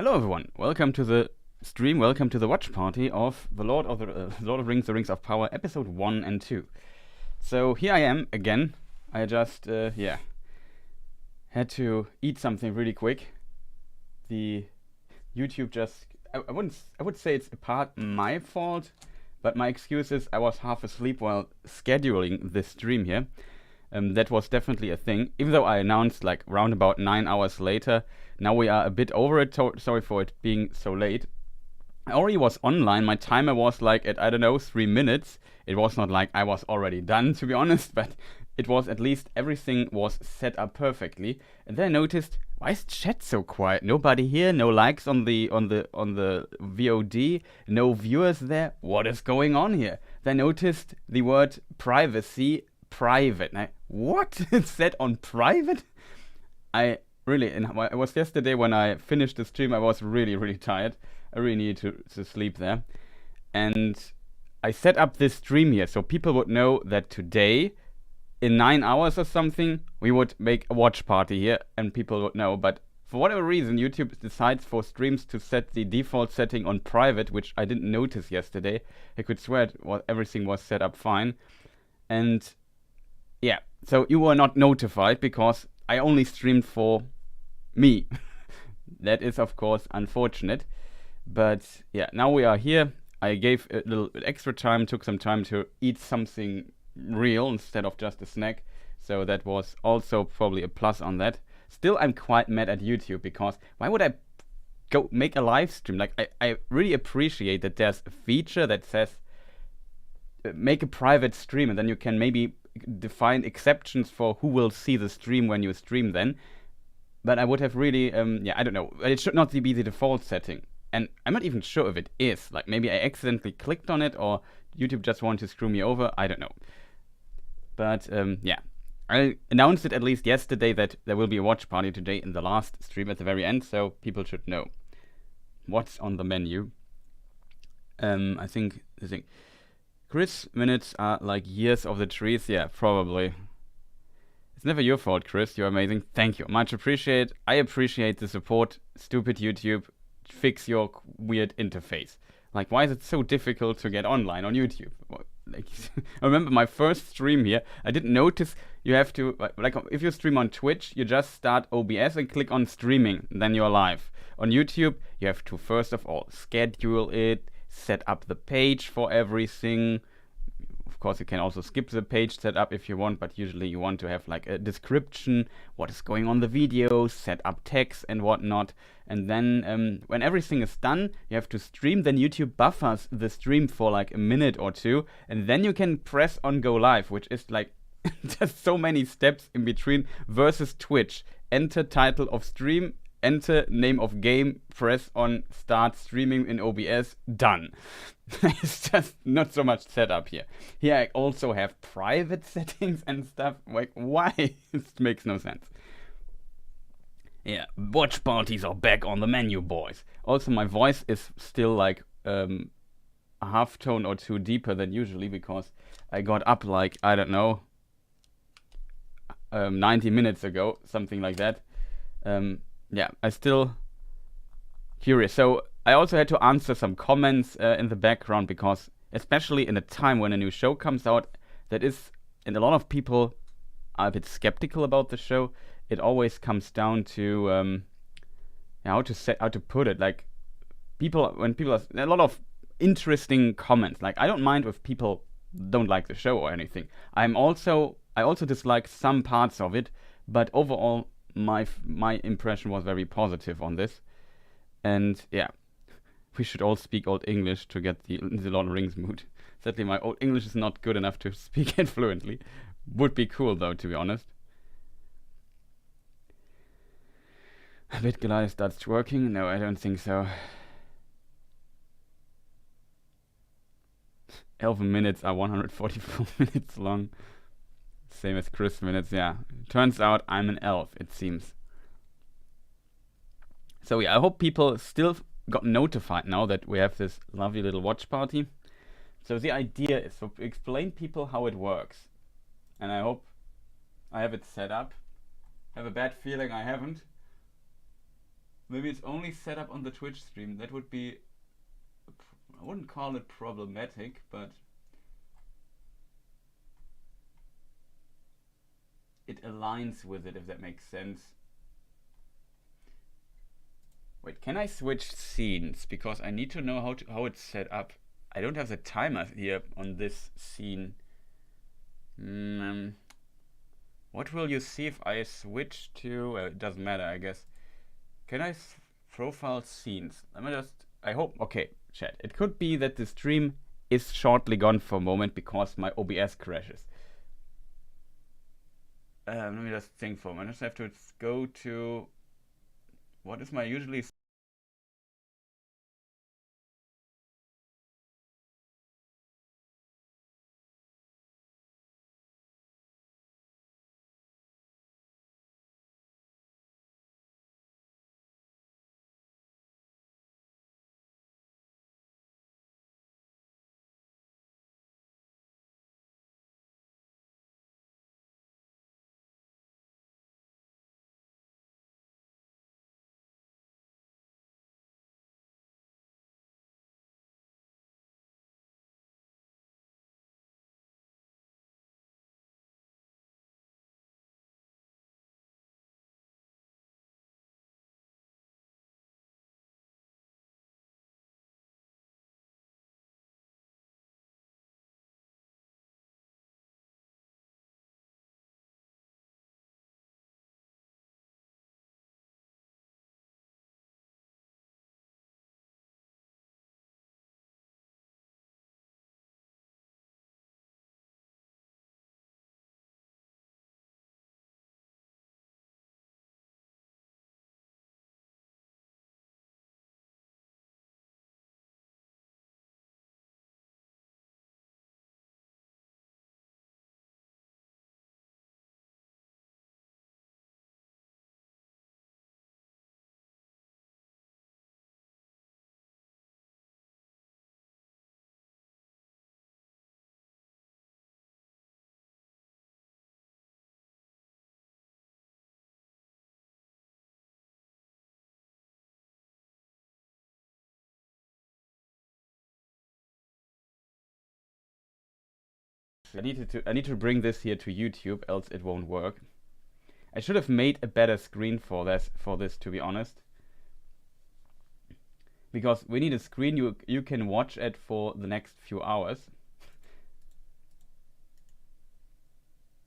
Hello everyone, welcome to the stream, welcome to the watch party of the Lord of Rings, The Rings of Power, episode 1 and 2. So here I am again. I just, had to eat something really quick. The YouTube just, I would say it's part my fault, but my excuse is I was half asleep while scheduling this stream here. That was definitely a thing, even though I announced like round about 9 hours later. Now we are a bit over it, sorry for it being so late. I already was online, my timer was like at, I don't know, 3 minutes. It was not like I was already done, to be honest, but it was at least everything was set up perfectly. And then I noticed, why is chat so quiet? Nobody here, no likes on the VOD, no viewers there. What is going on here? Then I noticed the word privacy private. What? It's set on private? It was yesterday when I finished the stream. I was really tired. I really needed to sleep there. And I set up this stream here so people would know that today, in 9 hours or something, we would make a watch party here and people would know. But for whatever reason, YouTube decides for streams to set the default setting on private, which I didn't notice yesterday. I could swear everything was set up fine. And yeah, so you were not notified because I only streamed for me. That is, of course, unfortunate. But yeah, now we are here. I gave a little bit extra time, took some time to eat something real instead of just a snack. So that was also probably a plus on that. Still, I'm quite mad at YouTube because why would I go make a live stream? Like, I really appreciate that there's a feature that says make a private stream and then you can maybe define exceptions for who will see the stream when you stream then. But I would have really, I don't know. It should not be the default setting. And I'm not even sure if it is. Like, maybe I accidentally clicked on it or YouTube just wanted to screw me over. I don't know. But, I announced it at least yesterday that there will be a watch party today in the last stream at the very end. So people should know what's on the menu. I think the thing. Chris, minutes are like years of the trees. Yeah, probably. It's never your fault, Chris. You're amazing. Thank you. Much appreciated. I appreciate the support. Stupid YouTube. Fix your weird interface. Like, why is it so difficult to get online on YouTube? Like, I remember my first stream here. I didn't notice you have to, like, if you stream on Twitch, you just start OBS and click on streaming. Then you're live. On YouTube, you have to, first of all, schedule it, set up the page for everything. Of course, you can also skip the page setup if you want, but usually you want to have like a description, what is going on the video, set up text and whatnot. And then when everything is done, you have to stream. Then YouTube buffers the stream for like a minute or two, and then you can press on go live, which is like just so many steps in between versus Twitch. Enter title of stream, enter name of game, press on start streaming in OBS, done. It's just not so much setup here. Here I also have private settings and stuff. Like, why? It makes no sense. Yeah, watch parties are back on the menu, boys. Also, my voice is still like a half tone or two deeper than usually because I got up like, I don't know, 90 minutes ago, something like that. Yeah, I still curious. So I also had to answer some comments in the background because especially in a time when a new show comes out that is, and a lot of people are a bit skeptical about the show, it always comes down to how to put it. Like when people are, a lot of interesting comments. Like I don't mind if people don't like the show or anything. I also dislike some parts of it, but overall my impression was very positive on this. And yeah, we should all speak Old English to get the Lord of the Rings mood. Sadly, my Old English is not good enough to speak it fluently. Would be cool though, to be honest. A bit Goliath starts twerking? No, I don't think so. 11 minutes are 144 minutes long. Same as Chris minutes, yeah. Turns out I'm an elf, it seems. So yeah, I hope people still got notified now that we have this lovely little watch party. So the idea is to explain people how it works. And I hope I have it set up. I have a bad feeling I haven't. Maybe it's only set up on the Twitch stream. That would be, I wouldn't call it problematic, but it aligns with it, if that makes sense. Wait, can I switch scenes? Because I need to know how it's set up. I don't have the timer here on this scene. What will you see if I switch to... it doesn't matter, I guess. Can I profile scenes? Let me just... I hope... Okay, chat. It could be that the stream is shortly gone for a moment because my OBS crashes. Let me just think for a minute. I just have to go to... What is my usually... I need to bring this here to YouTube, else it won't work. I should have made a better screen for this, to be honest. Because we need a screen you can watch it for the next few hours.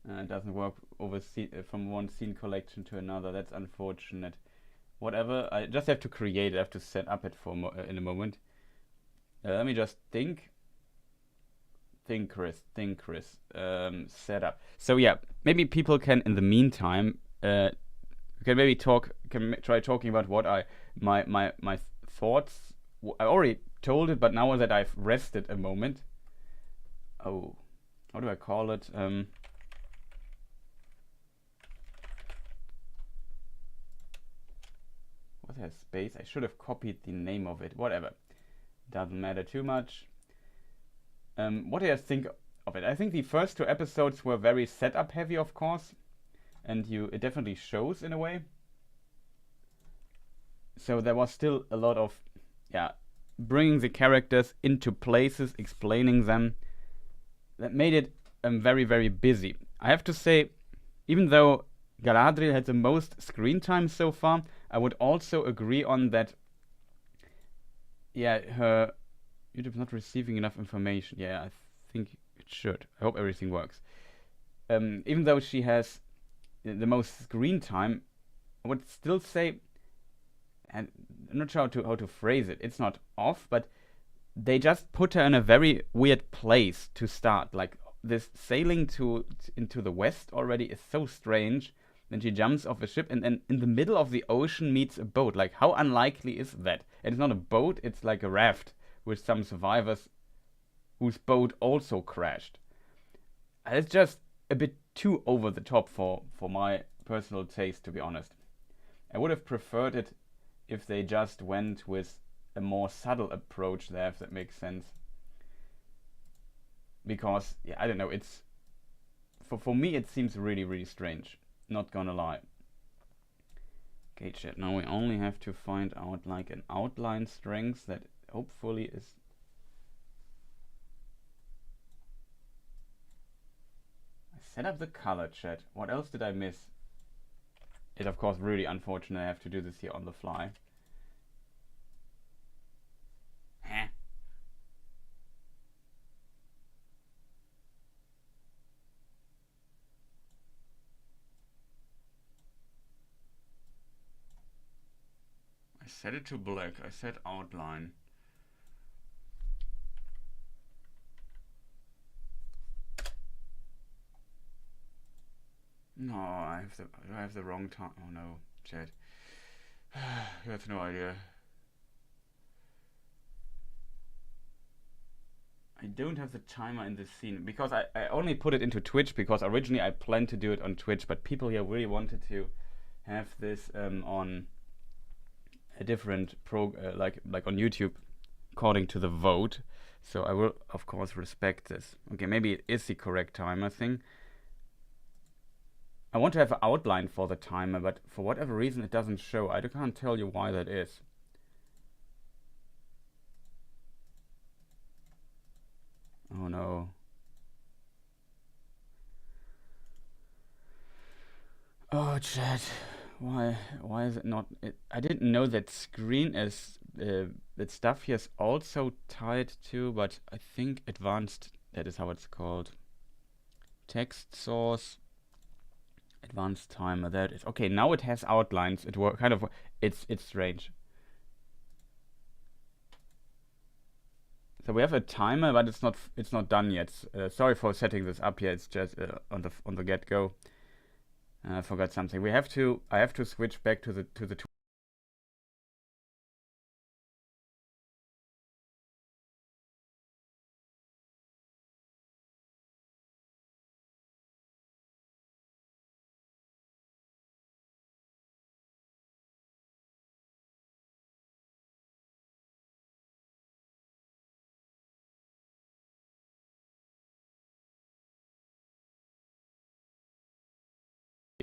It doesn't work over from one scene collection to another. That's unfortunate. Whatever, I just have to create it. I have to set up it for in a moment. Let me just think. Chris. Setup. So yeah, maybe people can in the meantime can maybe try talking about what my thoughts. I already told it, but now that I've rested a moment. Oh, how do I call it? What has space? I should have copied the name of it. Whatever, doesn't matter too much. What do you think of it? I think the first two episodes were very setup heavy, of course, and it definitely shows in a way. So there was still a lot of, bringing the characters into places, explaining them. That made it very, very busy. I have to say, even though Galadriel had the most screen time so far, I would also agree on that. Yeah, her YouTube's not receiving enough information. Yeah, I think it should. I hope everything works. Even though she has the most screen time, I would still say, and I'm not sure how to phrase it. It's not off, but they just put her in a very weird place to start. Like this sailing into the west already is so strange. Then she jumps off a ship and then in the middle of the ocean meets a boat. Like how unlikely is that? And it's not a boat, it's like a raft with some survivors whose boat also crashed. It's just a bit too over the top for my personal taste, to be honest. I would have preferred it if they just went with a more subtle approach there, if that makes sense. Because, I don't know, it's... For me, it seems really, really strange. Not gonna lie. Okay, chat, now we only have to find out like an outline strength that hopefully is... I set up the color, chat. What else did I miss? It's of course really unfortunate I have to do this here on the fly. Huh? I set it to black. I set outline. No, I have the wrong time. Oh no, chat. You have no idea. I don't have the timer in this scene because I only put it into Twitch because originally I planned to do it on Twitch, but people here really wanted to have this on a different like on YouTube according to the vote. So I will of course respect this. Okay, maybe it is the correct timer thing. I want to have an outline for the timer, but for whatever reason it doesn't show. I can't tell you why that is. Oh no. Oh chat, why is it not? I didn't know that screen is that stuff here is also tied to, but I think advanced, that is how it's called. Text source, advanced timer, that is okay. Now it has outlines. It works kind of. It's strange. So we have a timer, but it's not done yet. Sorry for setting this up here. It's just on the get go. I forgot something. I have to switch back to the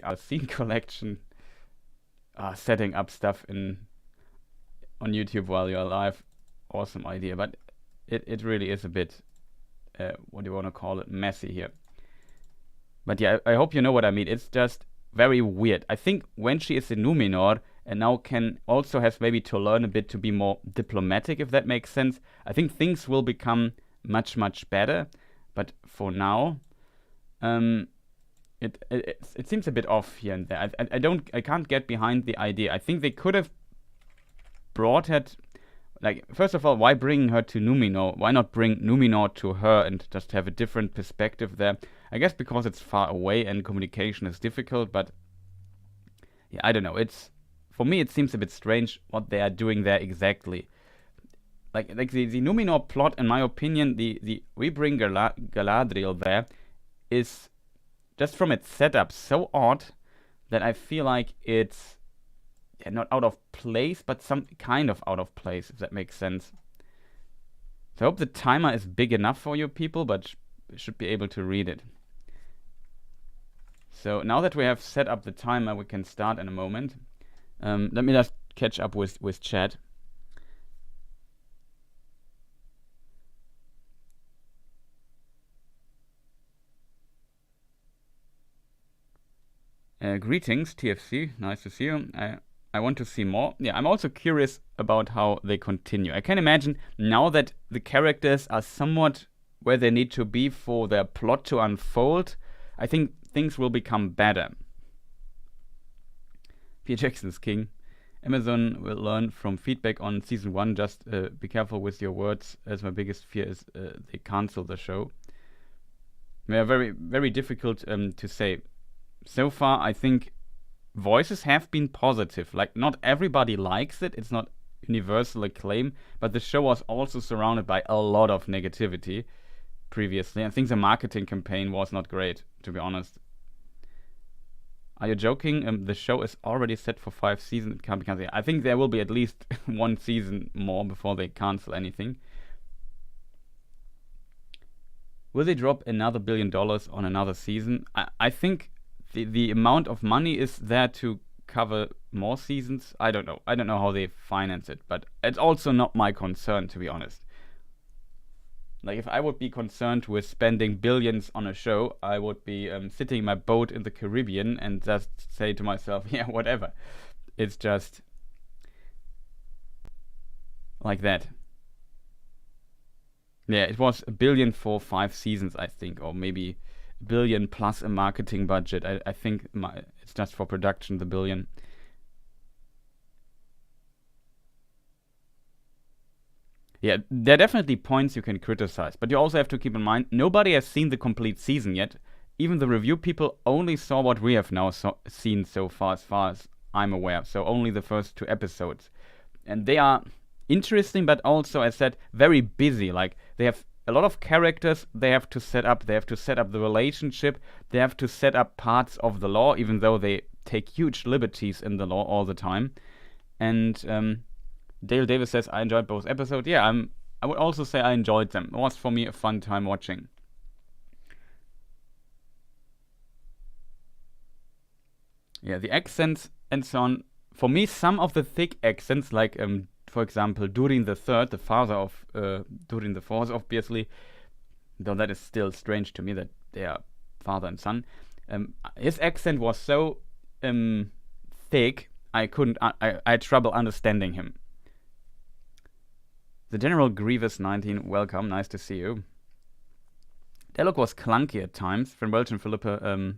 our scene collection, setting up stuff on YouTube while you're live. Awesome idea, but it really is a bit what do you want to call it, messy here. But yeah, I hope you know what I mean. It's just very weird. I think when she is in Numenor and now can also has maybe to learn a bit to be more diplomatic, if that makes sense. I think things will become much better, but for now, it seems a bit off here and there. I can't get behind the idea. I think they could have brought it, like, first of all, why bring her to Numenor? Why not bring Numenor to her and just have a different perspective there? I guess because it's far away and communication is difficult, but yeah, I don't know. For me, it seems a bit strange what they are doing there exactly. Like the Numenor plot, in my opinion, we bring Galadriel there is just from its setup so odd that I feel like it's not out of place, but some kind of out of place, if that makes sense. So I hope the timer is big enough for you people, but should be able to read it. So now that we have set up the timer, we can start in a moment. Let me just catch up with chat. Greetings, TFC. Nice to see you. I want to see more. Yeah, I'm also curious about how they continue. I can imagine now that the characters are somewhat where they need to be for their plot to unfold, I think things will become better. P. Jackson's king. Amazon will learn from feedback on season 1. Just be careful with your words, as my biggest fear is they cancel the show. They are very, very difficult to say. So far, I think voices have been positive. Like, not everybody likes it. It's not universal acclaim, but the show was also surrounded by a lot of negativity previously. I think the marketing campaign was not great, to be honest. Are you joking? The show is already set for 5 seasons. It can't be cancelled. I think there will be at least 1 season more before they cancel anything. Will they drop another $1 billion on another season? I think the amount of money is there to cover more seasons. I don't know how they finance it, but it's also not my concern, to be honest. Like, if I would be concerned with spending billions on a show, I would be sitting in my boat in the Caribbean and just say to myself, yeah, whatever. It's just like that. Yeah, it was $1 billion for 5 seasons, I think, or maybe $1 billion plus a marketing budget. I think it's just for production, the $1 billion. Yeah, there are definitely points you can criticize, but you also have to keep in mind, nobody has seen the complete season yet. Even the review people only saw what we have now seen so far as I'm aware, so only the first 2 episodes. And they are interesting, but also, as I said, very busy. Like, they have a lot of characters they have to set up. They have to set up the relationship. They have to set up parts of the lore, even though they take huge liberties in the lore all the time. And Dale Davis says, I enjoyed both episodes. Yeah, I would also say I enjoyed them. It was, for me, a fun time watching. Yeah, the accents and so on. For me, some of the thick accents, like, for example, Durin the Third, the father of Durin the Fourth, obviously, though that is still strange to me that they are father and son. His accent was so thick, I had trouble understanding him. The General Grievous 19, welcome, nice to see you. Dialogue was clunky at times. From Welch and Philippa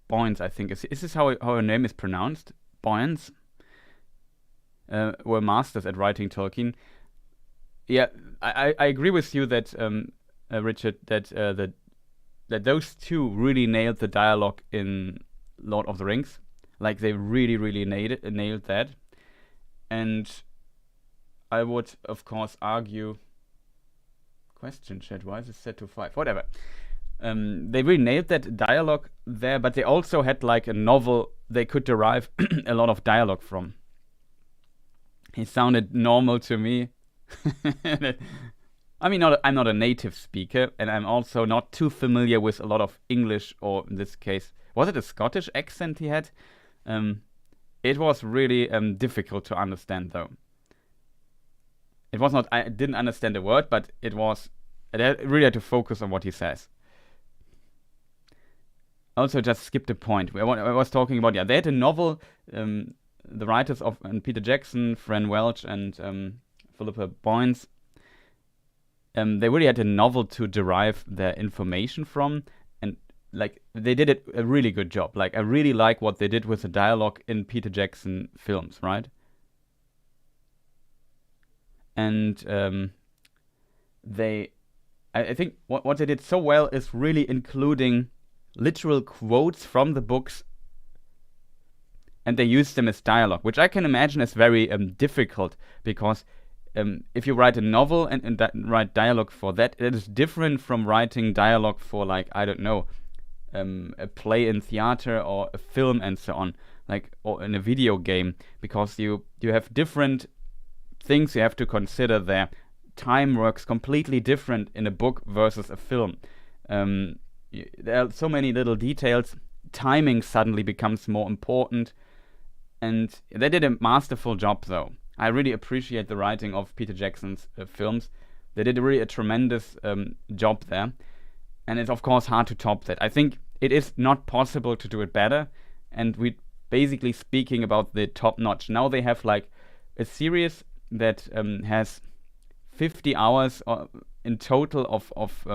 Boynes, I think. Is this how her name is pronounced? Boynes? Were masters at writing Tolkien. Yeah, I agree with you that, Richard, that those two really nailed the dialogue in Lord of the Rings. Like, they really, really nailed that. And I would, of course, argue... Question chat, why is it set to 5? Whatever. They really nailed that dialogue there, but they also had, like, a novel they could derive a lot of dialogue from. He sounded normal to me. I mean, I'm not a native speaker, and I'm also not too familiar with a lot of English, or in this case, was it a Scottish accent he had? It was really difficult to understand, though. It was not, I didn't understand a word, but I really had to focus on what he says. Also, just skipped a point. I was talking about, yeah, they had a novel, the writers of Peter Jackson, Fran Welch, and Philippa Boynes. They really had a novel to derive their information from, and like they did a really good job. Like, I really like what they did with the dialogue in Peter Jackson films, right? And I think what they did so well is really including literal quotes from the books, and they use them as dialogue, which I can imagine is very difficult, because if you write a novel and write dialogue for that, it is different from writing dialogue for, like, I don't know, a play in theater or a film and so on, like, or in a video game, because you have different things you have to consider there. Time works completely different in a book versus a film. There are so many little details. Timing suddenly becomes more important, and they did a masterful job, though. I really appreciate the writing of Peter Jackson's films. They did really a tremendous job there, and it's of course hard to top that. I think it is not possible to do it better, and we're basically speaking about the top notch. Now they have, like, a series that has 50 hours in total of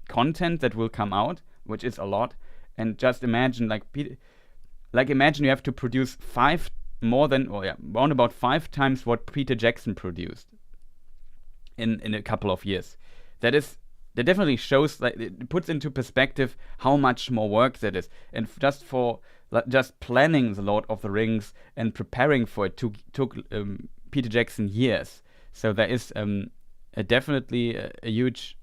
content that will come out, which is a lot. And just imagine, imagine you have to produce around about 5 times what Peter Jackson produced in a couple of years. That definitely shows, like, it puts into perspective how much more work that is. And just planning the Lord of the Rings and preparing for it took Peter Jackson years. So there is definitely a huge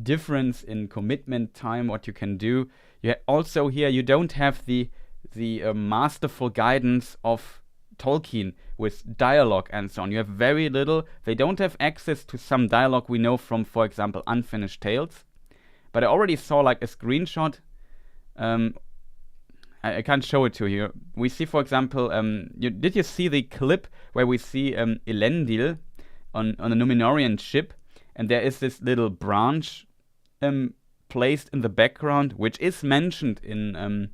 difference in commitment time, what you can do. Also here you don't have the masterful guidance of Tolkien with dialogue and so on. You have very little. They don't have access to some dialogue we know from, for example, Unfinished Tales. But I already saw, like, a screenshot. I can't show it to you. We see, for example, did you see the clip where we see Elendil on a Numenorian ship, and there is this little branch placed in the background, which is mentioned in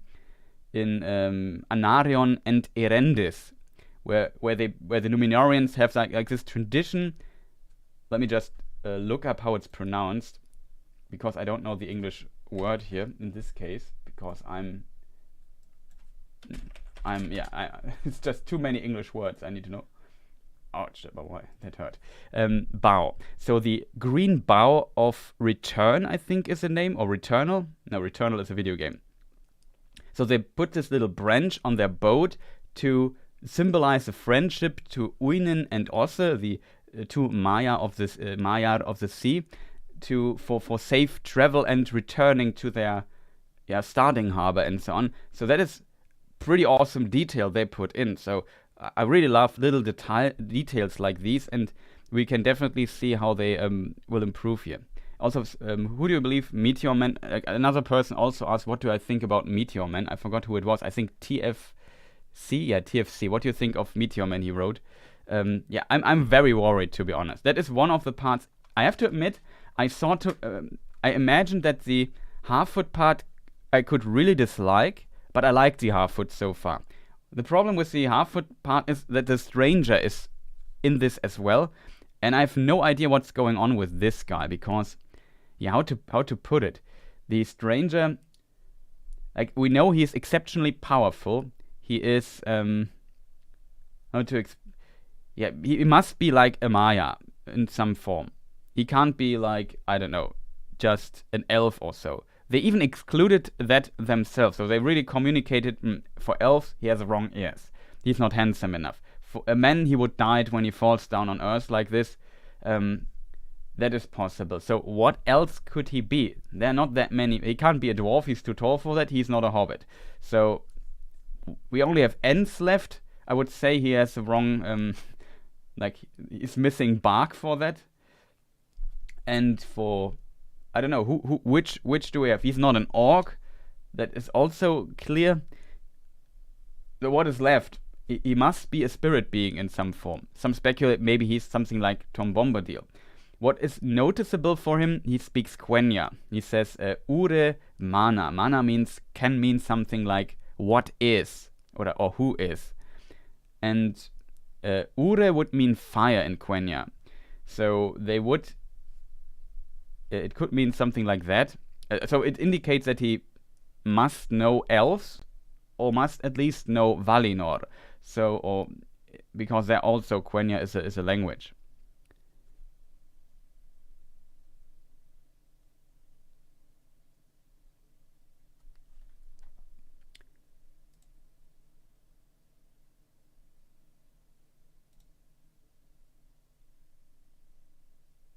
Anarion and Erendis, where the Numenorians have like this tradition. Let me just look up how it's pronounced, because I don't know the English word here in this case, because it's just too many English words I need to know. Ouch, why that hurt. Bow. So the green bow of Return, I think is the name, or Returnal. No, Returnal is a video game. So they put this little branch on their boat to symbolize a friendship to Uinen and Osse, the two Maya of this Maiar of the sea, for safe travel and returning to their starting harbor and so on. So that is pretty awesome detail they put in. So I really love little details like these, and we can definitely see how they will improve here. Also, who do you believe Meteor Man? Another person also asked, what do I think about Meteor Man? I forgot who it was. I think TFC. Yeah, TFC. What do you think of Meteor Man, he wrote. I'm very worried, to be honest. That is one of the parts, I have to admit, I imagined that the half-foot part I could really dislike, but I like the half-foot so far. The problem with the half-foot part is that the stranger is in this as well, and I have no idea what's going on with this guy, because, how to put it? The stranger, like, we know he is exceptionally powerful. He is, he must be like a Maya in some form. He can't be like, I don't know, just an elf or so. They even excluded that themselves, so they really communicated, for elves, he has wrong ears. He's not handsome enough. For a man, he would die when he falls down on Earth like this. That is possible. So what else could he be? There are not that many. He can't be a dwarf, he's too tall for that, he's not a hobbit. So we only have Ents left. I would say he has the wrong, he's missing bark for that. And for, I don't know, which do we have? He's not an orc. That is also clear. So what is left? He must be a spirit being in some form. Some speculate maybe he's something like Tom Bombadil. What is noticeable for him? He speaks Quenya. He says Ure Mana. Mana can mean something like what is or who is. And Ure would mean fire in Quenya. So they would. It could mean something like that. So it indicates that he must know elves, or must at least know Valinor. So, or because there also Quenya is a language.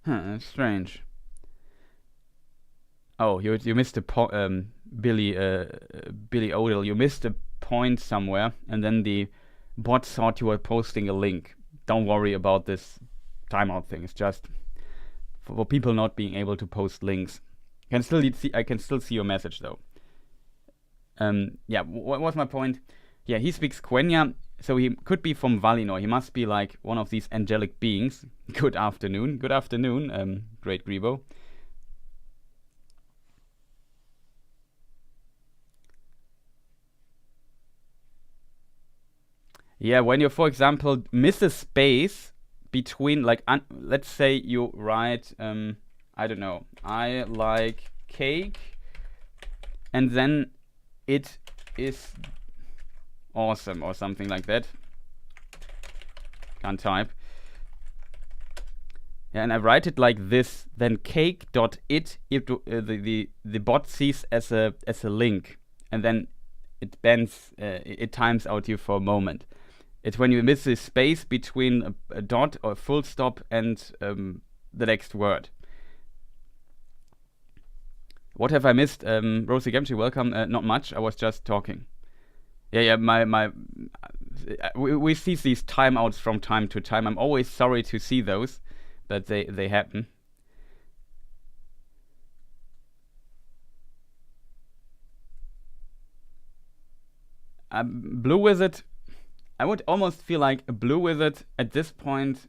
That's strange. Oh, you missed a Billy Odell. You missed a point somewhere, and then the bot thought you were posting a link. Don't worry about this timeout thing. It's just for people not being able to post links. I can still see your message though. What was my point? Yeah, he speaks Quenya, so he could be from Valinor. He must be like one of these angelic beings. Good afternoon, Great Grebo. Yeah, when you, for example, miss a space between, like, let's say you write, I don't know, I like cake, and then it is awesome or something like that. Can't type. Yeah, and I write it like this, then cake.it, the bot sees as a link, and then it bends, it times out you for a moment. It's when you miss the space between a dot or a full stop and the next word. What have I missed? Rosie Gemchi, welcome. Not much. I was just talking. Yeah. We see these timeouts from time to time. I'm always sorry to see those, but they happen. Blue Wizard, I would almost feel like a Blue Wizard at this point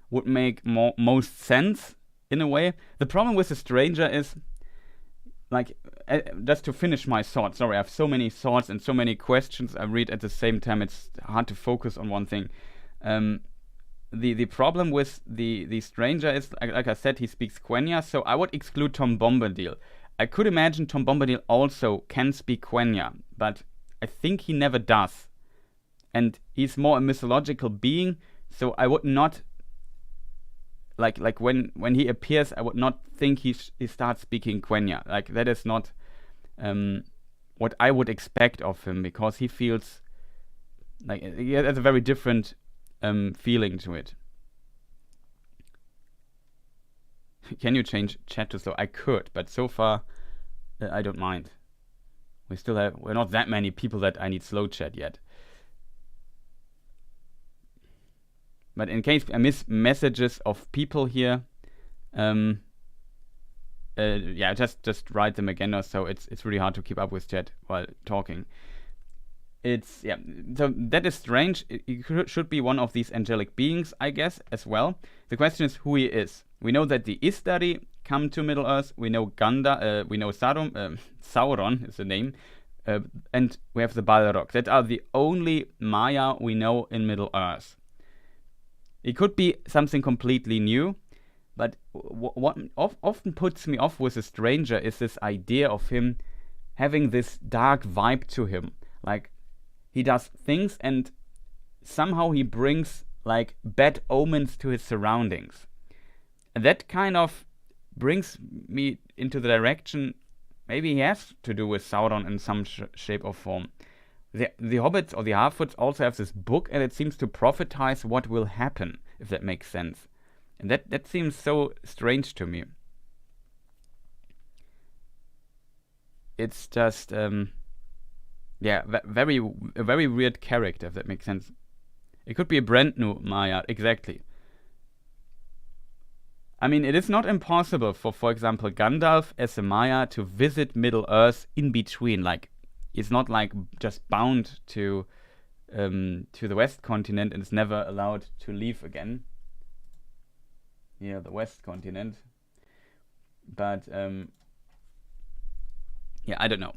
would make most sense in a way. The problem with the Stranger is, like, just to finish my thoughts. Sorry, I have so many thoughts and so many questions I read at the same time. It's hard to focus on one thing. The problem with the Stranger is, like I said, he speaks Quenya, so I would exclude Tom Bombadil. I could imagine Tom Bombadil also can speak Quenya, but I think he never does. And he's more a mythological being, so I would not, like when he appears, I would not think he starts speaking Quenya. Like, that is not what I would expect of him, because he feels like he has a very different feeling to it. Can you change chat to so? I could, but so far I don't mind. We're not that many people that I need slow chat yet. But in case I miss messages of people here, yeah, just write them again or so. It's really hard to keep up with chat while talking. So that is strange. He should be one of these angelic beings, I guess, as well. The question is who he is. We know that the Istari come to Middle Earth. We know we know Sauron is the name, and we have the Balrog. That are the only Maya we know in Middle Earth. It could be something completely new, but what often puts me off with a Stranger is this idea of him having this dark vibe to him. Like, he does things and somehow he brings like bad omens to his surroundings. And that kind of brings me into the direction maybe he has to do with Sauron in some shape or form. The Hobbits or the Harfoots also have this book, and it seems to prophesize what will happen, if that makes sense. And that seems so strange to me. It's just a very weird character, if that makes sense. It could be a brand new Maya, exactly. I mean, it is not impossible for example, Gandalf as a Maya to visit Middle Earth in between. Like, he's not like just bound to the West Continent and is never allowed to leave again. Yeah, the West Continent. But yeah, I don't know.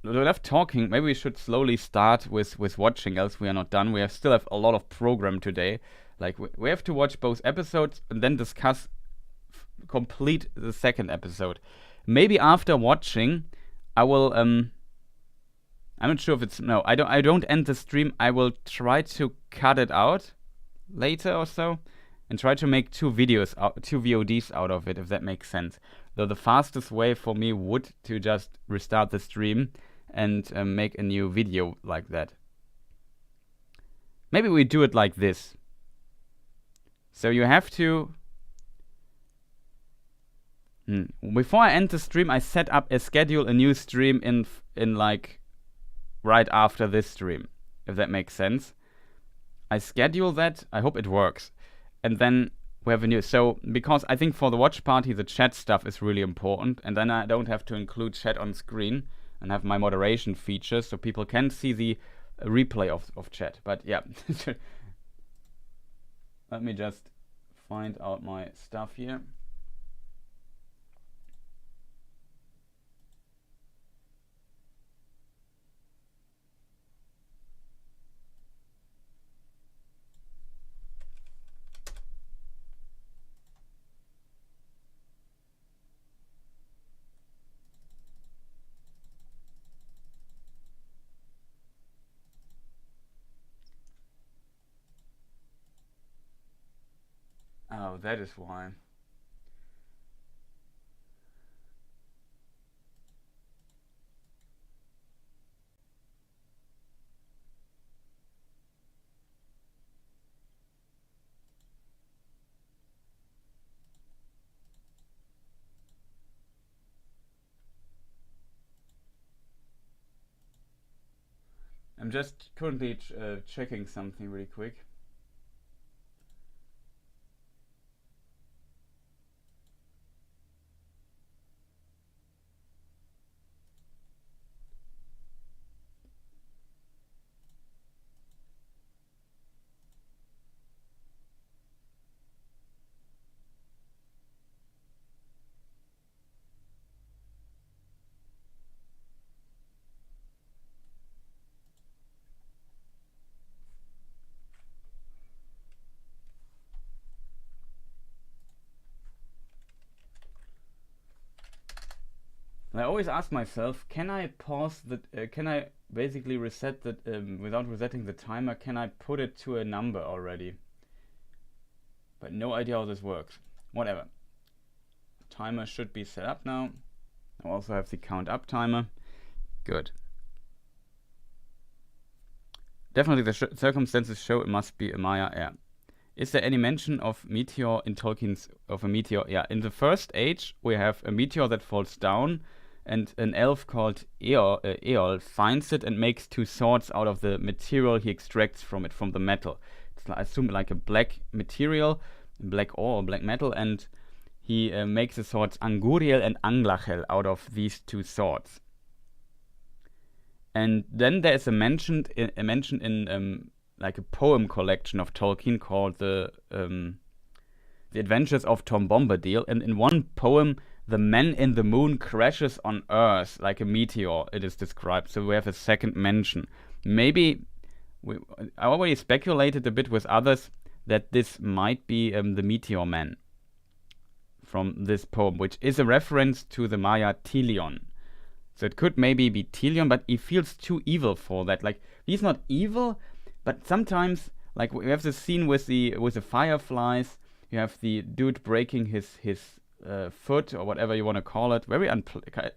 Enough talking. Maybe we should slowly start with watching, else we are not done. We still have a lot of program today. Like, we have to watch both episodes and then discuss, complete the second episode. Maybe after watching, I will I'm not sure if it's I don't end the stream. I will try to cut it out later or so and try to make two VODs out of it, if that makes sense. Though the fastest way for me would to just restart the stream and make a new video like that. Maybe we do it like this. So you have to before I end the stream, I set up a new stream in like right after this stream, if that makes sense. I schedule that. I hope it works, and then we have a new. So because I think for the watch party, the chat stuff is really important, and then I don't have to include chat on screen and have my moderation features, so people can see the replay of chat. But yeah, let me just find out my stuff here. Oh, that is why. I'm just currently checking something really quick. I always ask myself, can I pause the, can I basically reset the, without resetting the timer, can I put it to a number already? But no idea how this works. Whatever. Timer should be set up now. I also have the count up timer. Good. Definitely the circumstances show it must be a Maya. Yeah. Is there any mention of meteor in Tolkien's, of a meteor? Yeah, in the first age we have a meteor that falls down, and an elf called Eol finds it and makes 2 swords out of the material he extracts from it, from the metal. It's I assume like a black material, black ore or black metal, and he makes the swords Anguriel and Anglachel out of these 2 swords. And then there is a mention in like a poem collection of Tolkien called the Adventures of Tom Bombadil, and in one poem the man in the moon crashes on Earth like a meteor, it is described. So we have a second mention. Maybe I already speculated a bit with others that this might be the Meteor Man from this poem, which is a reference to the Maya Tilion. So it could maybe be Tilion, but he feels too evil for that. Like, he's not evil, but sometimes, like, we have this scene with the fireflies. You have the dude breaking his foot, or whatever you want to call it. Very a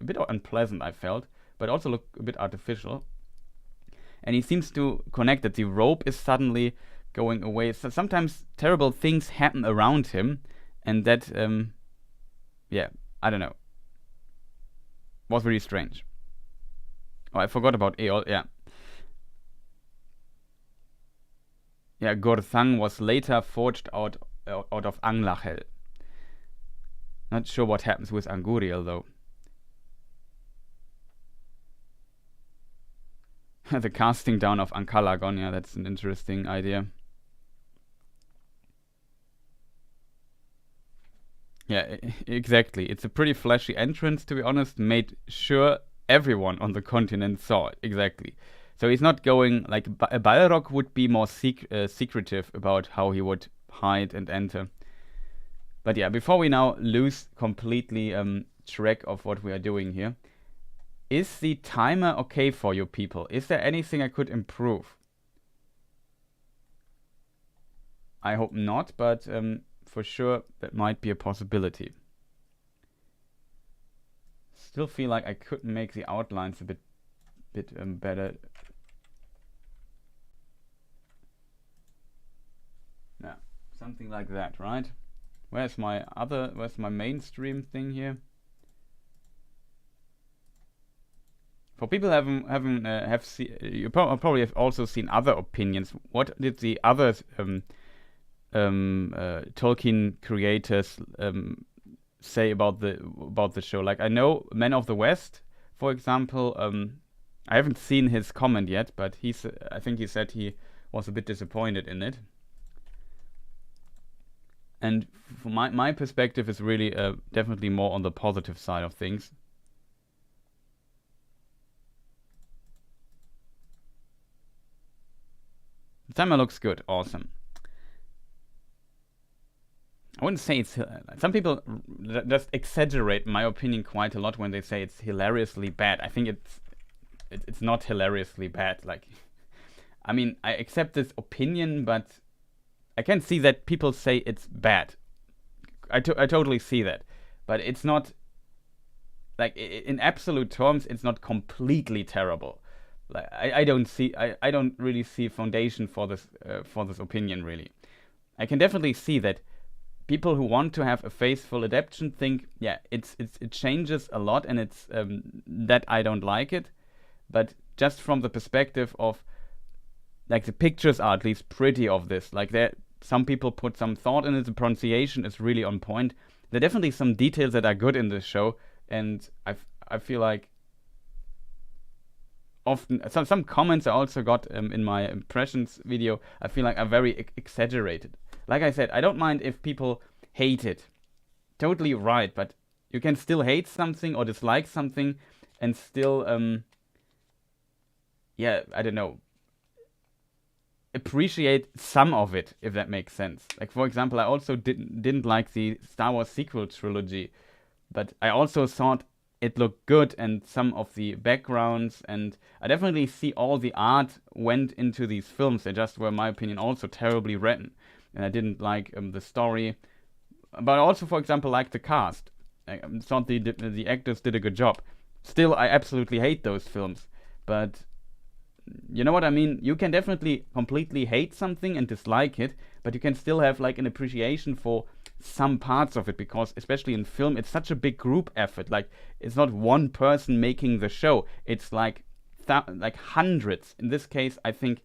bit unpleasant, I felt, but also look a bit artificial. And he seems to connect that the rope is suddenly going away. So sometimes terrible things happen around him, and that, yeah, I don't know. Was really strange. Oh, I forgot about Eol, yeah. Yeah, Gorthang was later forged out of Anglachel. Not sure what happens with Anguriel, though. The casting down of Ankalagon, yeah, that's an interesting idea. Yeah, exactly. It's a pretty flashy entrance, to be honest. Made sure everyone on the continent saw it. Exactly. So he's not going like a Balrog would be more secretive about how he would hide and enter. But yeah, before we now lose completely track of what we are doing here, is the timer okay for you people? Is there anything I could improve? I hope not, but for sure that might be a possibility. Still feel like I could make the outlines a bit better. Yeah, something like that, right? Where's my mainstream thing here? For people who have seen, you probably have also seen other opinions. What did the other Tolkien creators say about the show? Like, I know Men of the West, for example. I haven't seen his comment yet, but I think he said he was a bit disappointed in it. And from my perspective is really definitely more on the positive side of things. The timer looks good, awesome. I wouldn't say it's... some people just exaggerate my opinion quite a lot when they say it's hilariously bad. I think it's not hilariously bad. Like, I mean, I accept this opinion, but I can see that people say it's bad. I totally see that. But it's not... like, in absolute terms, it's not completely terrible. Like, I don't really see foundation for this opinion, really. I can definitely see that people who want to have a faithful adaptation think, yeah, it changes a lot, and it's that I don't like it. But just from the perspective of, like, the pictures are at least pretty of this. Like, some people put some thought in it. The pronunciation is really on point. There are definitely some details that are good in this show, and I feel like often some comments I also got in my impressions video, I feel like are very exaggerated. Like I said, I don't mind if people hate it. Totally right, but you can still hate something or dislike something and still, yeah, I don't know, appreciate some of it, if that makes sense. Like, for example, I also didn't like the Star Wars sequel trilogy, but I also thought it looked good, and some of the backgrounds, and I definitely see all the art went into these films. They just were, in my opinion, also terribly written, and I didn't like the story, but also, for example, like the cast. I thought the actors did a good job. Still, I absolutely hate those films, but you know what I mean? You can definitely completely hate something and dislike it, but you can still have like an appreciation for some parts of it, because especially in film, it's such a big group effort. Like, it's not one person making the show. It's like hundreds. In this case, I think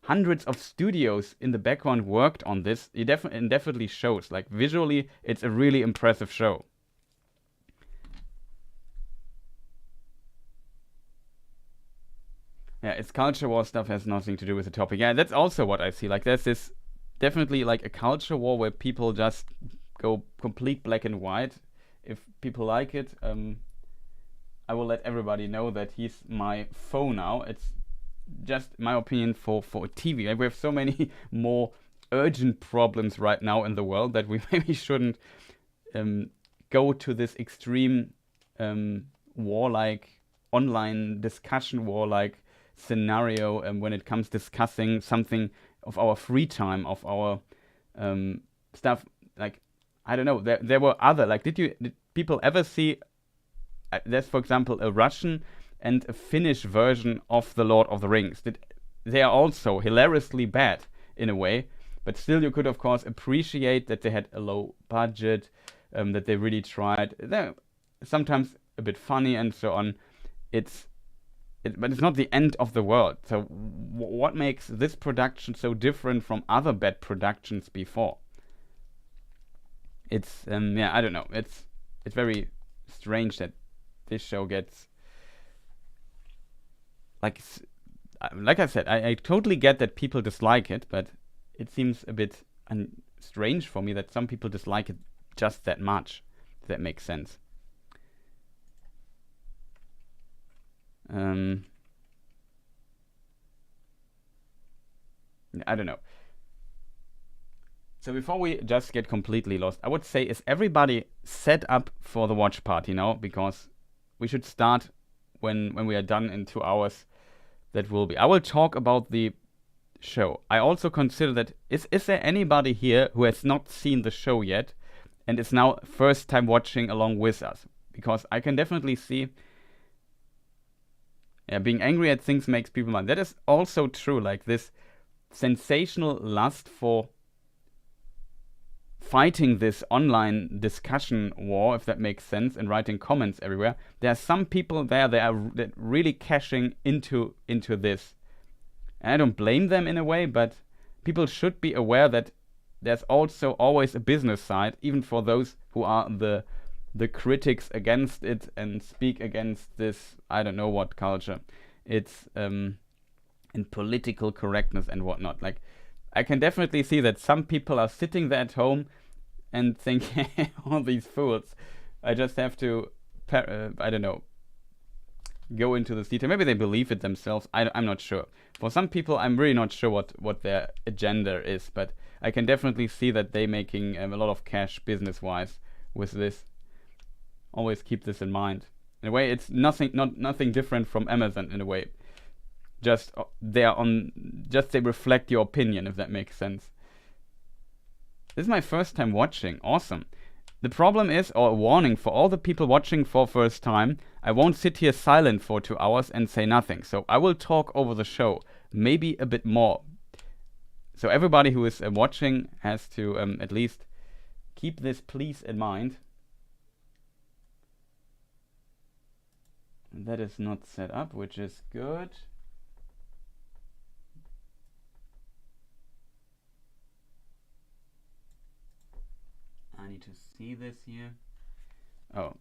hundreds of studios in the background worked on this. It definitely shows. Like, visually, it's a really impressive show. Yeah, it's culture war stuff, has nothing to do with the topic. Yeah, that's also what I see. Like, there's this definitely like a culture war where people just go complete black and white. If people like it, I will let everybody know that he's my foe now. It's just my opinion for TV. Like, we have so many more urgent problems right now in the world that we maybe shouldn't go to this extreme warlike online discussion warlike scenario when it comes discussing something of our free time, of our stuff. Like, I don't know, there were other, like, did people ever see there's, for example, a Russian and a Finnish version of The Lord of the Rings. They are also hilariously bad in a way, but still you could of course appreciate that they had a low budget, that they really tried. They're sometimes a bit funny and so on. But it's not the end of the world. So what makes this production so different from other bad productions before? It's yeah, I don't know. It's very strange that this show gets like I said, I totally get that people dislike it, but it seems a bit strange for me that some people dislike it just that much. If that makes sense. I don't know. So before we just get completely lost, I would say, is everybody set up for the watch party now? Because we should start when we are done in 2 hours. That will be. I will talk about the show. I also consider that is there anybody here who has not seen the show yet and is now first time watching along with us? Because I can definitely see, yeah, being angry at things makes people mad. That is also true. Like, this sensational lust for fighting this online discussion war, if that makes sense, and writing comments everywhere. There are some people there that really cashing into this. And I don't blame them in a way, but people should be aware that there's also always a business side, even for those who are the critics against it and speak against this, I don't know what culture. It's in political correctness and whatnot. Like, I can definitely see that some people are sitting there at home and thinking, all these fools, I just have to, I don't know, go into this detail. Maybe they believe it themselves. I'm not sure. For some people, I'm really not sure what their agenda is, but I can definitely see that they're making a lot of cash business-wise with this. Always keep this in mind. In a way, it's nothing different from Amazon in a way. Just they reflect your opinion, if that makes sense. This is my first time watching. Awesome. The problem is, or a warning for all the people watching for first time, I won't sit here silent for 2 hours and say nothing. So I will talk over the show, maybe a bit more. So everybody who is watching has to at least keep this please in mind. That is not set up, which is good. I need to see this here. Oh.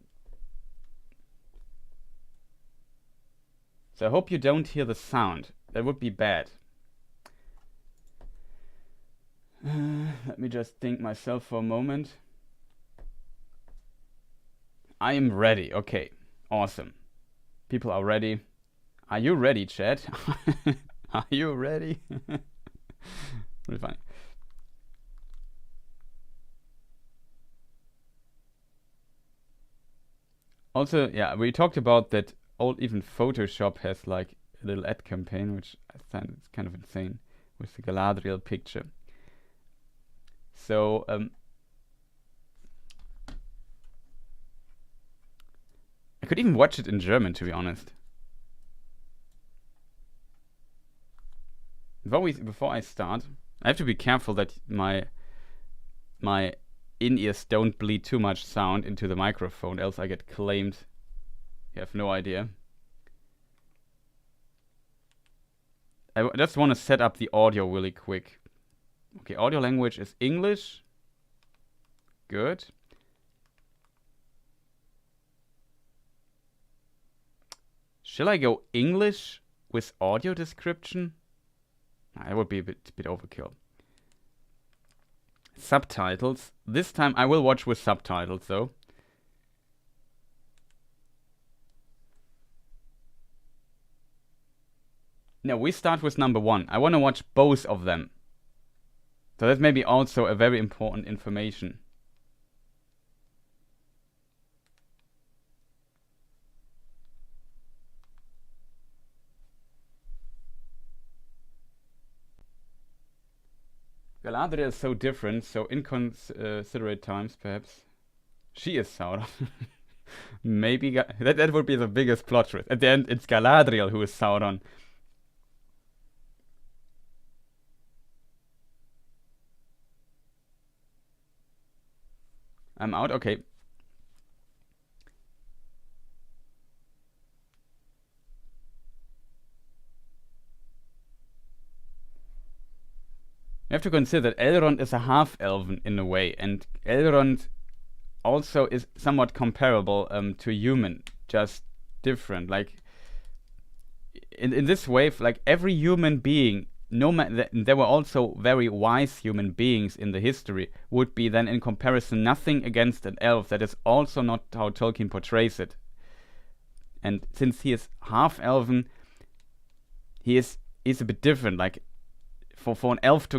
So I hope you don't hear the sound. That would be bad. Let me just think myself for a moment. I am ready. Okay. Awesome. People are ready. Are you ready, chat? Are you ready? Really funny. Also, yeah, we talked about that old even Photoshop has like a little ad campaign, which I find it's kind of insane with the Galadriel picture. So I could even watch it in German, to be honest. Before I start, I have to be careful that my in-ears don't bleed too much sound into the microphone, else I get claimed. You have no idea. I just want to set up the audio really quick. Okay, audio language is English. Good. Shall I go English with audio description? That would be a bit overkill. Subtitles. This time I will watch with subtitles though. No, we start with number 1. I want to watch both of them. So that's maybe also a very important information. Galadriel is so different, so inconsiderate times, perhaps. She is Sauron. Maybe that would be the biggest plot twist. At the end, it's Galadriel who is Sauron. I'm out. Okay. You have to consider that Elrond is a half-elven in a way, and Elrond also is somewhat comparable to a human, just different. Like in this way, like every human being, there were also very wise human beings in the history, would be then in comparison nothing against an elf. That is also not how Tolkien portrays it. And since he is half-elven, he's a bit different. Like for an elf to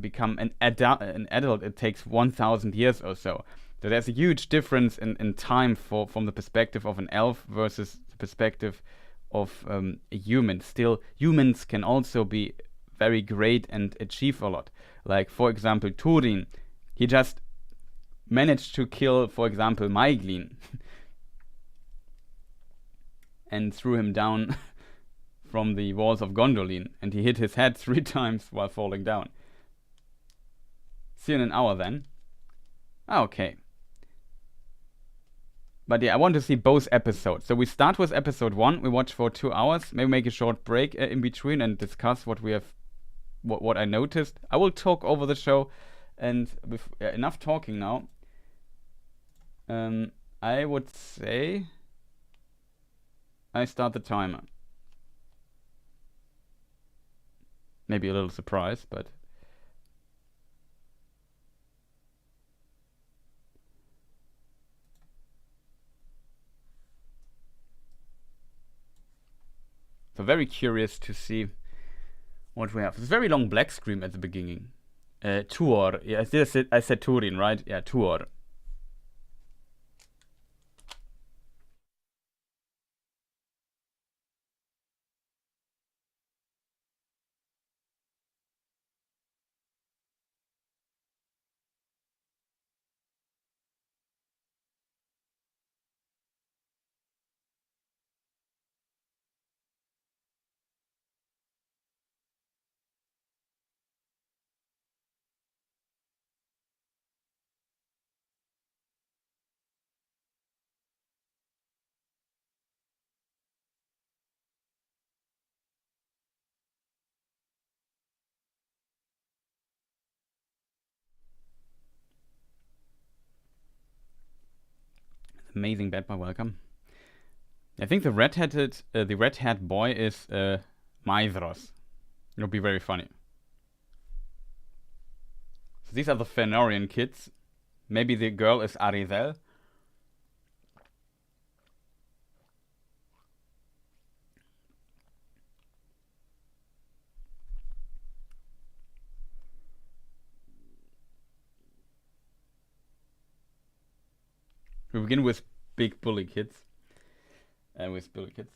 become an adult, it takes 1,000 years or so. So there's a huge difference in time from the perspective of an elf versus the perspective of a human. Still, humans can also be very great and achieve a lot. Like, for example, Túrin, he just managed to kill, for example, Maeglin and threw him down from the walls of Gondolin, and he hit his head 3 times while falling down. See you in an hour then. Okay. But yeah, I want to see both episodes. So we start with episode 1, we watch for 2 hours, maybe make a short break in between and discuss what I noticed. I will talk over the show, and with enough talking now. I would say I start the timer. Maybe a little surprise, but so very curious to see what we have. It's a very long black screen at the beginning. Tuor. Yeah, I said Túrin, right? Yeah, Tuor. Amazing bad boy, welcome. I think the red-haired boy is Maedhros. It'll be very funny. So these are the Fëanorian kids. Maybe the girl is Arizal. We begin with big bully kids. With bully kids.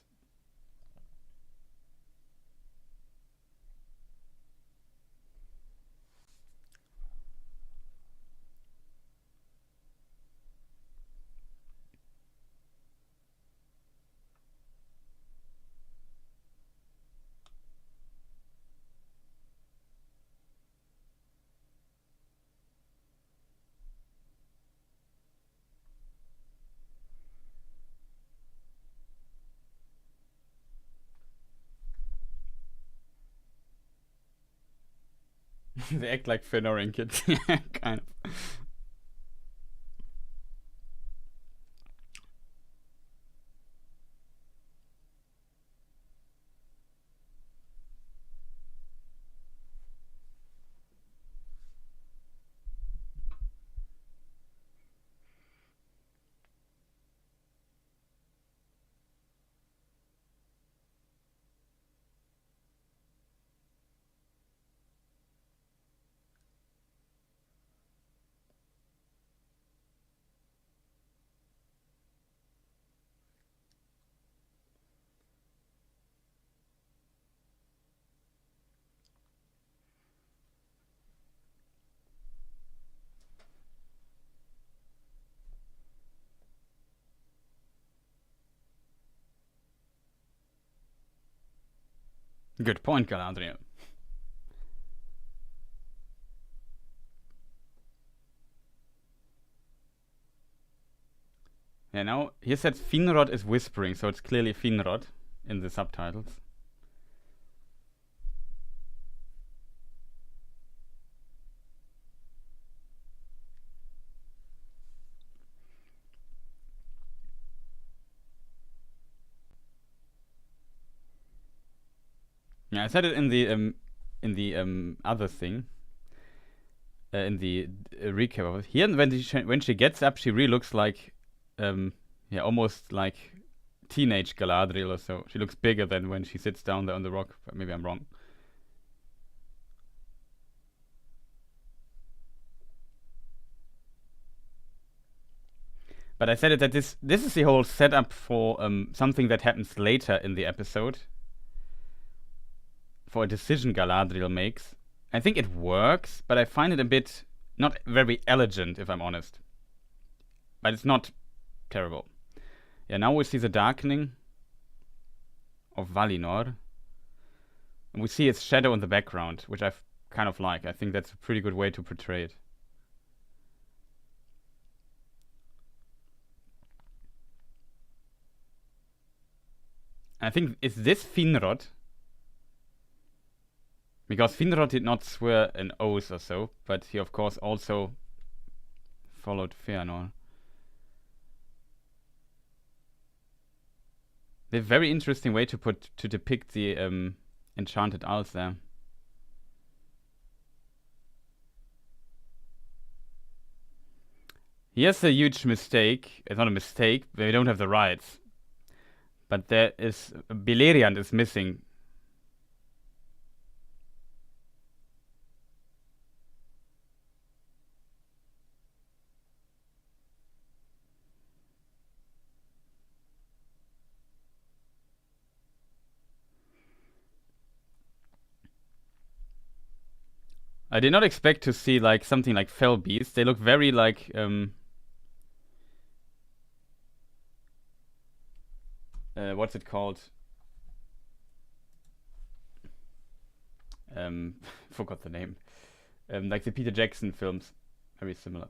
They act like Fëanor kids. Yeah, kind of. Good point, Galadriel. Yeah, now, here said Finrod is whispering, so it's clearly Finrod in the subtitles. Yeah, I said it in the other thing, in the recap of it. Here, when she gets up, she really looks like, yeah, almost like teenage Galadriel or so. She looks bigger than when she sits down there on the rock, but maybe I'm wrong. But I said it that this is the whole setup for something that happens later in the episode. For a decision Galadriel makes. I think it works, but I find it a bit not very elegant, if I'm honest. But it's not terrible. Yeah, now we see the darkening of Valinor. And we see its shadow in the background, which I kind of like. I think that's a pretty good way to portray it. I think, is this Finrod? Because Finrod did not swear an oath or so, but he of course also followed Fëanor. A very interesting way to depict the enchanted isles there. Here's a huge mistake. It's not a mistake. They don't have the rights. But there is... Beleriand is missing. I did not expect to see like something like Fell Beast. They look very like what's it called? Forgot the name. Like the Peter Jackson films. Very similar.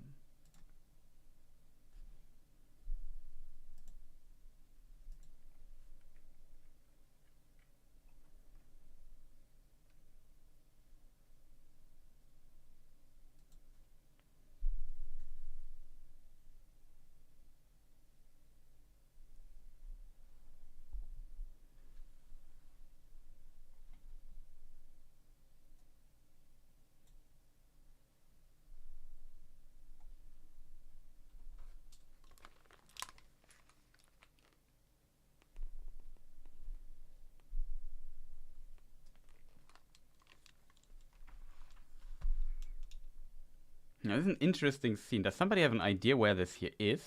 Now, this is an interesting scene. Does somebody have an idea where this here is?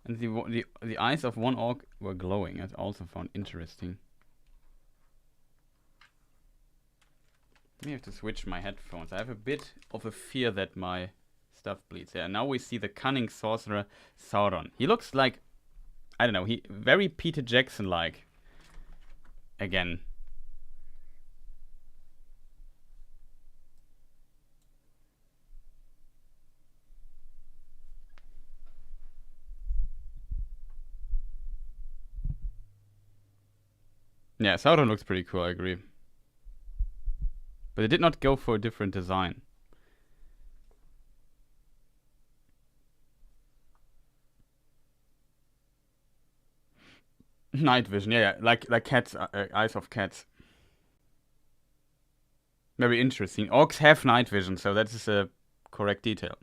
And the eyes of one orc were glowing. I also found interesting. I have to switch my headphones. I have a bit of a fear that my stuff bleeds. Yeah, now we see the cunning sorcerer Sauron. He looks like, I don't know, he very Peter Jackson-like. Again. Yeah, Sauron looks pretty cool, I agree. But they did not go for a different design. Night vision, yeah, like cats, eyes of cats. Very interesting. Orcs have night vision, so that is a correct detail.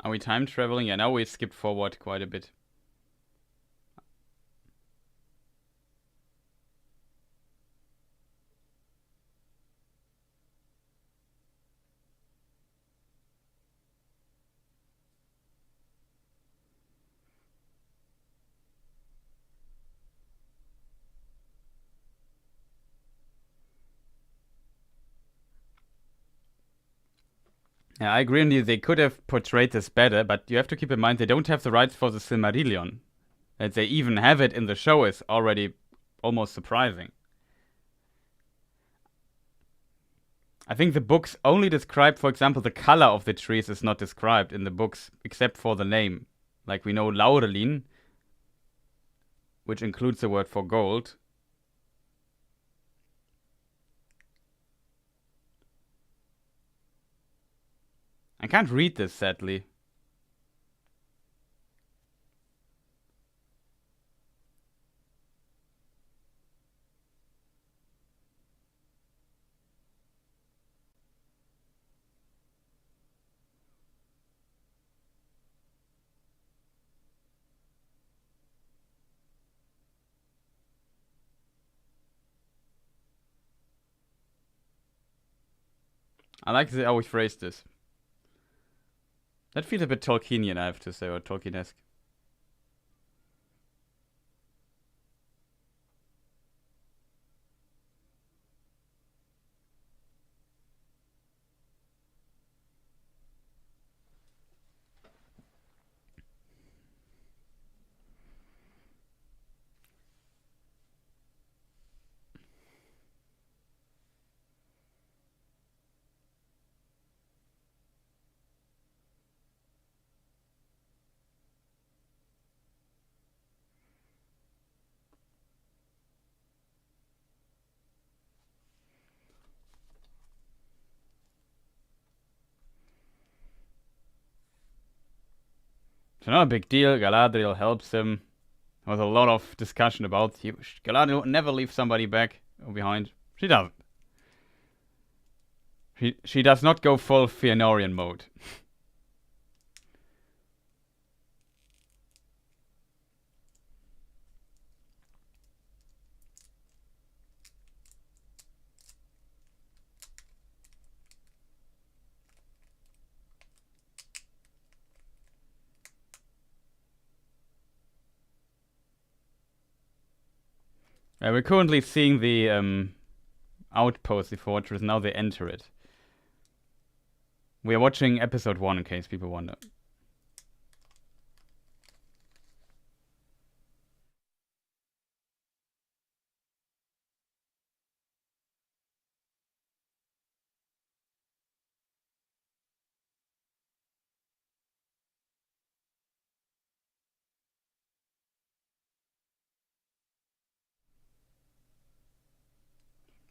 Are we time traveling? Yeah, now we skipped forward quite a bit. Yeah, I agree with you. They could have portrayed this better, but you have to keep in mind they don't have the rights for the Silmarillion. That they even have it in the show is already almost surprising. I think the books only describe, for example, the color of the trees is not described in the books, except for the name. Like we know Laurelin, which includes the word for gold. I can't read this, sadly. I like how we phrased this. That feels a bit Tolkienian, I have to say, or Tolkien-esque. It's not a big deal. Galadriel helps him. There was a lot of discussion about Galadriel would never leave somebody back or behind. She doesn't. She does not go full Fëanorian mode. We're currently seeing the outpost, the fortress. Now they enter it. We are watching episode 1, in case people wonder.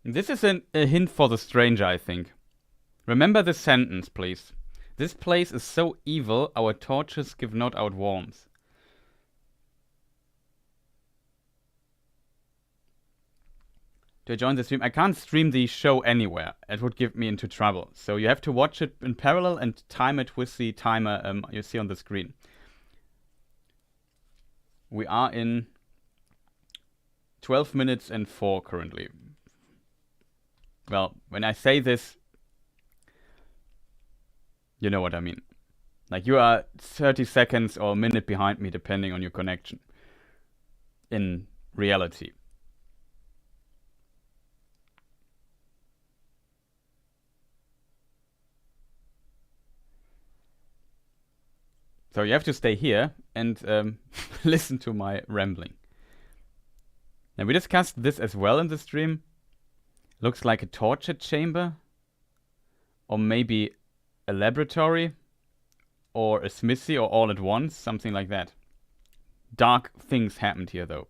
This is a hint for the stranger, I think. Remember this sentence, please. This place is so evil, our torches give not out warmth. To join the stream, I can't stream the show anywhere. It would give me into trouble. So you have to watch it in parallel and time it with the timer you see on the screen. We are in 12 minutes and 4 currently. Well, when I say this, you know what I mean. Like, you are 30 seconds or a minute behind me, depending on your connection. In reality. So you have to stay here and listen to my rambling. And we discussed this as well in the stream. Looks like a torture chamber. Or maybe a laboratory. Or a smithy, or all at once. Something like that. Dark things happened here, though.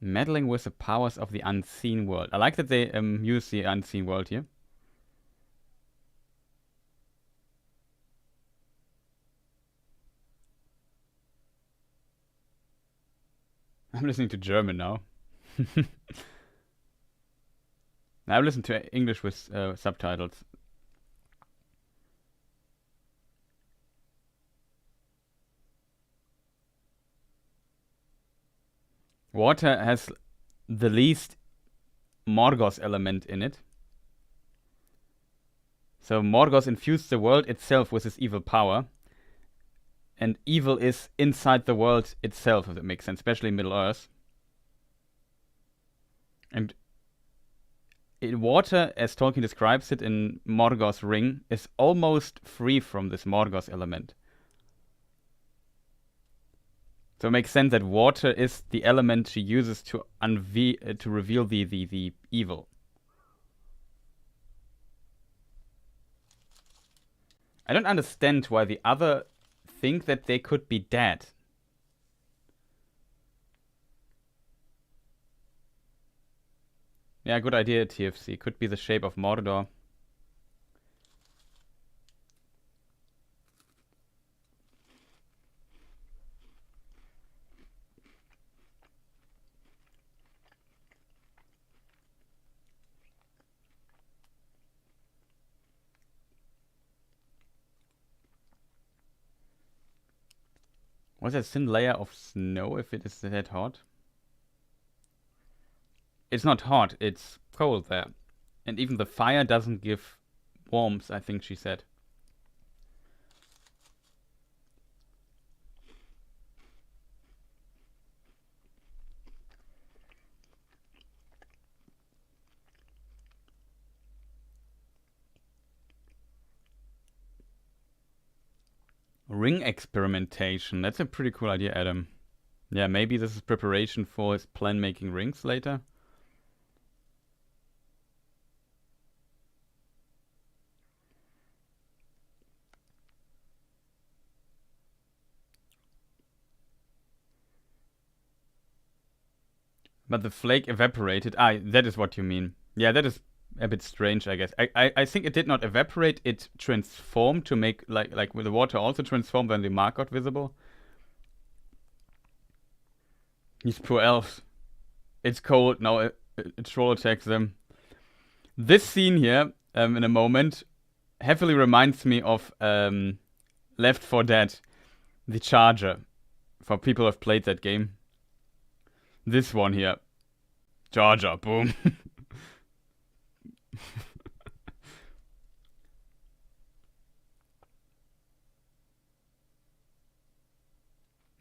Meddling with the powers of the unseen world. I like that they use the unseen world here. I'm listening to German now. I listen to English with subtitles. Water has the least Morgoth element in it. So Morgoth infused the world itself with his evil power. And evil is inside the world itself, if that makes sense, especially Middle-earth. And water, as Tolkien describes it in Morgoth's ring, is almost free from this Morgoth element. So it makes sense that water is the element she uses to reveal the evil. I don't understand why the other think that they could be dead. Yeah, good idea, TFC. Could be the shape of Mordor. What's that thin layer of snow if it is that hot? It's not hot, it's cold there. And even the fire doesn't give warmth, I think she said. Ring experimentation. That's a pretty cool idea, Adam. Yeah, maybe this is preparation for his plan making rings later. But the flake evaporated. Ah, that is what you mean. Yeah, that is a bit strange, I guess. I think it did not evaporate. It transformed to make, like with the water also transformed when the mark got visible. These poor elves. It's cold. Now a troll attacks them. This scene here, in a moment, heavily reminds me of Left 4 Dead. The Charger. For people who have played that game. This one here. Charger, boom.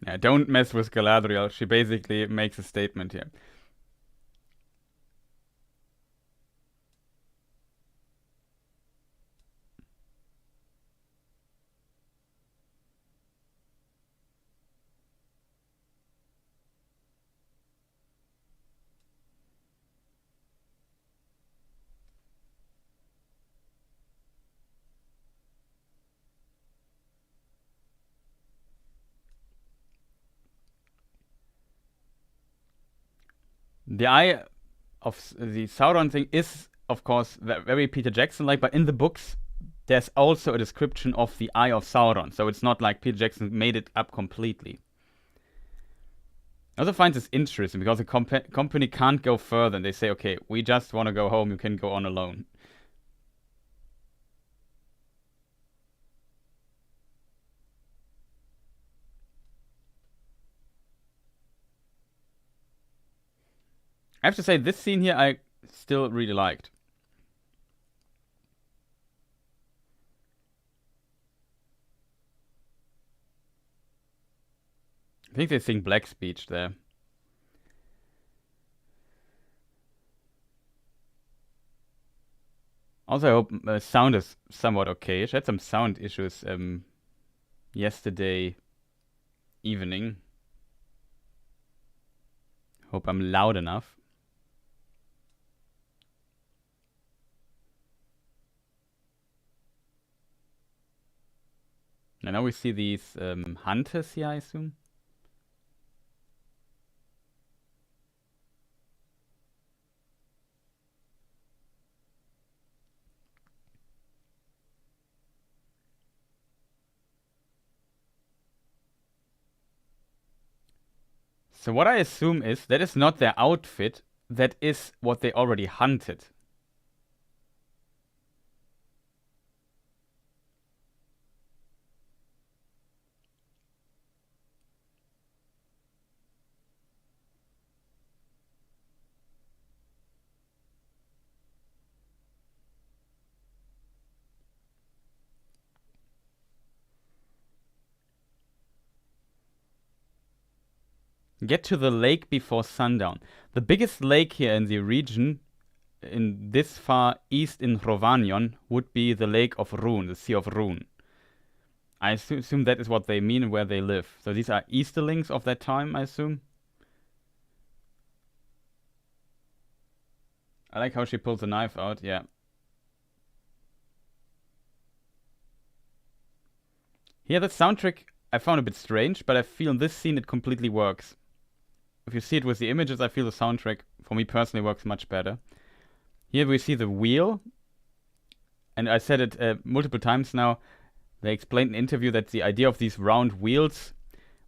Yeah, don't mess with Galadriel. She basically makes a statement here. The eye of the Sauron thing is, of course, very Peter Jackson-like, but in the books, there's also a description of the Eye of Sauron, so it's not like Peter Jackson made it up completely. I also find this interesting because the company can't go further, and they say, okay, we just want to go home, you can go on alone. I have to say, this scene here I still really liked. I think they sing Black Speech there. Also, I hope sound is somewhat okay. I had some sound issues yesterday evening. Hope I'm loud enough. And now we see these hunters here, I assume. So what I assume is that is not their outfit, that is what they already hunted. Get to the lake before sundown. The biggest lake here in the region, in this far east in Rovanion, would be the Lake of Rhun, the Sea of Rhun. I assume that is what they mean where they live. So these are Easterlings of that time, I assume. I like how she pulls the knife out, yeah. Here, the soundtrack I found a bit strange, but I feel in this scene it completely works. If you see it with the images, I feel the soundtrack, for me personally, works much better. Here we see the wheel, and I said it multiple times now. They explained in an interview that the idea of these round wheels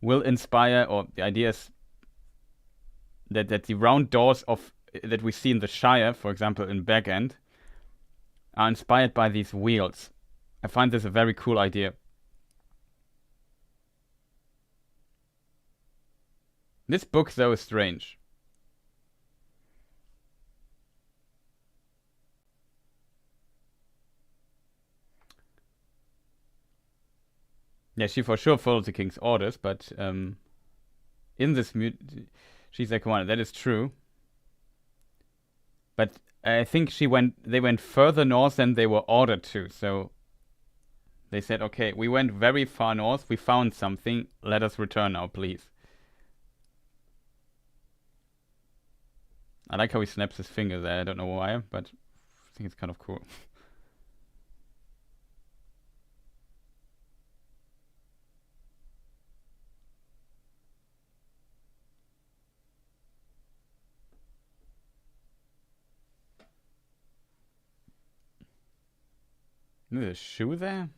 will inspire, or the idea is that the round doors of that we see in the Shire, for example, in Back End, are inspired by these wheels. I find this a very cool idea. This book, though, is strange. Yeah, she for sure followed the king's orders, but in this she's a commander. That is true. But I think they went further north than they were ordered to. So they said, okay, we went very far north. We found something. Let us return now, please. I like how he snaps his finger there. I don't know why, but I think it's kind of cool. There's a shoe there?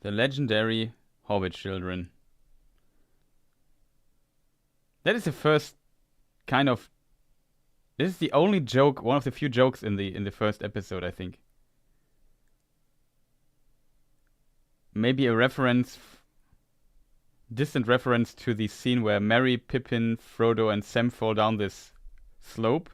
The legendary Hobbit children. That is the first kind of. This is the only joke, one of the few jokes in the first episode, I think. Maybe a reference, distant reference to the scene where Merry, Pippin, Frodo, and Sam fall down this slope.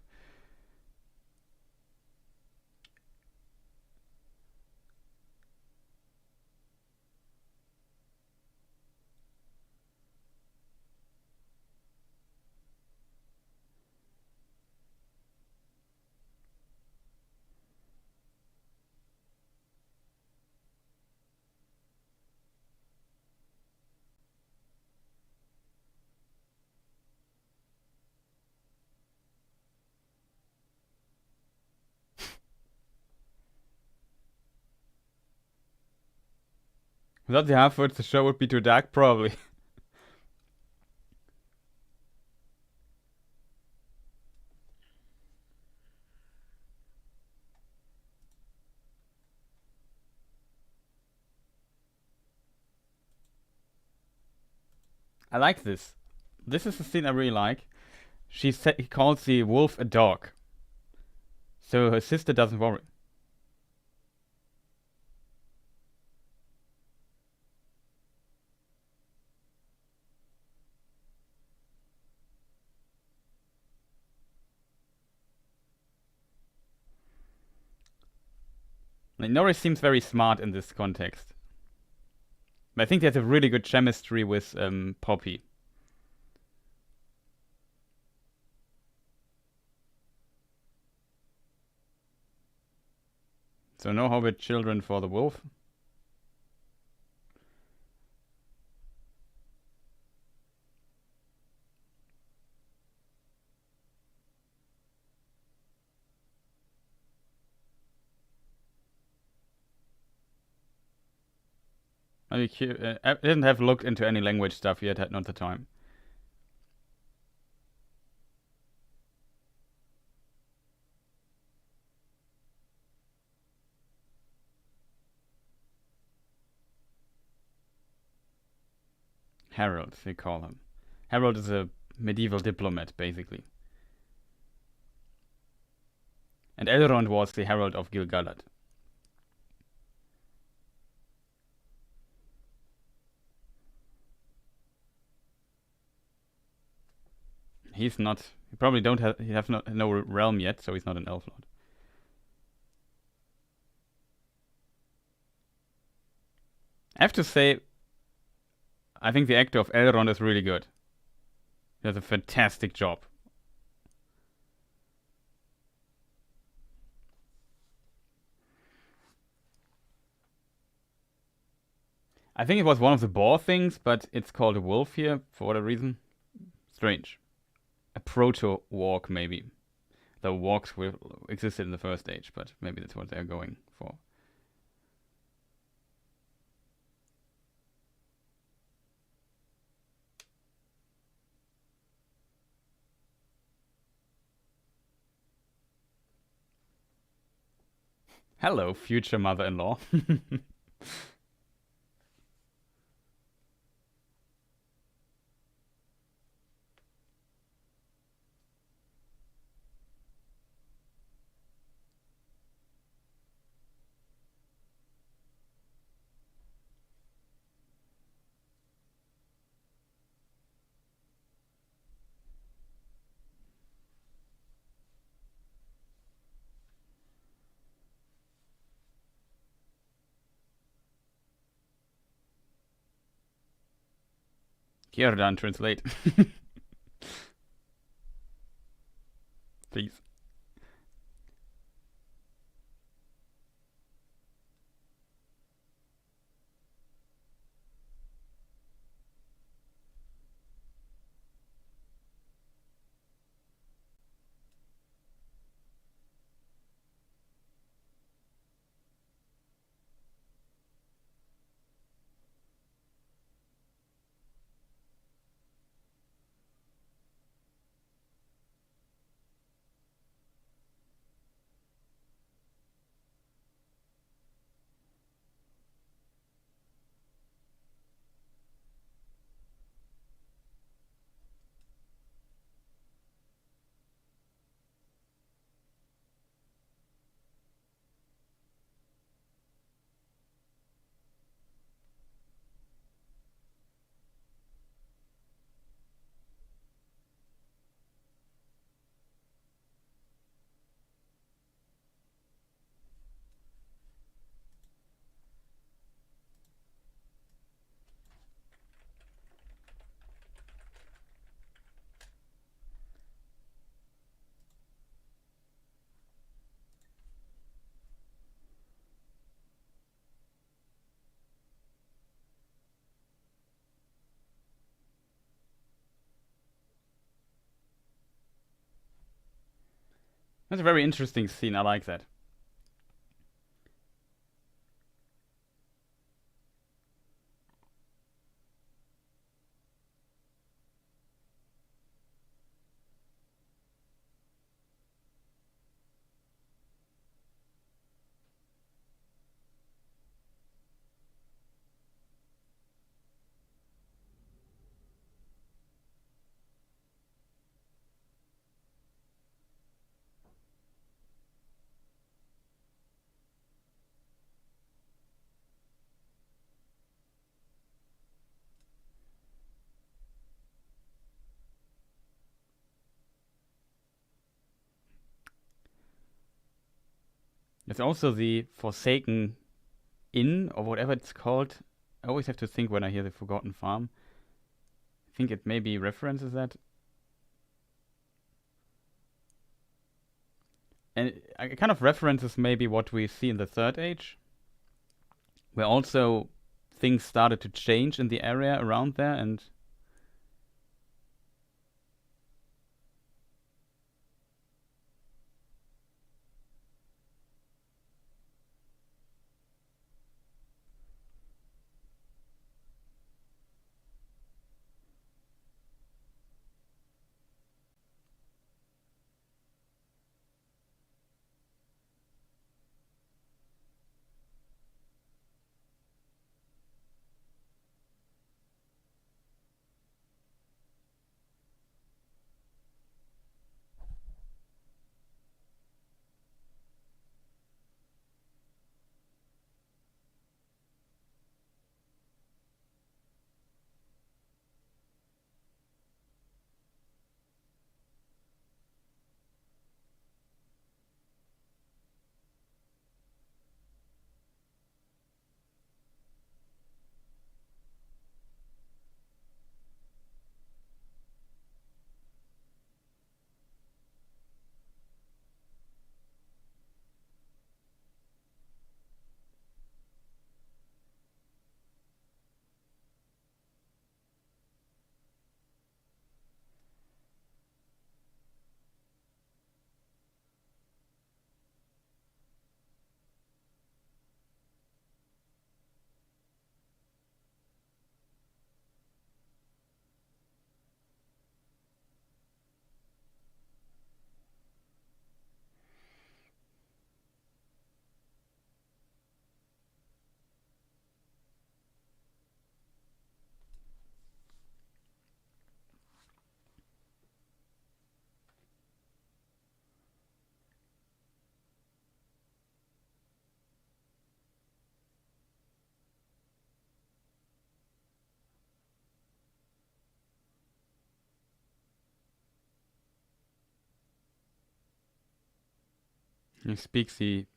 Without the half-words, the show would be too dark, probably. I like this. This is the scene I really like. He calls the wolf a dog. So her sister doesn't worry. Like, Norris seems very smart in this context. But I think they have a really good chemistry with Poppy. So no Hobbit children for the wolf. I didn't have looked into any language stuff yet, had not the time. Harold, they call him. Harold is a medieval diplomat, basically. And Elrond was the Herald of Gil-galad. He's not. He probably don't have. He has no realm yet, so he's not an elf lord. I have to say, I think the actor of Elrond is really good. He does a fantastic job. I think it was one of the boar things, but it's called a wolf here for whatever reason. Strange. A proto-walk, maybe. The walks existed in the first age, but maybe that's what they're going for. Hello, future mother-in-law. Kierdan, translate. Please. That's a very interesting scene. I like that. There's also the Forsaken Inn, or whatever it's called. I always have to think when I hear the Forgotten Farm. I think it maybe references that. And it kind of references maybe what we see in the Third Age, where also things started to change in the area around there, and he speaks the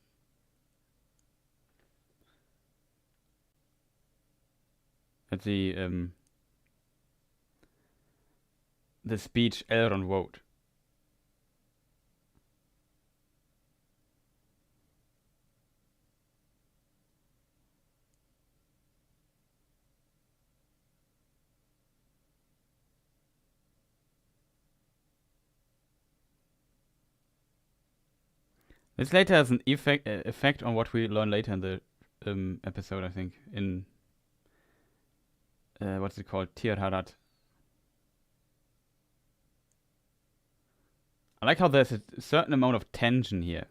speech Elrond wrote. This later has an effect on what we learn later in the episode, I think. In what's it called? Tir Harat. I like how there's a certain amount of tension here.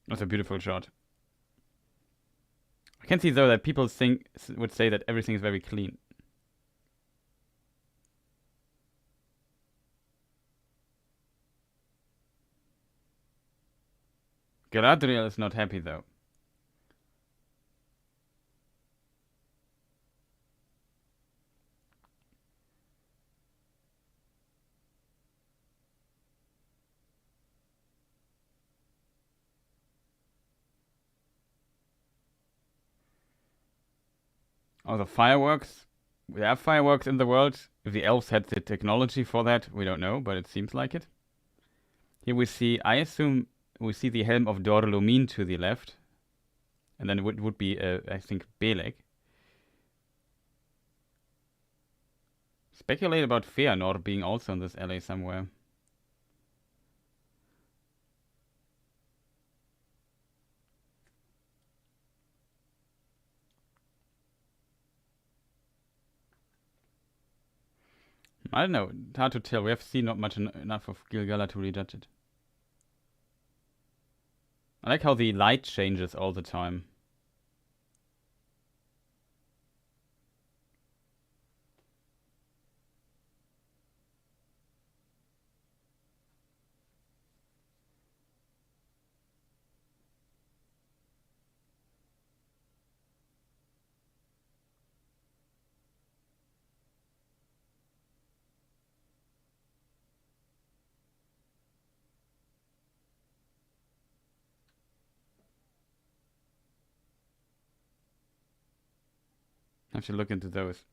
That's a beautiful shot. I can see though that people would say that everything is very clean. Galadriel is not happy though. Oh, the fireworks. We have fireworks in the world. If the elves had the technology for that, we don't know, but it seems like it. Here we see, I assume, we see the helm of Dorlumin to the left. And then it would be, I think, Belek. Speculate about Feanor being also in this alley somewhere. I don't know. It's hard to tell. We have seen not much enough of Gilgalad to really judge it. I like how the light changes all the time. I have to look into those.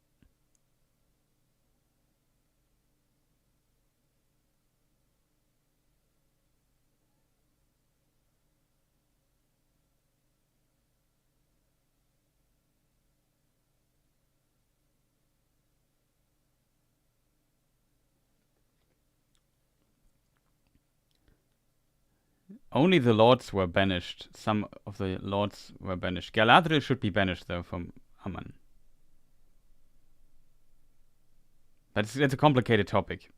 Only the lords were banished. Some of the lords were banished. Galadriel should be banished, though, from Aman. But it's a complicated topic.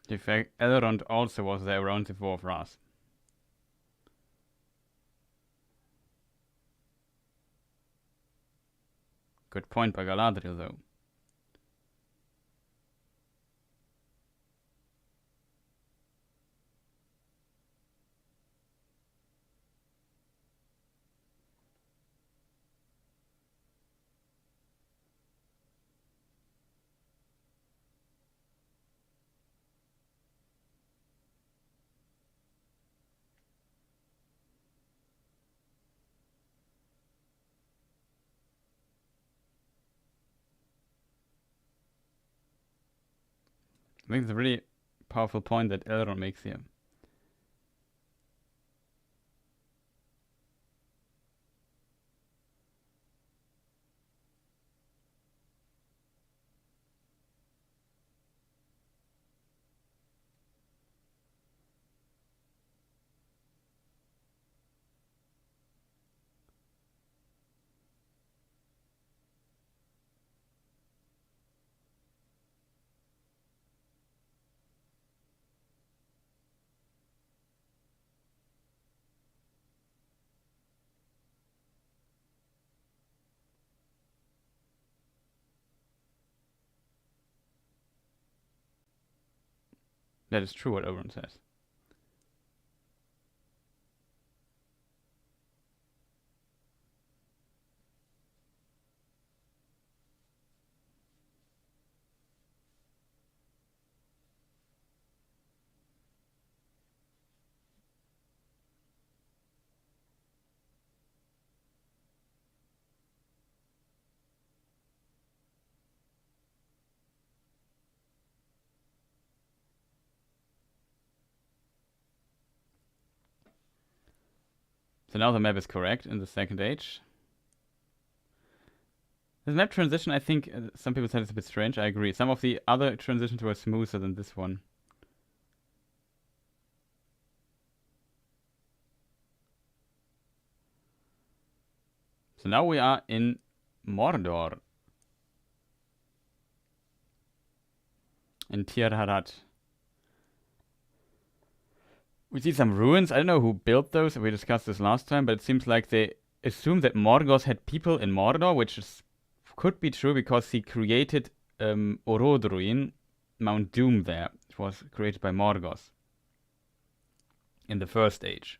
In fact, Elrond also was there around the War of Wrath. Good point by Galadriel, though. I think it's a really powerful point that Elrond makes here. That is true what Elrond says. So now the map is correct in the second age. This map transition, I think, some people said it's a bit strange. I agree. Some of the other transitions were smoother than this one. So now we are in Mordor. In Tir Harat. We see some ruins. I don't know who built those. We discussed this last time, but it seems like they assume that Morgoth had people in Mordor, which could be true because he created Orodruin, Mount Doom there. It was created by Morgoth in the first age.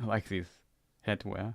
I like these headwear.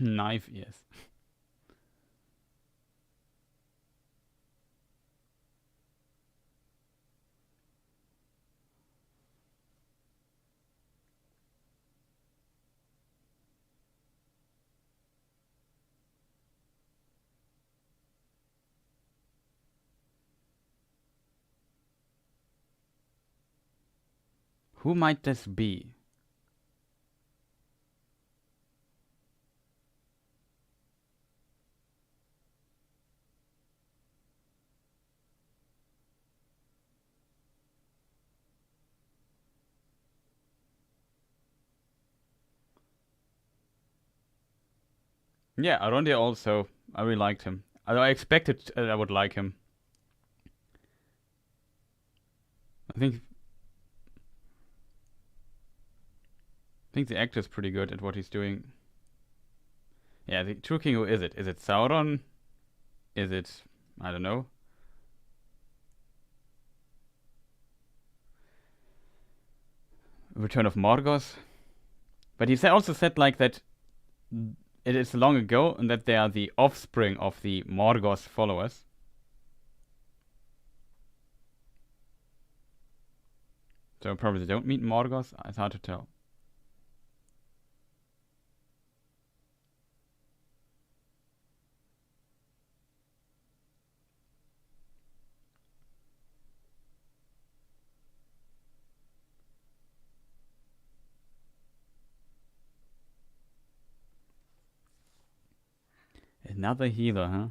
Knife ears. Who might this be? Yeah, Arondir also. I really liked him. I expected I would like him. I think the actor's pretty good at what he's doing. Yeah, the True King, who is it? Is it Sauron? Is it... I don't know. Return of Morgoth? But he also said like that it is long ago and that they are the offspring of the Morgoth followers. So probably they don't meet Morgoth. It's hard to tell. Another healer, huh?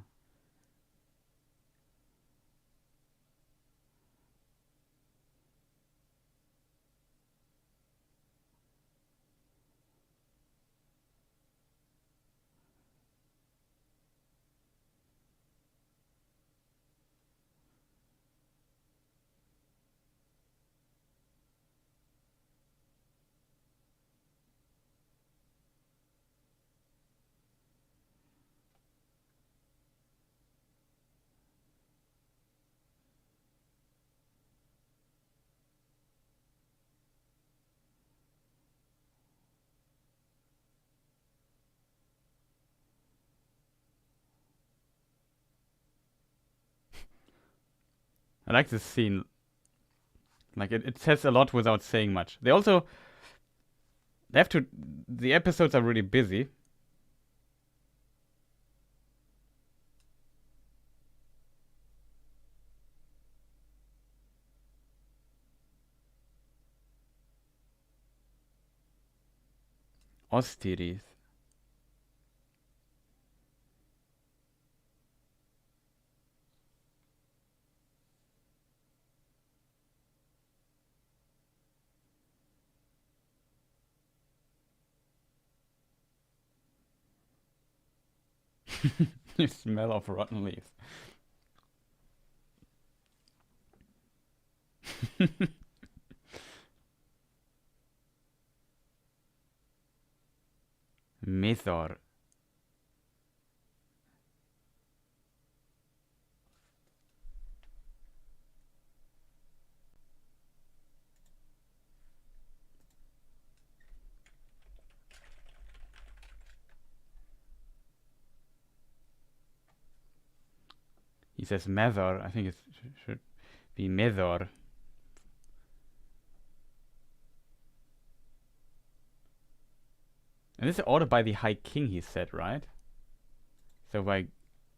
I like this scene. Like it says a lot without saying much. They have to. The episodes are really busy. Ostiris. You smell of rotten leaves. Mythor. He says Methor. I think it should be Mythor. And this is ordered by the High King, he said, right? So by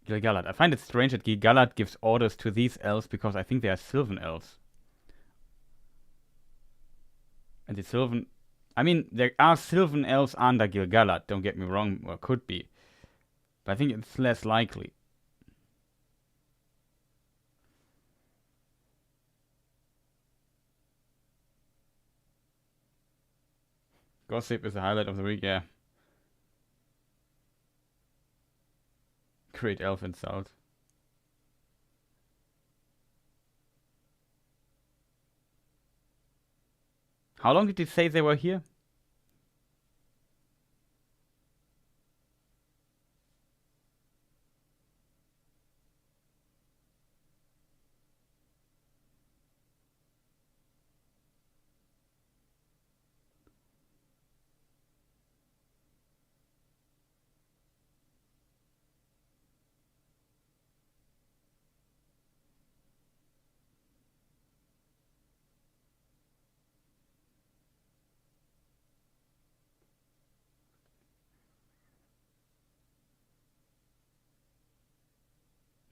Gil-galad. I find it strange that Gil-galad gives orders to these elves because I think they are Sylvan elves. And the Sylvan... I mean, there are Sylvan elves under Gil-galad, don't get me wrong, or could be. But I think it's less likely. Gossip is the highlight of the week, yeah. Great elf insult. How long did you say they were here?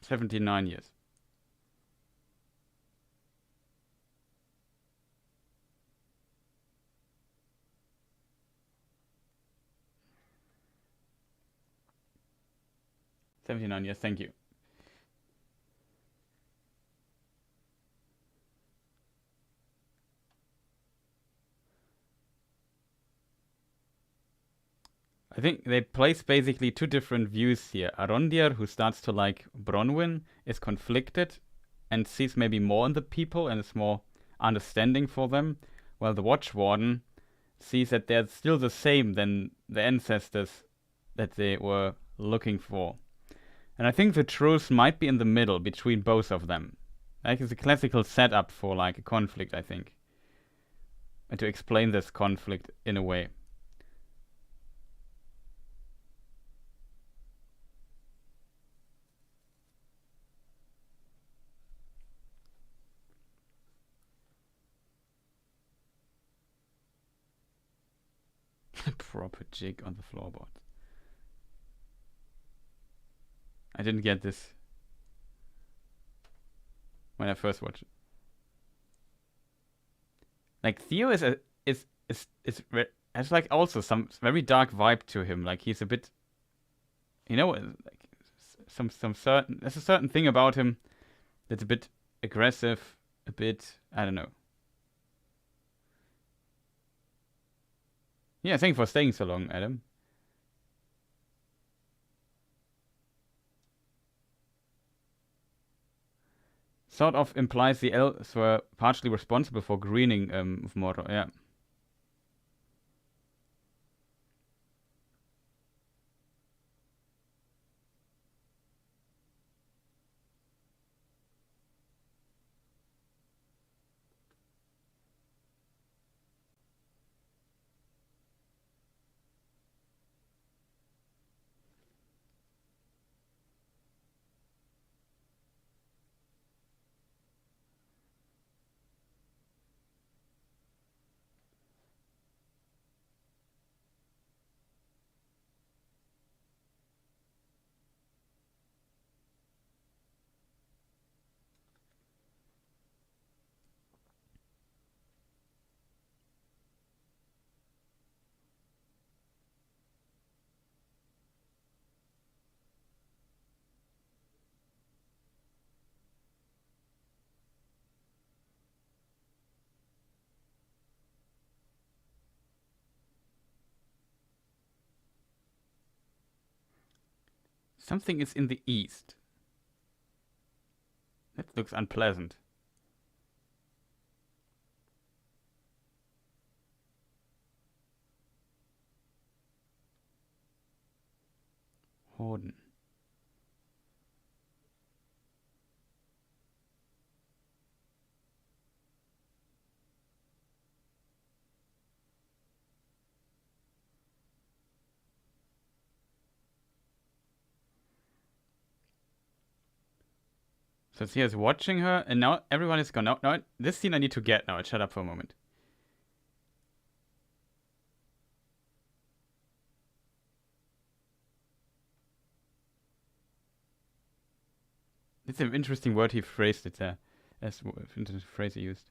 "79 years. "79 years, thank you. I think they place basically two different views here. Arondir, who starts to like Bronwyn, is conflicted and sees maybe more in the people and is more understanding for them, while the Watchwarden sees that they're still the same than the ancestors that they were looking for. And I think the truth might be in the middle between both of them. Like, it's a classical setup for like a conflict, I think. And to explain this conflict in a way. Proper jig on the floorboard. I didn't get this when I first watched it. Like, Theo has like also some very dark vibe to him. Like, he's a bit, you know, like some certain, there's a certain thing about him that's a bit aggressive, a bit, I don't know. Yeah, thank you for staying so long, Adam. Sort of implies the elves were partially responsible for greening of Mordor, yeah. Something is in the east. That looks unpleasant. Horden. So Thea's watching her, and now everyone is gone. Now, this scene I need to get now. Shut up for a moment. It's an interesting word he phrased it there. As interesting phrase he used.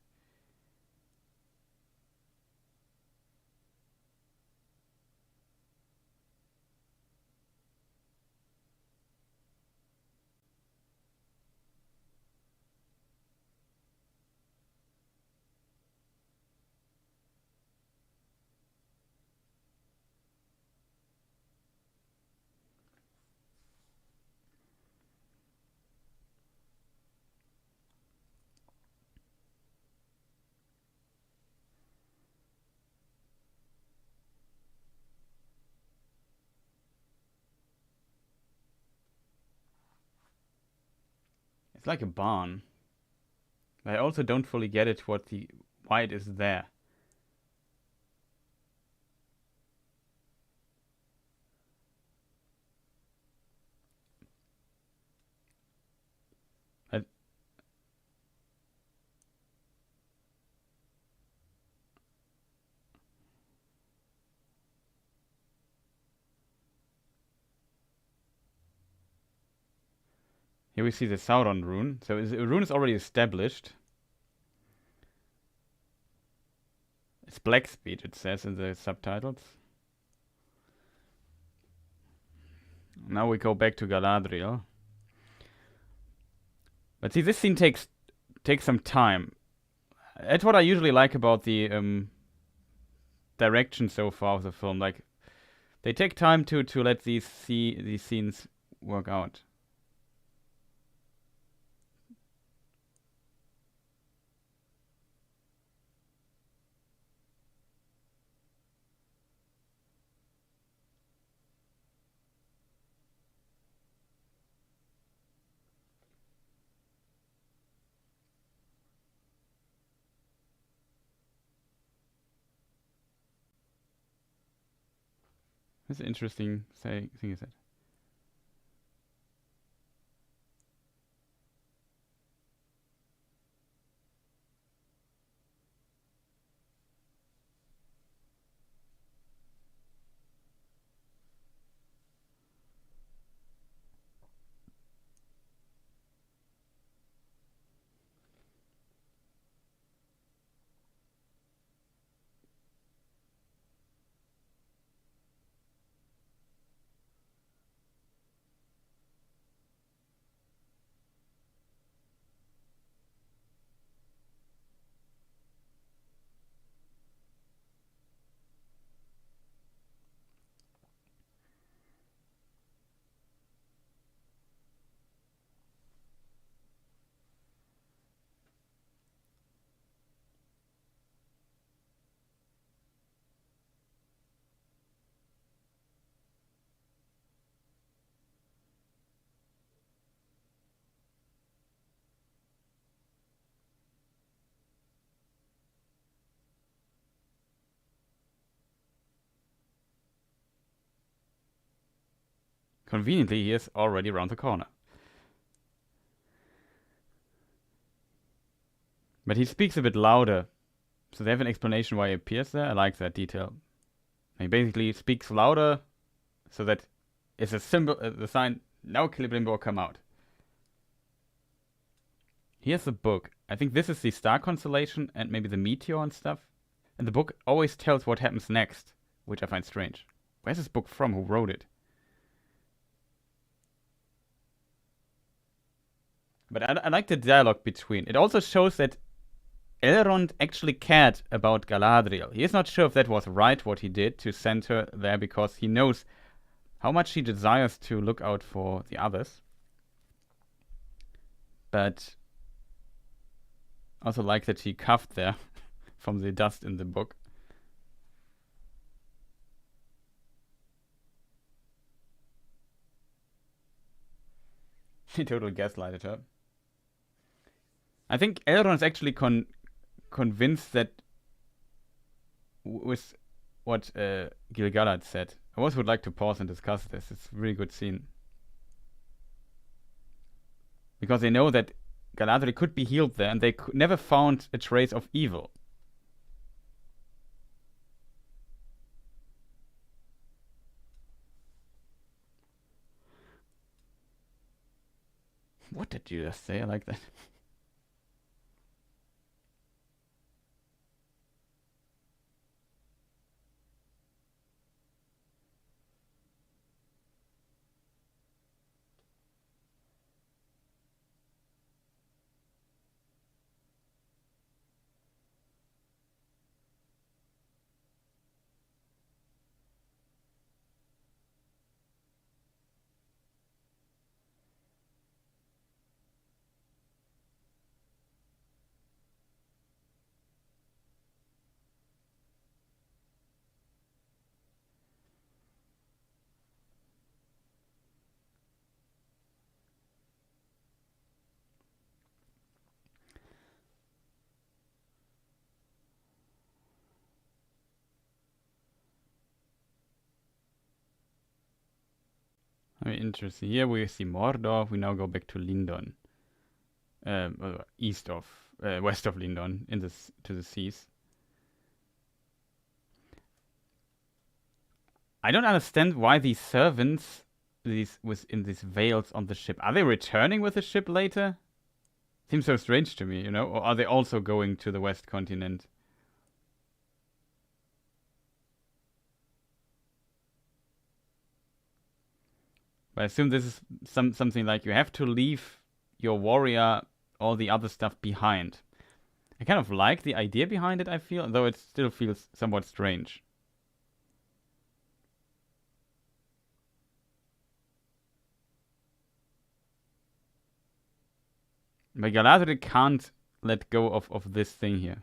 It's like a barn. I also don't fully get it why it is there. Here we see the Sauron rune. So the rune is already established. It's black speech, it says in the subtitles. Now we go back to Galadriel. But see, this scene takes some time. That's what I usually like about the direction so far of the film. Like, they take time to let these scenes work out. That's an interesting thing he said. Conveniently, he is already around the corner. But he speaks a bit louder. So they have an explanation why he appears there. I like that detail. He basically speaks louder so that it's a symbol, the sign, now Celebrimbor come out. Here's the book. I think this is the star constellation and maybe the meteor and stuff. And the book always tells what happens next, which I find strange. Where's this book from? Who wrote it? But I like the dialogue between. It also shows that Elrond actually cared about Galadriel. He is not sure if that was right what he did to send her there, because he knows how much he desires to look out for the others. But also like that he coughed there from the dust in the book. He totally gaslighted her. I think Elrond is actually convinced that with what Gil-galad said. I also would like to pause and discuss this. It's a really good scene. Because they know that Galadriel could be healed there, and they never found a trace of evil. What did you just say? I like that. Very interesting. Here we see Mordor. We now go back to Lindon, west of Lindon, to the seas. I don't understand why these servants, in these veils on the ship, are they returning with the ship later? Seems so strange to me, or are they also going to the West Continent? But I assume this is something like you have to leave your warrior, all the other stuff behind. I kind of like the idea behind it, I feel, though it still feels somewhat strange. But Galadriel can't let go of this thing here.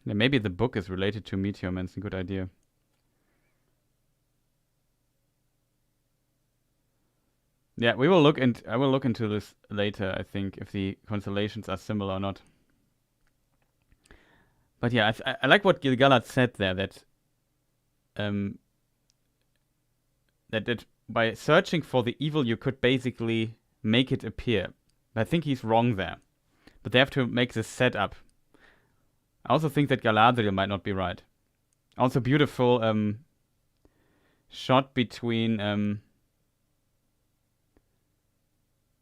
Yeah, maybe the book is related to Meteor Man. It's a good idea. Yeah, I will look into this later, I think, if the constellations are similar or not. But yeah, I like what Gil-galad said there, that by searching for the evil, you could basically make it appear. I think he's wrong there. But they have to make this setup. I also think that Galadriel might not be right. Also beautiful shot between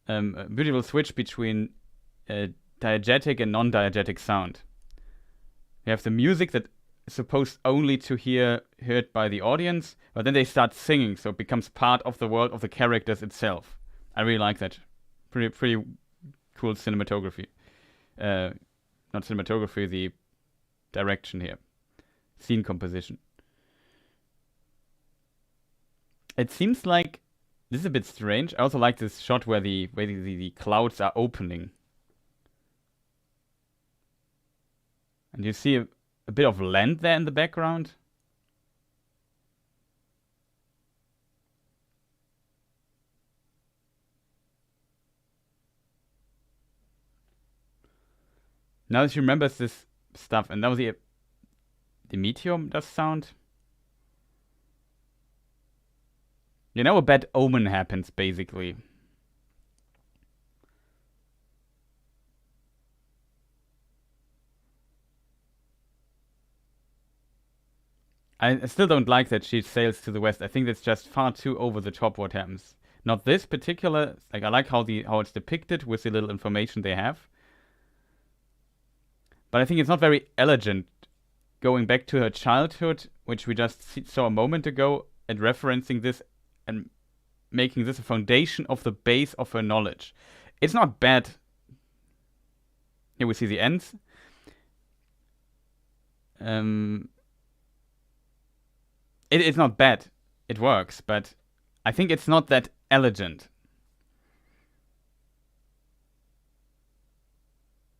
beautiful switch between diegetic and non-diegetic sound. You have the music that is supposed only to heard by the audience, but then they start singing, so it becomes part of the world of the characters itself. I really like that. Pretty cool cinematography. Not cinematography, the direction here. Scene composition. It seems like this is a bit strange. I also like this shot where the clouds are opening. And you see a bit of land there in the background. Now she remembers this stuff, and now the meteor does sound. A bad omen happens, basically. I still don't like that she sails to the west. I think that's just far too over the top what happens. Not this particular, I like how it's depicted with the little information they have. But I think it's not very elegant going back to her childhood, which we just saw a moment ago, and referencing this and making this a foundation of the base of her knowledge. It's not bad. Here we see the ends. It's not bad. It works, but I think it's not that elegant.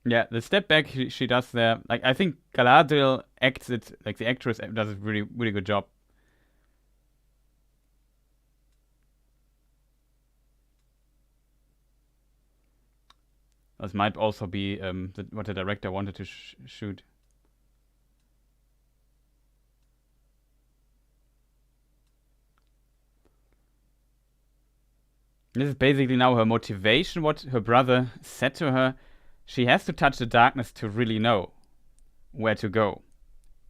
Yeah, the step back she does there, like I think Galadriel acts it, like the actress does a really, really good job. This might also be what the director wanted to shoot. This is basically now her motivation, what her brother said to her. She has to touch the darkness to really know where to go.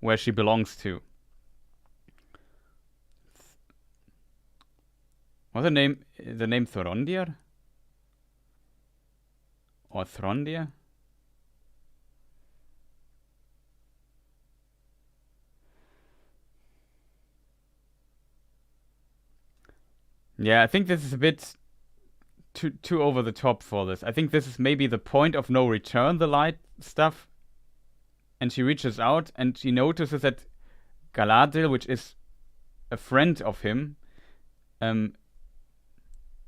where she belongs to. What's the name? The name Thorondir? Or Throndir? Yeah, I think this is a bit too over the top for this. I think this is maybe the point of no return, the light stuff. And she reaches out and she notices that Galadriel, which is a friend of him,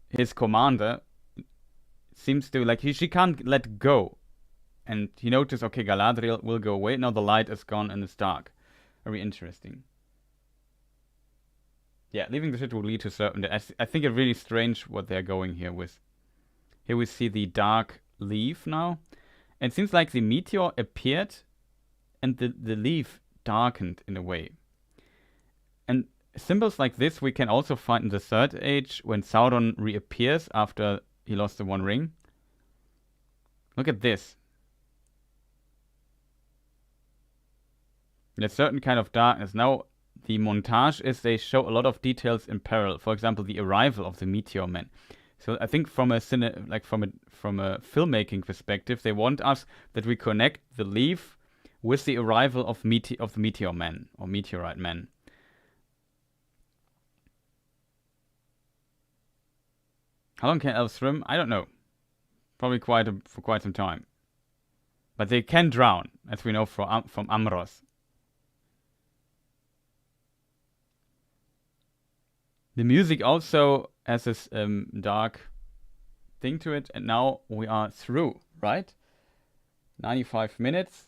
his commander, seems to, like, she can't let go. And he notices, okay, Galadriel will go away. Now the light is gone and it's dark. Very interesting. Yeah, leaving the ship will lead to certain death. I think it's really strange what they're going here with. Here we see the dark leaf now. And it seems like the meteor appeared and the leaf darkened in a way. And symbols like this we can also find in the Third Age when Sauron reappears after he lost the One Ring. Look at this. There's a certain kind of darkness. Now, the montage is they show a lot of details in parallel. For example, the arrival of the Meteor Man. So I think from a filmmaking perspective, they want us that we connect the leaf with the arrival of the Meteor Man or Meteorite Man. How long can elves swim? I don't know. Probably for quite some time. But they can drown, as we know from Amros. The music also has this dark thing to it, and now we are through, right? 95 minutes.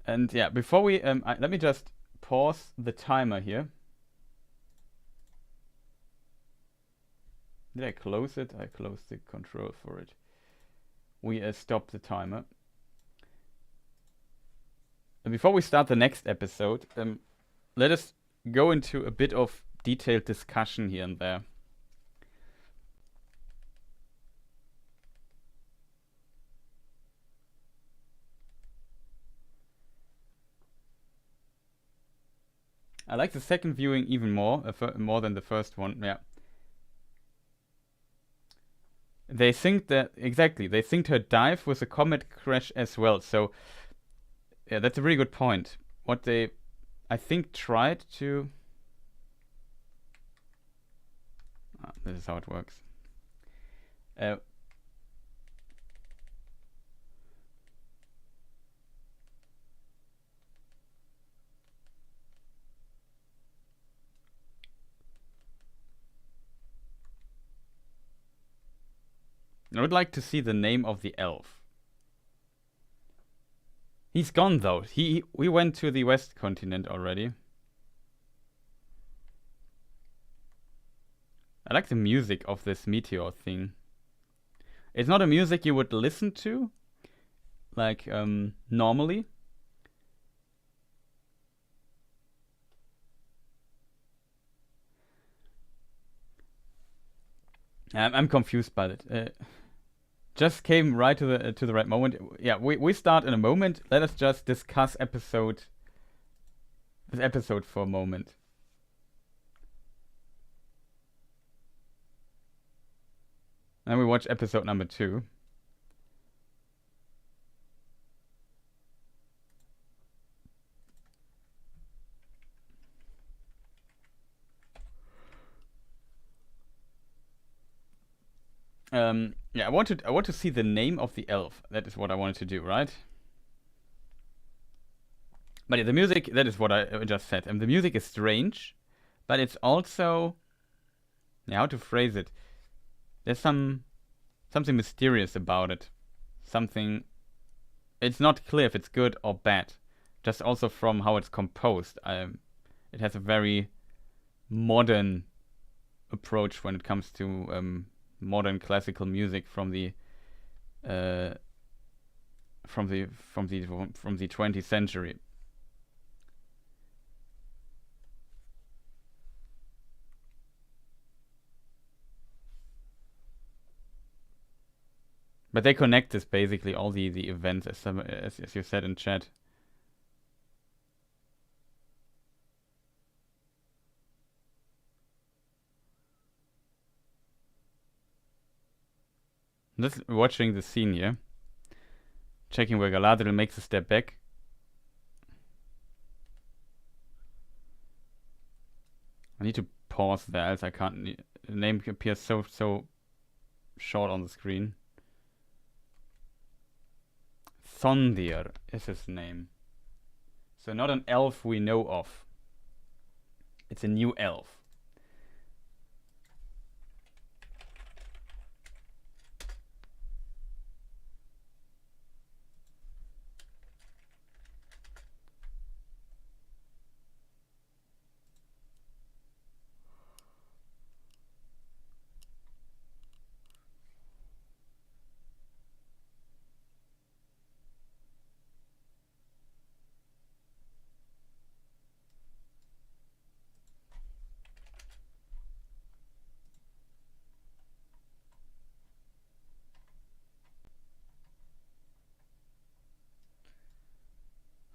And yeah, before we let me just pause the timer here. Did I close it? I closed the control for it. We stop the timer. And before we start the next episode, let us go into a bit of detailed discussion here and there. I like the second viewing even more, more than the first one. Yeah. They synced they synced her dive with the comet crash as well. So, yeah, that's a really good point. What they, I think, tried to... this is how it works. I would like to see the name of the elf. He's gone though. We went to the West Continent already. I like the music of this meteor thing. It's not a music you would listen to, like normally. I'm confused by it. Just came right to the right moment. Yeah, we start in a moment. Let us just discuss this episode for a moment. And we watch episode number 2. Yeah, I want to see the name of the elf. That is what I wanted to do, right? But yeah, the music, that is what I just said. And the music is strange, but it's also, yeah, how to phrase it? There's something mysterious about it. Something, it's not clear if it's good or bad. Just also from how it's composed. It has a very modern approach when it comes to modern classical music from the 20th century. But they connect this basically, all the events, as you said in chat. Just watching the scene here. Checking where Galadriel makes a step back. I need to pause there, else I can't. The name appears so short on the screen. Thondir is his name. So not an elf we know of. It's a new elf.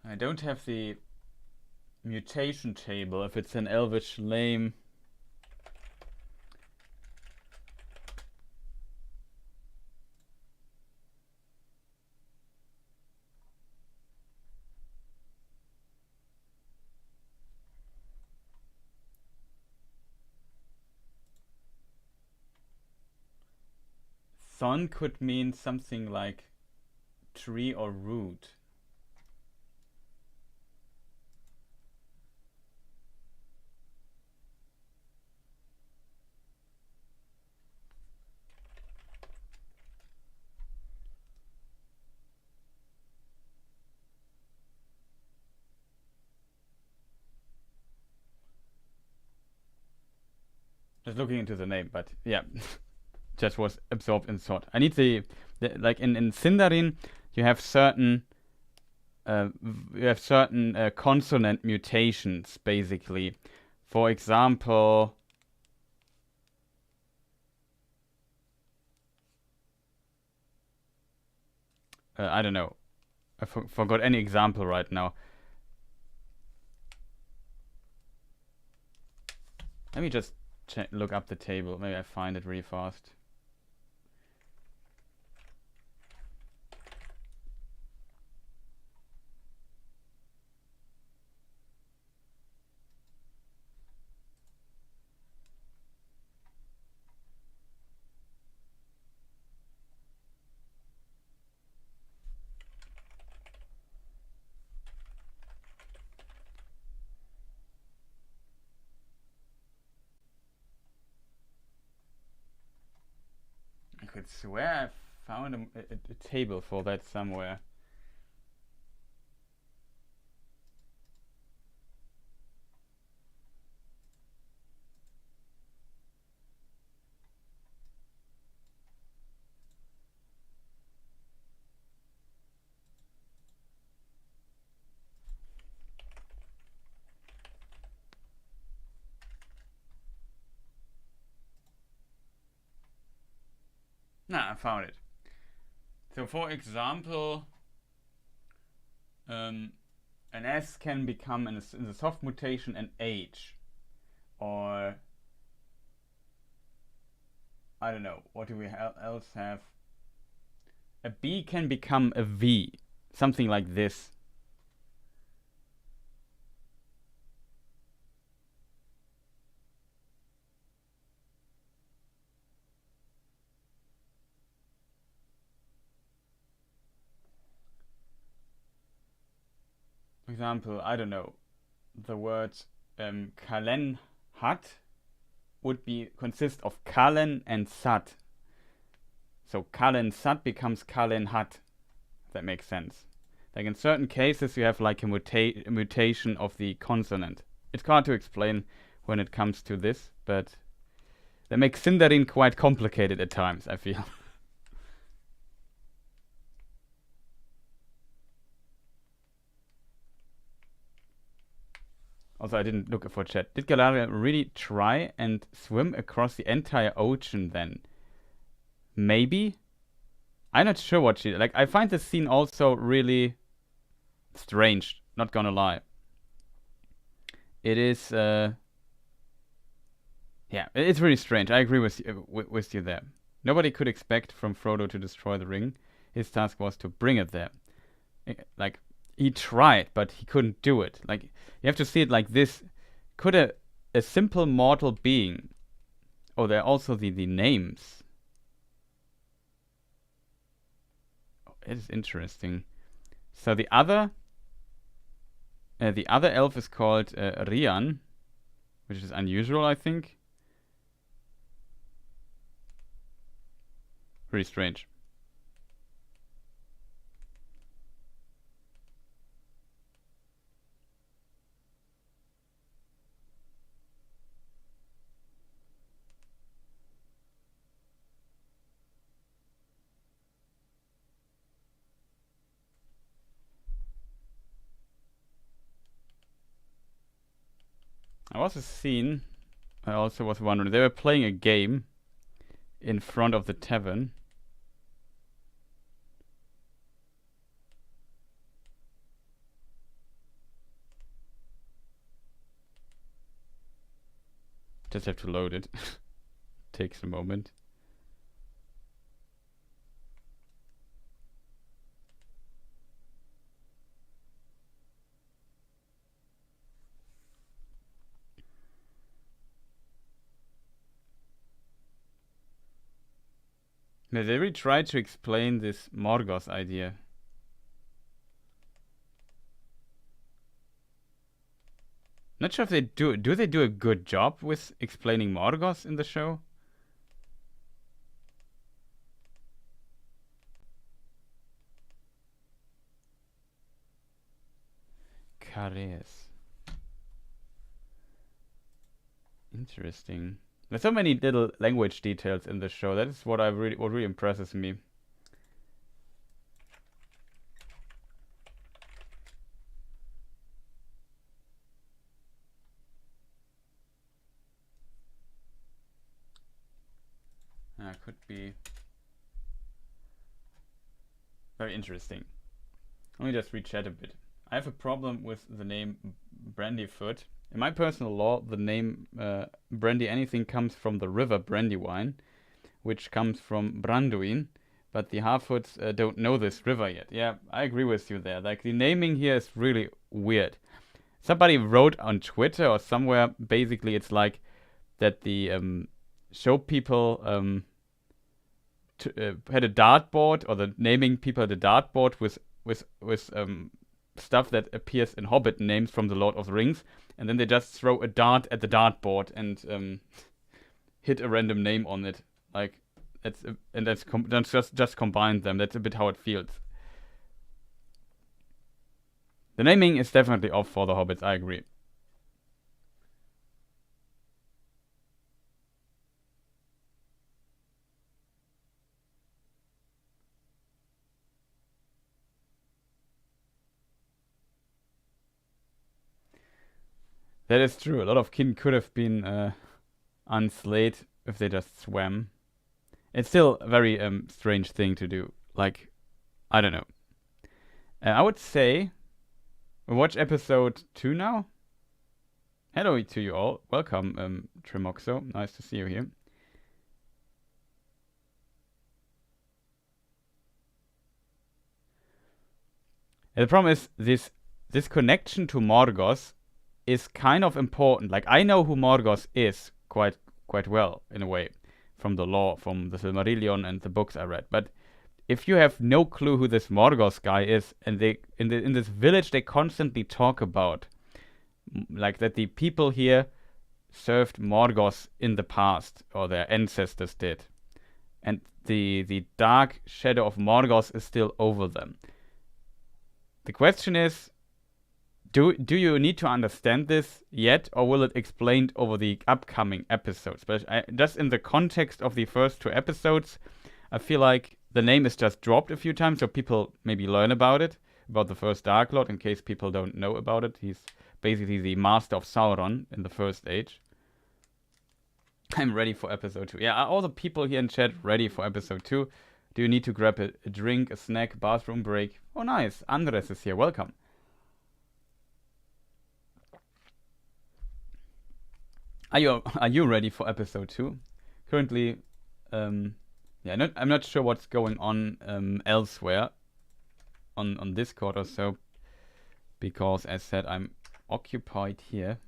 I don't have the mutation table if it's an elvish name. Thon could mean something like tree or root. Just looking into the name, but yeah, just was absorbed in thought. I need the like in Sindarin, you have certain consonant mutations basically. For example, I don't know. I forgot any example right now. Let me just look up the table. Maybe I find it really fast. I could swear I found a table for that somewhere. Nah, I found it. So for example, an S can become in the soft mutation an H, or I don't know, what do we else have? A B can become a V, something like this. For example, I don't know, the word Kalen Hat would consist of Kalen and Sat. So Kalen Sat becomes Kalen Hat. If that makes sense. Like in certain cases you have like a mutation of the consonant. It's hard to explain when it comes to this, but that makes Sindarin quite complicated at times, I feel. Also, I didn't look for chat. Did Galadriel really try and swim across the entire ocean then? Maybe? I'm not sure what she... Like, I find this scene also really strange, not gonna lie. It is... yeah, it's really strange. I agree with you there. Nobody could expect from Frodo to destroy the ring. His task was to bring it there. Like, he tried, but he couldn't do it. Like, you have to see it like this. Could a simple mortal being... Oh, there are also the names. Oh, it is interesting. So the other elf is called Rian, which is unusual, I think. Pretty strange. I also was wondering, they were playing a game in front of the tavern. Just have to load it. Takes a moment. They really tried to explain this Morgoth idea. Not sure if they do. Do they do a good job with explaining Morgoth in the show? Cares. Interesting. There's so many little language details in the show. That is what really impresses me. Could be very interesting. Let me just rechat a bit. I have a problem with the name Brandyfoot. In my personal law, the name Brandy anything comes from the river Brandywine, which comes from Branduin, but the Harfoots don't know this river yet. Yeah, I agree with you there. Like, the naming here is really weird. Somebody wrote on Twitter or somewhere, basically it's like that the show people had a dartboard, or the naming people had a dartboard with stuff that appears in Hobbit names from the Lord of the Rings, and then they just throw a dart at the dartboard and hit a random name on it. Like, that's just combine them. That's a bit how it feels. The naming is definitely off for the Hobbits. I agree. That is true. A lot of kin could have been unslayed if they just swam. It's still a very strange thing to do. Like, I don't know. I would say we watch episode 2 now. Hello to you all. Welcome, Tremoxo. Nice to see you here. And the problem is this connection to Morgoth is kind of important. Like, I know who Morgoth is quite well, in a way, from the lore, from the Silmarillion and the books I read. But if you have no clue who this Morgoth guy is, and they in this village they constantly talk about, like, that the people here served Morgoth in the past, or their ancestors did, and the dark shadow of Morgoth is still over them. The question is, do you need to understand this yet, or will it explained over the upcoming episodes? But just in the context of the first 2 episodes, I feel like the name is just dropped a few times, so people maybe learn about it, about the first Dark Lord, in case people don't know about it. He's basically the master of Sauron in the First Age. I'm ready for episode 2. Yeah, are all the people here in chat ready for episode 2? Do you need to grab a drink, a snack, bathroom break? Oh, nice. Andres is here. Welcome. Are you ready for episode 2? Currently, I'm not sure what's going on elsewhere on Discord or so, because as said, I'm occupied here.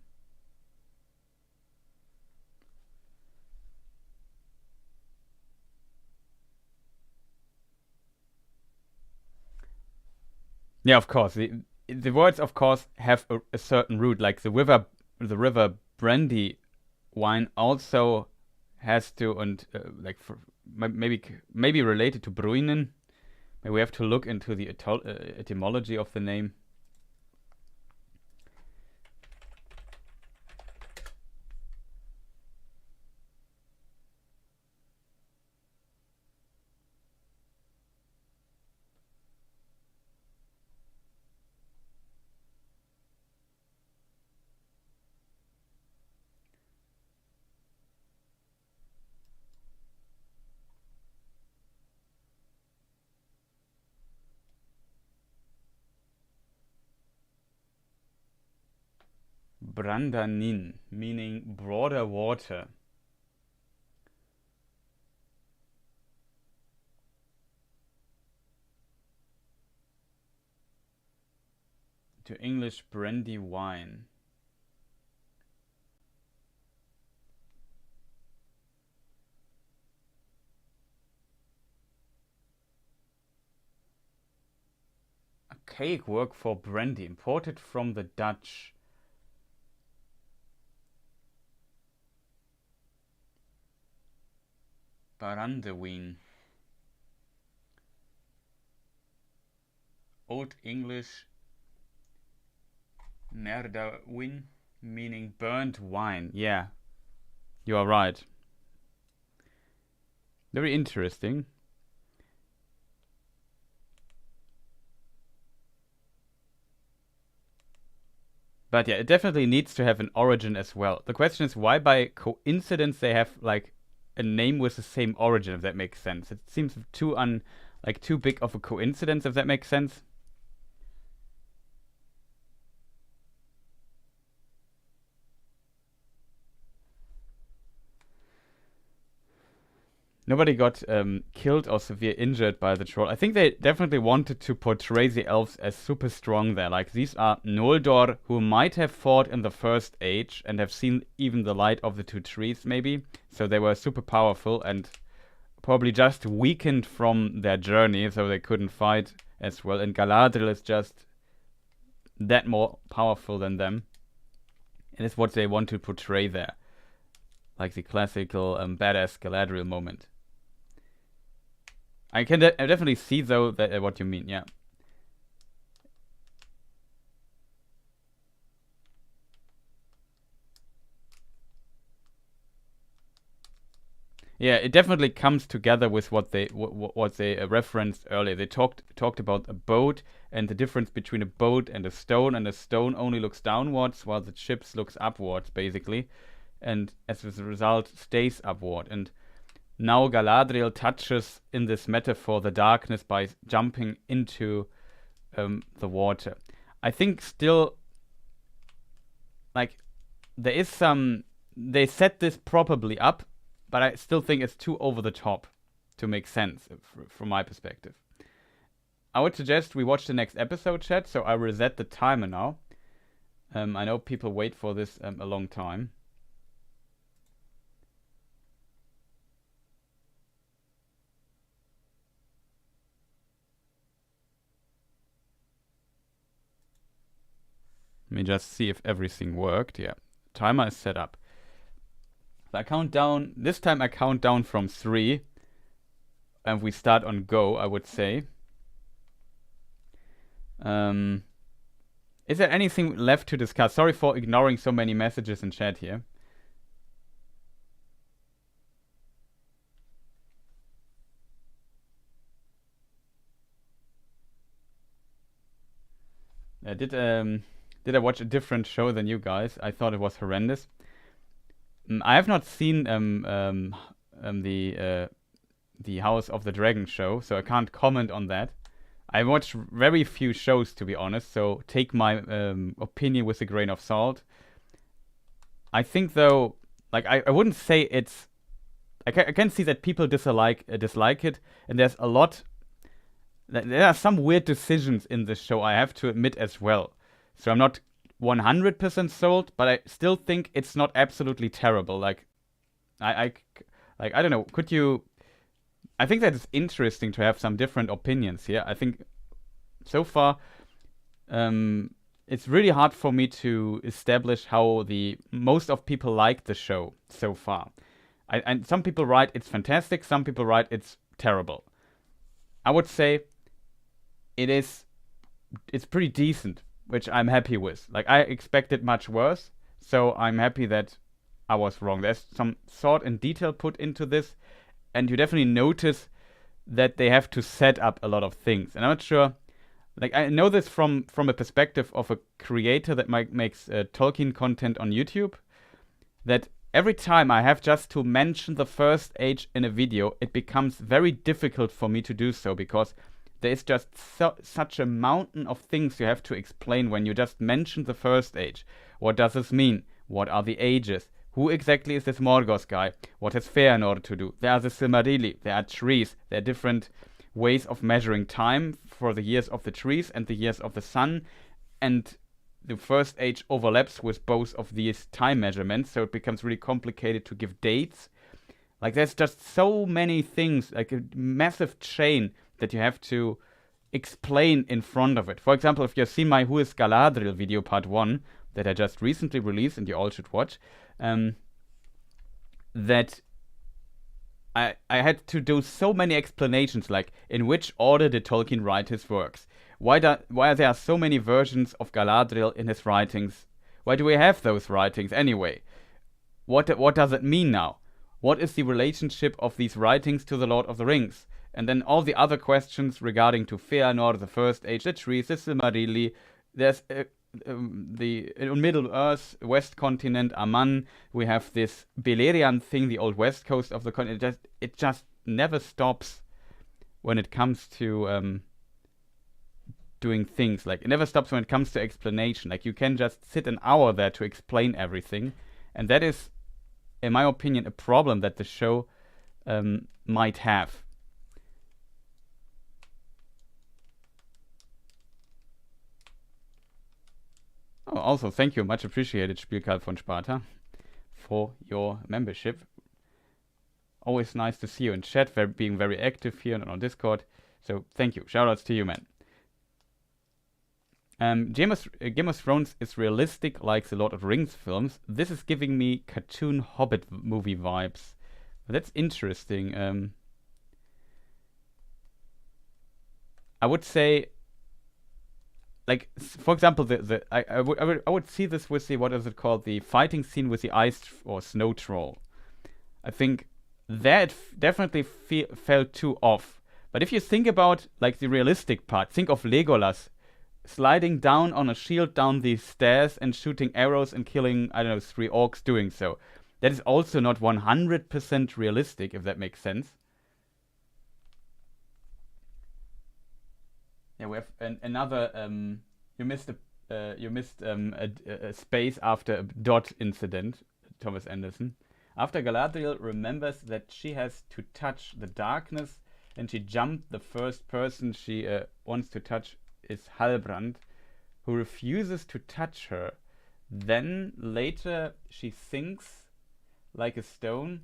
Yeah, of course. The words, of course, have a certain root. Like the river brandy wine also has to, and maybe related to Bruinen. Maybe we have to look into the etymology of the name. Brandanin, meaning broader water. To English, brandy wine. Archaic work for brandy, imported from the Dutch. Brandewijn. Old English Nerdawin, meaning burnt wine. Yeah, you are right. Very interesting. But yeah, it definitely needs to have an origin as well. The question is why by coincidence they have like a name with the same origin, if that makes sense. It seems too big of a coincidence, if that makes sense. Nobody got killed or severe injured by the troll. I think they definitely wanted to portray the elves as super strong there. Like, these are Noldor who might have fought in the First Age and have seen even the light of the two trees, maybe. So they were super powerful and probably just weakened from their journey, so they couldn't fight as well. And Galadriel is just that more powerful than them. And it's what they want to portray there. Like the classical badass Galadriel moment. I can definitely see, though, that what you mean, yeah. Yeah, it definitely comes together with what they referenced earlier. They talked about a boat and the difference between a boat and a stone only looks downwards while the ship looks upwards, basically, and as a result stays upward. And now Galadriel touches in this metaphor the darkness by jumping into the water. I think still, like, there is some... They set this probably up, but I still think it's too over the top to make sense from my perspective. I would suggest we watch the next episode, chat, so I reset the timer now. I know people wait for this a long time. Let me just see if everything worked. Yeah, timer is set up. So I count down. This time I count down from 3. And we start on go, I would say. Is there anything left to discuss? Sorry for ignoring so many messages in chat here. Did I watch a different show than you guys? I thought it was horrendous. I have not seen the the House of the Dragon show, so I can't comment on that. I watch very few shows, to be honest, so take my opinion with a grain of salt. I think, though, like, I wouldn't say it's... I can see that people dislike it, and there's a lot... There are some weird decisions in this show, I have to admit as well. So I'm not 100% sold, but I still think it's not absolutely terrible. Like, I don't know, could you... I think that it's interesting to have some different opinions here. I think so far it's really hard for me to establish how the most of people like the show so far. And some people write it's fantastic, some people write it's terrible. I would say it's pretty decent, which I'm happy with. Like, I expected much worse, so I'm happy that I was wrong. There's some thought and detail put into this, and you definitely notice that they have to set up a lot of things. And I'm not sure, like, I know this from a perspective of a creator that makes Tolkien content on YouTube, that every time I have just to mention the First Age in a video, it becomes very difficult for me to do so, because there is just such a mountain of things you have to explain when you just mention the First Age. What does this mean? What are the ages? Who exactly is this Morgoth guy? What has Fëanor to do? There are the Silmarillion, there are trees, there are different ways of measuring time for the years of the trees and the years of the sun, and the First Age overlaps with both of these time measurements, so it becomes really complicated to give dates. Like, there's just so many things, like a massive chain that you have to explain in front of it. For example, if you've seen my Who is Galadriel video part 1 that I just recently released and you all should watch, that I had to do so many explanations, like in which order did Tolkien write his works? Why there are so many versions of Galadriel in his writings? Why do we have those writings anyway? What does it mean now? What is the relationship of these writings to the Lord of the Rings? And then all the other questions regarding to Fëanor, the First Age, the trees, the Silmarillion. There's the Middle Earth, West Continent, Aman. We have this Beleriand thing, the old west coast of the continent. It just never stops when it comes to doing things. Like, it never stops when it comes to explanation. Like, you can just sit an hour there to explain everything, and that is, in my opinion, a problem that the show might have. Oh, also, thank you, much appreciated, Spielkarl von Sparta, for your membership. Always nice to see you in chat, being very active here and on Discord. So, thank you. Shoutouts to you, man. Game of Thrones is realistic like the Lord of the Rings films. This is giving me cartoon Hobbit movie vibes. That's interesting. I would say, like, for example, I would see this with the, what is it called, the fighting scene with the ice or snow troll. I think that definitely felt too off. But if you think about, like, the realistic part, think of Legolas sliding down on a shield down these stairs and shooting arrows and killing, I don't know, 3 orcs doing so. That is also not 100% realistic, if that makes sense. Yeah, we have another. You missed a space after a dot incident, Thomas Anderson. After Galadriel remembers that she has to touch the darkness, and she jumped, the first person she wants to touch is Halbrand, who refuses to touch her. Then later she sinks like a stone,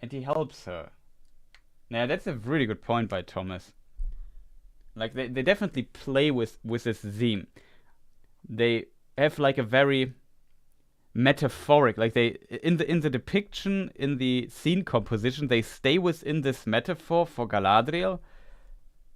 and he helps her. Now that's a really good point by Thomas. Like, they definitely play with this theme. They have, like, a very metaphoric, like, they in the depiction, in the scene composition, they stay within this metaphor for Galadriel,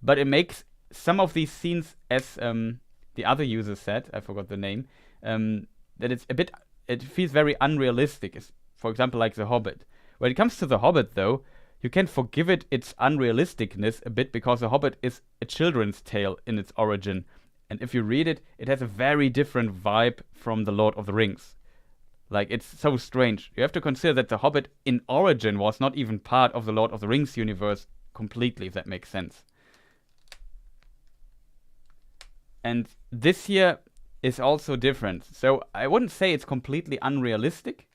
but it makes some of these scenes, as the other user said, I forgot the name, that it feels very unrealistic. For example, like The Hobbit. When it comes to The Hobbit, though, you can forgive it its unrealisticness a bit, because The Hobbit is a children's tale in its origin. And if you read it, it has a very different vibe from The Lord of the Rings. Like, it's so strange. You have to consider that The Hobbit in origin was not even part of the Lord of the Rings universe completely, if that makes sense. And this here is also different. So I wouldn't say it's completely unrealistic,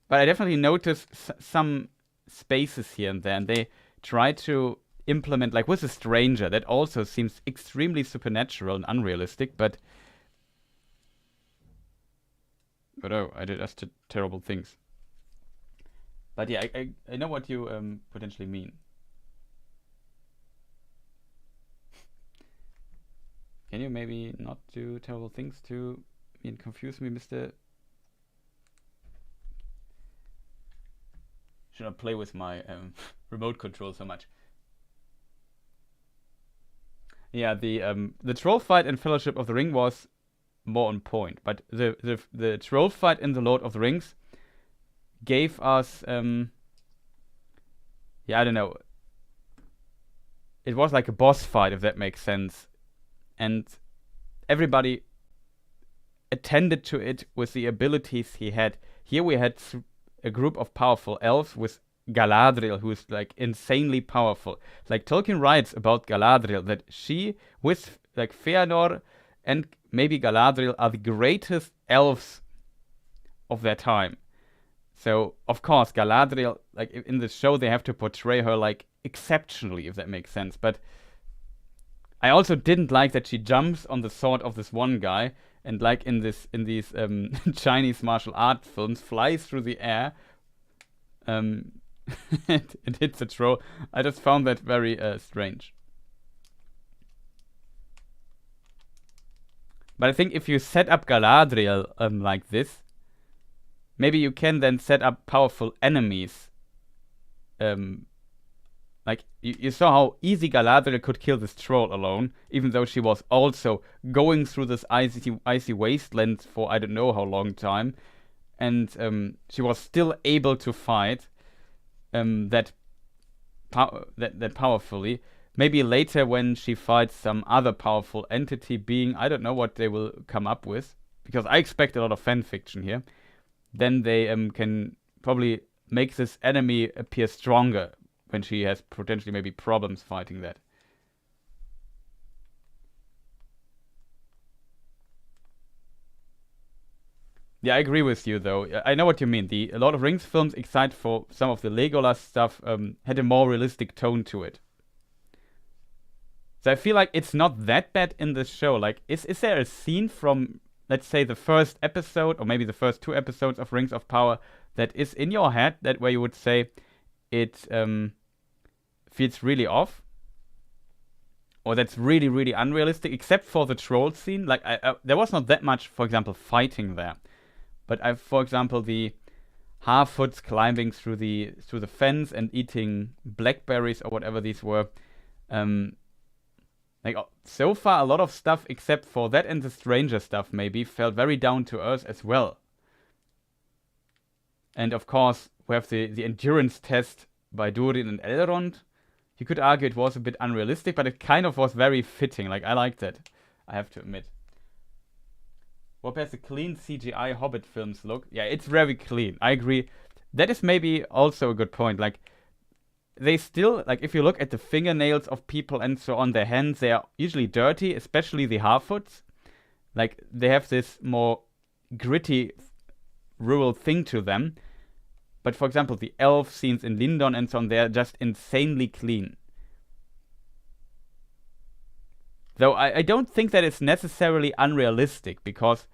but I definitely noticed some spaces here and there, and they try to implement, like with a stranger, that also seems extremely supernatural and unrealistic, but oh, I did just terrible things. But yeah, I know what you potentially mean. Can you maybe not do terrible things to me and confuse me, Mr. Should not play with my remote control so much. Yeah, the troll fight in Fellowship of the Ring was more on point, but the troll fight in the Lord of the Rings gave us yeah, I don't know. It was like a boss fight, if that makes sense, and everybody attended to it with the abilities he had. Here we had a group of powerful elves with Galadriel, who is like insanely powerful. Like Tolkien writes about Galadriel that she, with like Feanor and maybe Galadriel, are the greatest elves of their time. So of course Galadriel, like in the show, they have to portray her like exceptionally, if that makes sense. But I also didn't like that she jumps on the sword of this one guy and, like in these Chinese martial art films, flies through the air and hits a troll. I just found that very strange. But I think if you set up Galadriel like this, maybe you can then set up powerful enemies. Like, you saw how easy Galadriel could kill this troll alone, even though she was also going through this icy wasteland for I don't know how long time. And she was still able to fight that powerfully. Maybe later when she fights some other powerful entity being, I don't know what they will come up with, because I expect a lot of fanfiction here. Then they can probably make this enemy appear stronger when she has potentially maybe problems fighting that. Yeah, I agree with you though. I know what you mean. The Lord of the Rings films, except for some of the Legolas stuff, had a more realistic tone to it. So I feel like it's not that bad in this show. Like, is there a scene from, let's say, the first episode, or maybe the first 2 episodes of Rings of Power, that is in your head, that where you would say it feels really off, or that's really, really unrealistic, except for the troll scene? Like, there was not that much, for example, fighting there. But for example, the Harfoots climbing through the fence and eating blackberries or whatever these were. Like, so far, a lot of stuff except for that and the stranger stuff maybe felt very down to earth as well. And of course, we have the endurance test by Durin and Elrond. You could argue it was a bit unrealistic, but it kind of was very fitting. Like, I liked it, I have to admit. What has the clean CGI Hobbit films look? Yeah, it's very clean. I agree. That is maybe also a good point. Like, they still, like, if you look at the fingernails of people and so on, their hands, they are usually dirty, especially the Harfoots. Like, they have this more gritty, rural thing to them. But for example, the elf scenes in Lindon and so on, they're just insanely clean. Though I don't think that it's necessarily unrealistic, because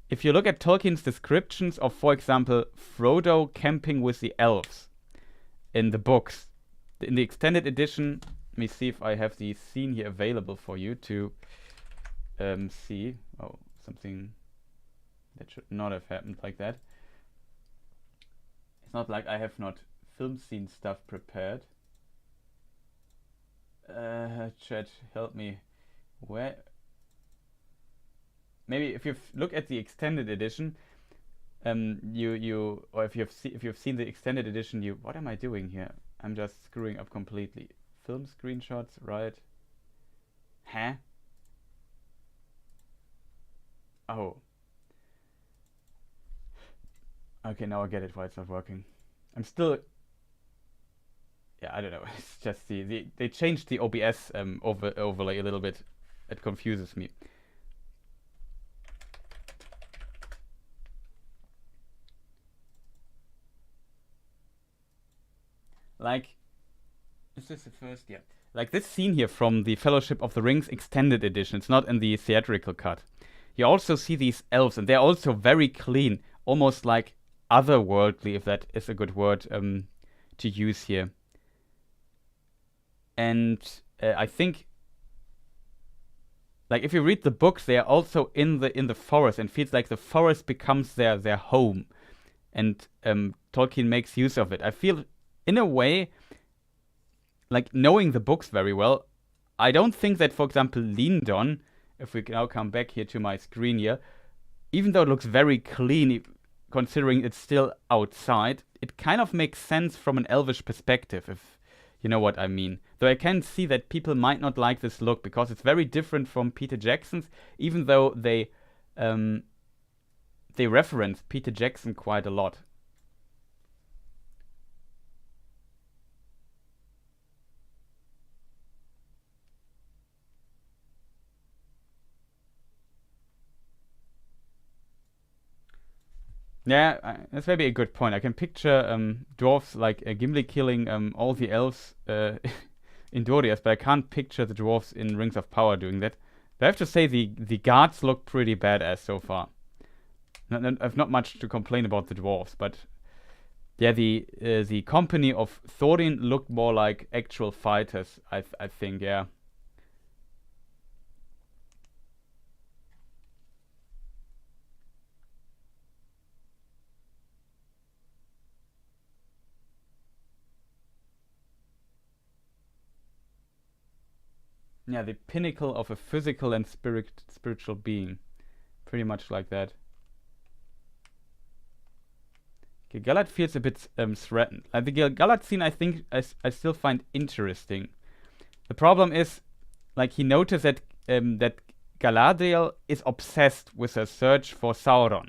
if you look at Tolkien's descriptions of, for example, Frodo camping with the elves in the books, in the extended edition, let me see if I have the scene here available for you to see. Oh, something that should not have happened like that. It's not like I have not film scene stuff prepared. Chat, help me. Where? Maybe if you look at the extended edition, or if you've seen the extended edition, what am I doing here? I'm just screwing up completely. Film screenshots, right? Huh? Oh. Okay, now I get it why it's not working. I'm still yeah, I don't know. It's just they changed the OBS overlay a little bit. It confuses me. Like, is this the first? Yeah. Like this scene here from the Fellowship of the Rings extended edition. It's not in the theatrical cut. You also see these elves, and they're also very clean, almost like otherworldly, if that is a good word to use here. And I think, like, if you read the books, they are also in the forest, and feels like the forest becomes their home, and Tolkien makes use of it. I feel, in a way, like knowing the books very well, I don't think that, for example, Lindon, if we now come back here to my screen here, even though it looks very clean, considering it's still outside, it kind of makes sense from an elvish perspective, if you know what I mean. Though I can see that people might not like this look, because it's very different from Peter Jackson's, even though they reference Peter Jackson quite a lot. Yeah, that's maybe a good point. I can picture dwarves like Gimli killing all the elves in Doriath, but I can't picture the dwarves in Rings of Power doing that. But I have to say the guards look pretty badass so far. I've not much to complain about the dwarves, but yeah, the company of Thorin looked more like actual fighters. I think, yeah. Yeah, the pinnacle of a physical and spiritual being. Pretty much like that. Gil-galad feels a bit threatened. Like the Gil-galad scene, I think I still find interesting. The problem is, like, he noticed that that Galadriel is obsessed with her search for Sauron,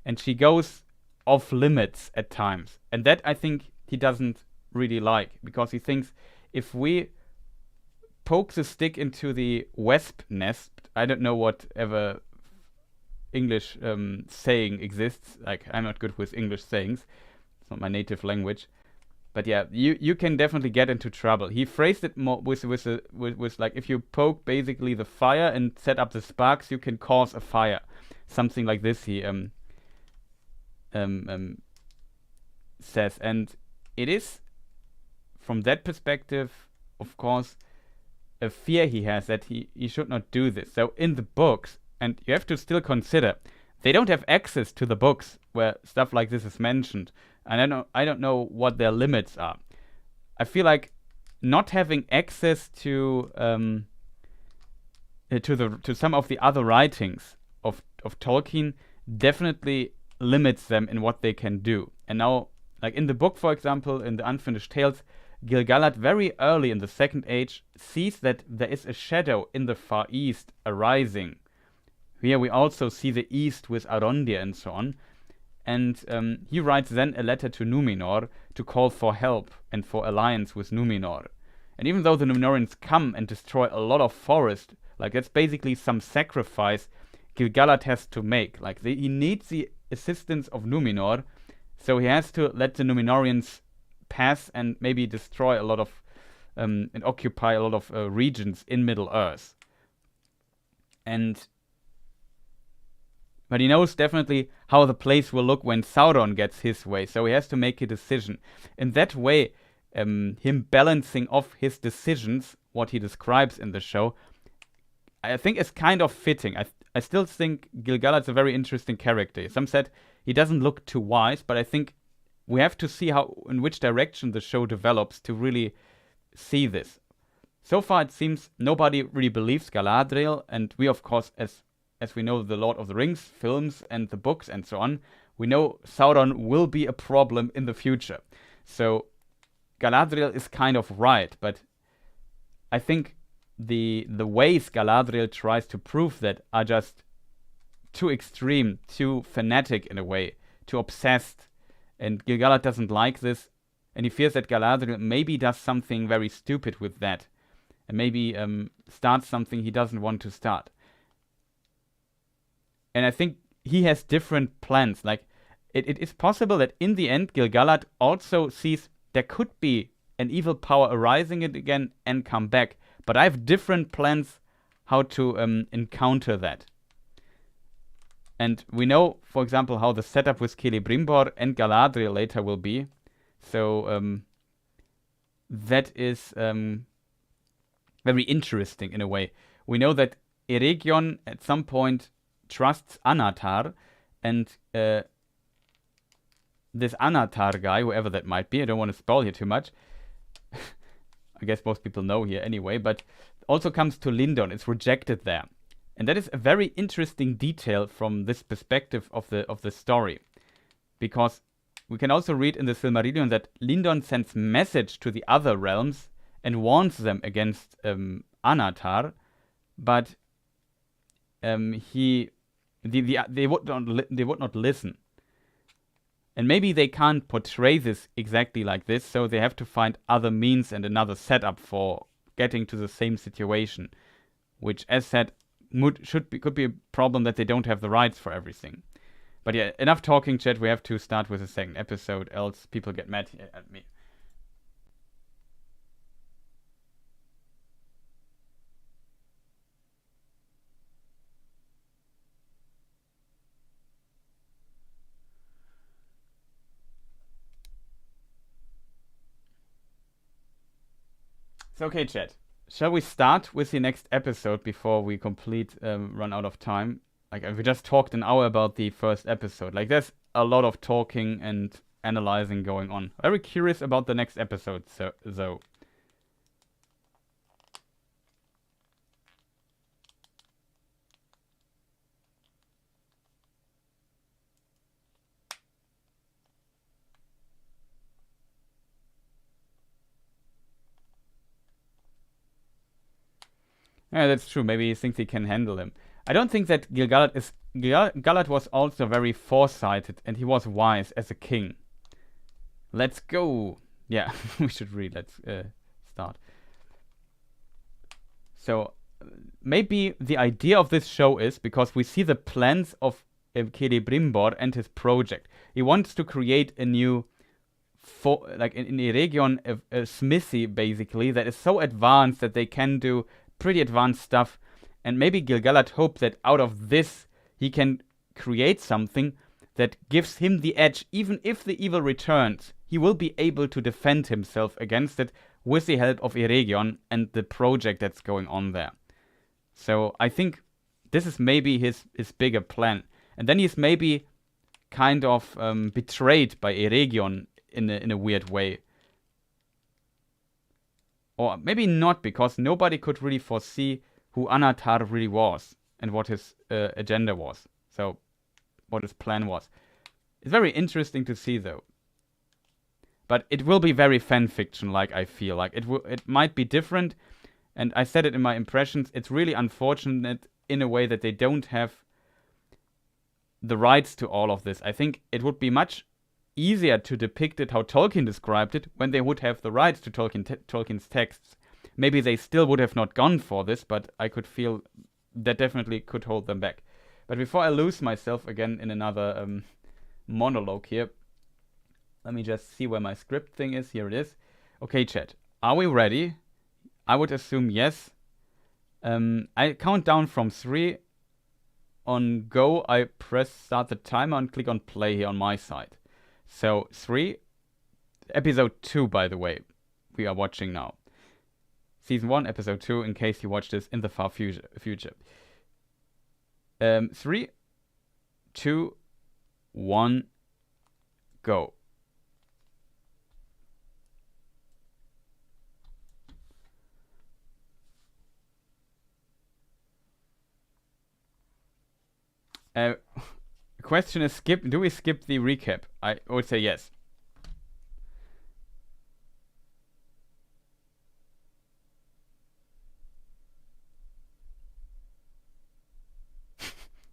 and she goes off limits at times, and that I think he doesn't really like, because he thinks if we poke the stick into the wasp nest, I don't know whatever English saying exists. Like, I'm not good with English sayings. It's not my native language. But yeah, you can definitely get into trouble. He phrased it more with like, if you poke basically the fire and set up the sparks, you can cause a fire. Something like this he says. And it is, from that perspective, of course, a fear he has that he should not do this. So in the books, and you have to still consider, they don't have access to the books where stuff like this is mentioned. And I don't know what their limits are. I feel like not having access to some of the other writings of Tolkien definitely limits them in what they can do. And now, like in the book, for example, in the Unfinished Tales, Gil-galad very early in the Second Age sees that there is a shadow in the far east arising. Here we also see the east with Arondir and so on. And he writes then a letter to Numenor to call for help and for alliance with Numenor. And even though the Numenorians come and destroy a lot of forest, like that's basically some sacrifice Gil-galad has to make. Like he needs the assistance of Numenor, so he has to let the Numenorians pass and maybe destroy a lot of and occupy a lot of regions in Middle-earth. But he knows definitely how the place will look when Sauron gets his way, so he has to make a decision. In that way, him balancing off his decisions, what he describes in the show, I think is kind of fitting. I still think Gil-galad's a very interesting character. Some said he doesn't look too wise, but I think we have to see in which direction the show develops to really see this. So far, it seems nobody really believes Galadriel, and we, of course, as we know the Lord of the Rings films and the books and so on, we know Sauron will be a problem in the future. So Galadriel is kind of right, but I think the ways Galadriel tries to prove that are just too extreme, too fanatic in a way, too obsessed. And Gil-galad doesn't like this. And he fears that Galadriel maybe does something very stupid with that. And maybe starts something he doesn't want to start. And I think he has different plans. Like, it is possible that in the end, Gil-galad also sees there could be an evil power arising again and come back. But I have different plans how to encounter that. And we know, for example, how the setup with Celebrimbor and Galadriel later will be. So that is very interesting in a way. We know that Eregion at some point trusts Anatar, and this Anatar guy, whoever that might be, I don't want to spoil here too much. I guess most people know here anyway, but also comes to Lindon. It's rejected there. And that is a very interesting detail from this perspective of the story. Because we can also read in the Silmarillion that Lindon sends message to the other realms and warns them against Anatar, but they would not listen. And maybe they can't portray this exactly like this, so they have to find other means and another setup for getting to the same situation, which, as said, could be a problem that they don't have the rights for everything. But yeah, enough talking, chat. We have to start with the second episode, else people get mad at me. So, okay, chat. Shall we start with the next episode before we run out of time? Like, we just talked an hour about the first episode. Like, there's a lot of talking and analyzing going on. Very curious about the next episode, though. Yeah, that's true. Maybe he thinks he can handle him. I don't think that Gil-galad was also very foresighted, and he was wise as a king. Let's go. Yeah, we should read. Let's start. So, maybe the idea of this show is, because we see the plans of Celebrimbor and his project. He wants to create a new, like in Eregion, a smithy, basically, that is so advanced that they can do pretty advanced stuff, and maybe Gil-galad hoped that out of this he can create something that gives him the edge. Even if the evil returns, he will be able to defend himself against it with the help of Eregion and the project that's going on there. So I think this is maybe his bigger plan. And then he's maybe kind of betrayed by Eregion in a weird way. Or maybe not, because nobody could really foresee who Anatar really was and what his agenda was. So, what his plan was. It's very interesting to see, though. But it will be very fanfiction-like, I feel. Like, it might be different. And I said it in my impressions. It's really unfortunate in a way that they don't have the rights to all of this. I think it would be much easier to depict it how Tolkien described it when they would have the rights to Tolkien's texts. Maybe they still would have not gone for this, but I could feel that definitely could hold them back. But before I lose myself again in another monologue here, let me just see where my script thing is. Here it is. Okay, chat. Are we ready? I would assume yes. I count down from 3. On go, I press start the timer and click on play here on my side. So, 3. Episode 2, by the way, we are watching now. Season 1, episode 2, in case you watch this in the far future. 3, 2, 1, go. Question is, do we skip the recap? I would say yes.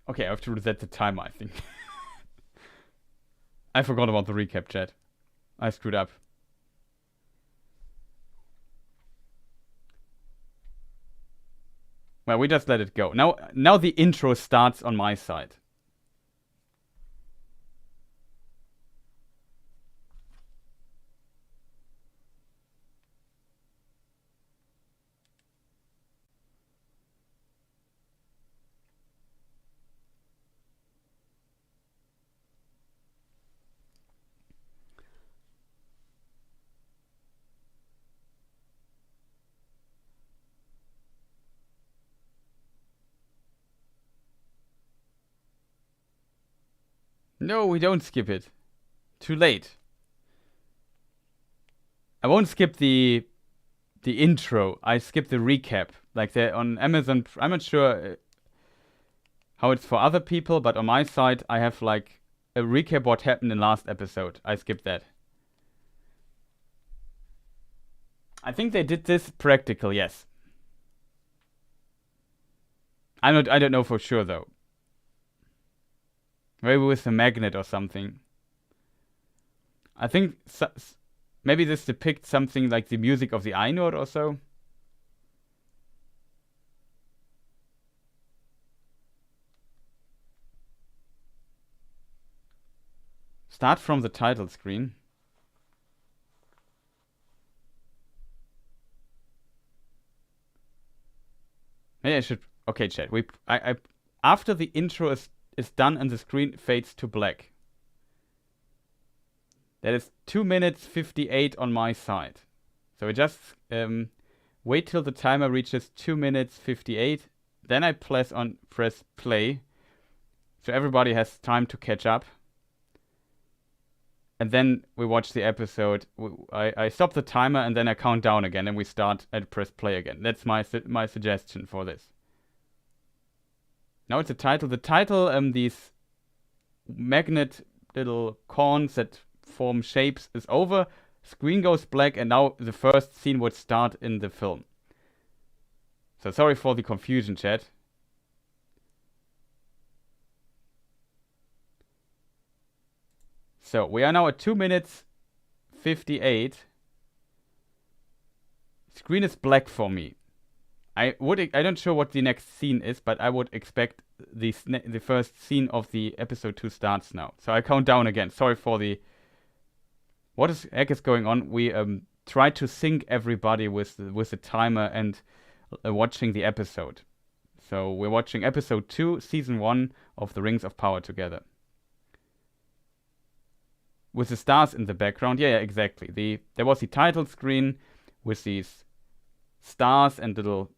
Okay, I have to reset the timer, I think. I forgot about the recap, chat. I screwed up. Well, we just let it go. Now the intro starts on my side. No, we don't skip it. Too late. I won't skip the intro. I skip the recap. Like on Amazon, I'm not sure how it's for other people, but on my side, I have like a recap what happened in last episode. I skipped that. I think they did this practical, yes. I don't know for sure though. Maybe with a magnet or something. I think maybe this depicts something like the music of the Ainur or so. Start from the title screen. Maybe I should. Okay, chat. After the intro is done and the screen fades to black. That is 2 minutes 58 on my side. So we just wait till the timer reaches 2 minutes 58. Then I press play. So everybody has time to catch up. And then we watch the episode. I stop the timer and then I count down again and we start and press play again. That's my suggestion for this. Now it's the title. The title, these magnet little corns that form shapes is over. Screen goes black and now the first scene would start in the film. So sorry for the confusion, chat. So we are now at 2 minutes 58. Screen is black for me. I don't sure what the next scene is, but I would expect the first scene of the episode 2 starts now. So I count down again. Sorry for the... What the heck is going on? We try to sync everybody with the timer and watching the episode. So we're watching episode 2, season 1 of The Rings of Power together. With the stars in the background. Yeah, exactly. There was the title screen with these stars and little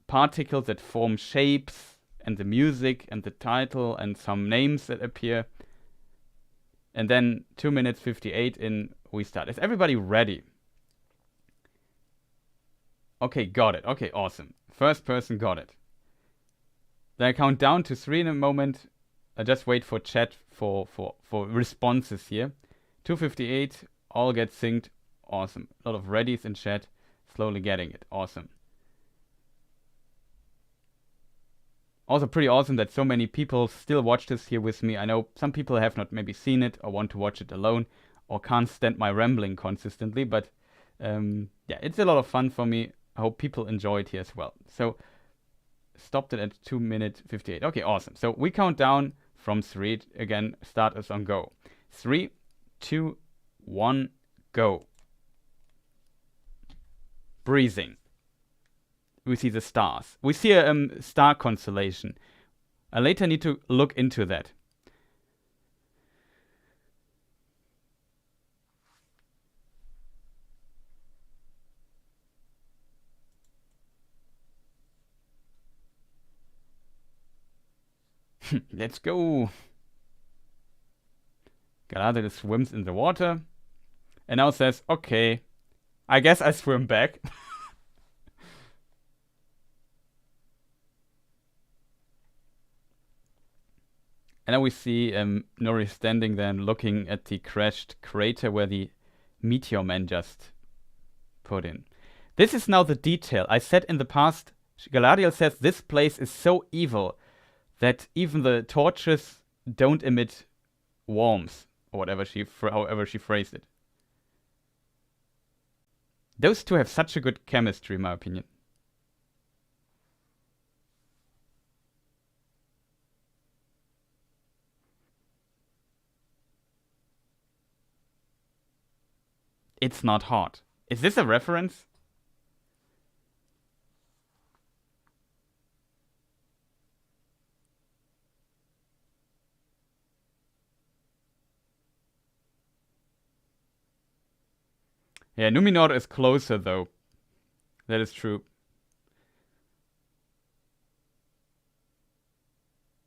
particles that form shapes, and the music and the title and some names that appear. And then 2 minutes 58 in, we start. Is everybody ready? Okay, got it. Okay, awesome. First person got it. Then I count down to 3 in a moment. I just wait for chat for responses here. 2:58, all get synced. Awesome. A lot of readies in chat. Slowly getting it. Awesome. Also pretty awesome that so many people still watch this here with me. I know some people have not maybe seen it or want to watch it alone or can't stand my rambling consistently, but yeah, it's a lot of fun for me. I hope people enjoy it here as well. So stopped it at 2 minutes 58. Okay, awesome. So we count down from 3 again. Start us on go. 3, 2, 1, go. Breathing. We see the stars. We see a star constellation. I later need to look into that. Let's go. Galadriel swims in the water and now says, okay, I guess I swim back. And then we see Nori standing there and looking at the crashed crater where the meteor man just put in. This is now the detail. I said in the past, Galadriel says this place is so evil that even the torches don't emit warmth, or however she phrased it. Those two have such a good chemistry, in my opinion. It's not hot. Is this a reference? Yeah, Numenor is closer though. That is true.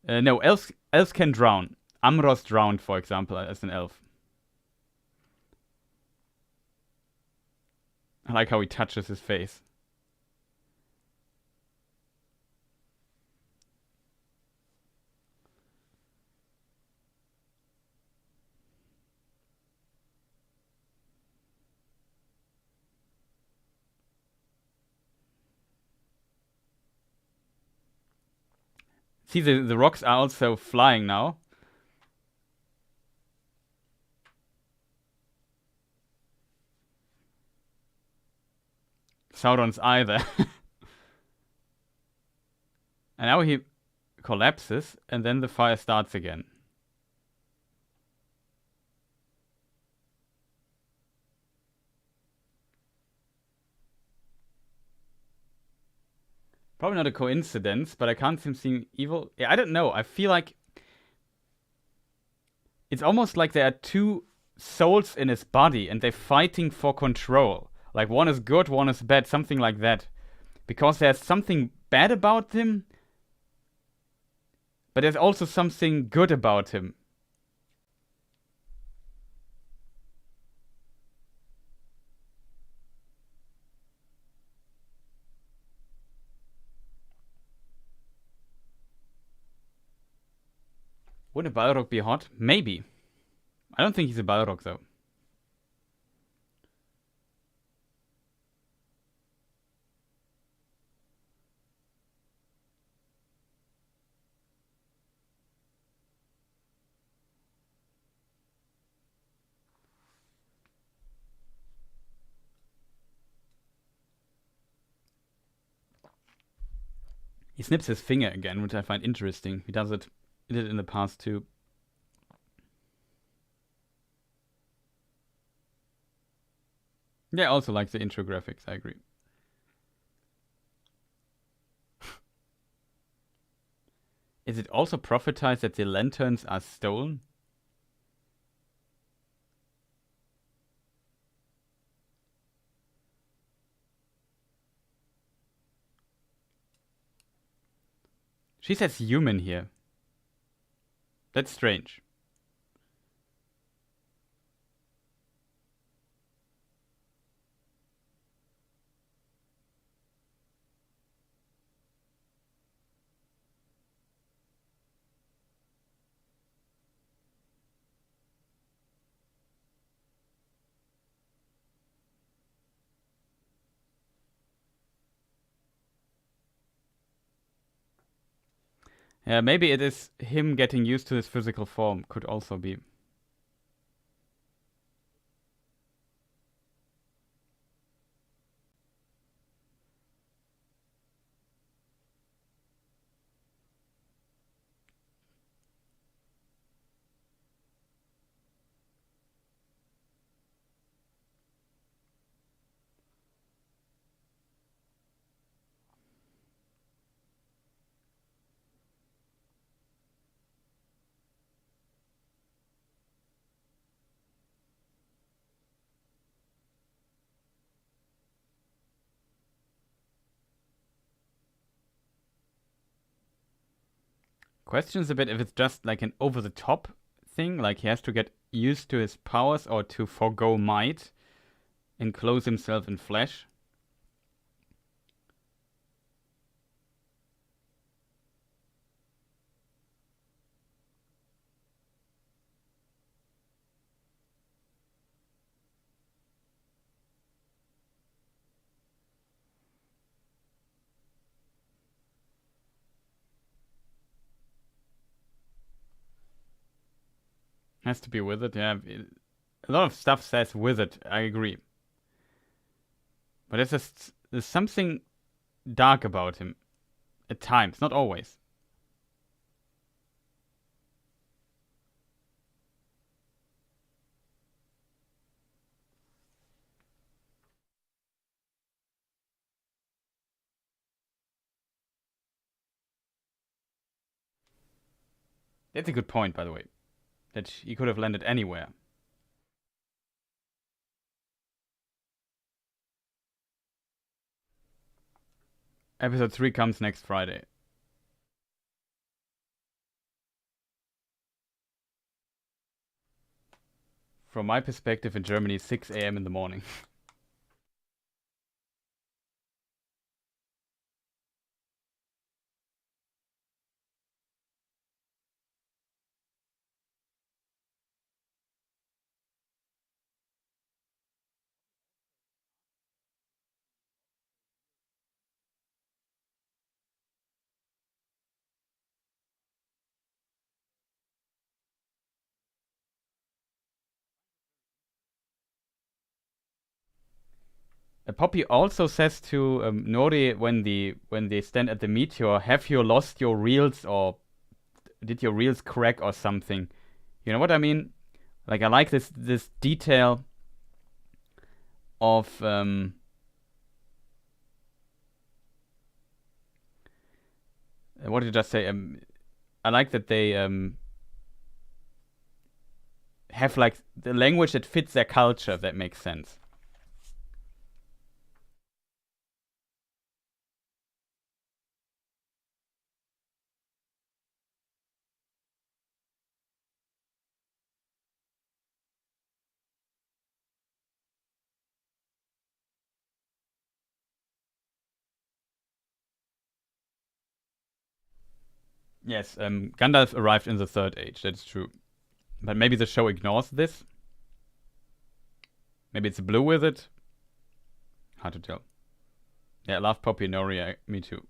No, elves can drown. Amros drowned, for example, as an elf. I like how he touches his face. See, the rocks are also flying now. Sauron's eye there. And now he collapses, and then the fire starts again. Probably not a coincidence, but I can't see him seeing evil. Yeah, I don't know. I feel like it's almost like there are two souls in his body, and they're fighting for control. Like one is good, one is bad, something like that. Because there's something bad about him, but there's also something good about him. Would a Balrog be hot? Maybe. I don't think he's a Balrog though. He snips his finger again, which I find interesting. He did it in the past too. Yeah, I also like the intro graphics, I agree. Is it also prophesied that the lanterns are stolen? She says human here. That's strange. Yeah, maybe it is him getting used to his physical form. Could also be. Questions a bit if it's just like an over-the-top thing, like he has to get used to his powers or to forgo might, enclose himself in flesh. Has to be with it, yeah. A lot of stuff says with it, I agree. But there's something dark about him. At times, not always. That's a good point, by the way. That he could have landed anywhere. Episode 3 comes next Friday. From my perspective in Germany, 6 a.m. in the morning. Poppy also says to Nori when they stand at the meteor, have you lost your reels or did your reels crack or something? You know what I mean? Like, I like this detail of what did you just say? I like that they have like the language that fits their culture, if that makes sense. Yes, Gandalf arrived in the Third Age, that's true. But maybe the show ignores this? Maybe it's blue with it? Hard to tell. Yeah, I love Poppy and Nori, me too.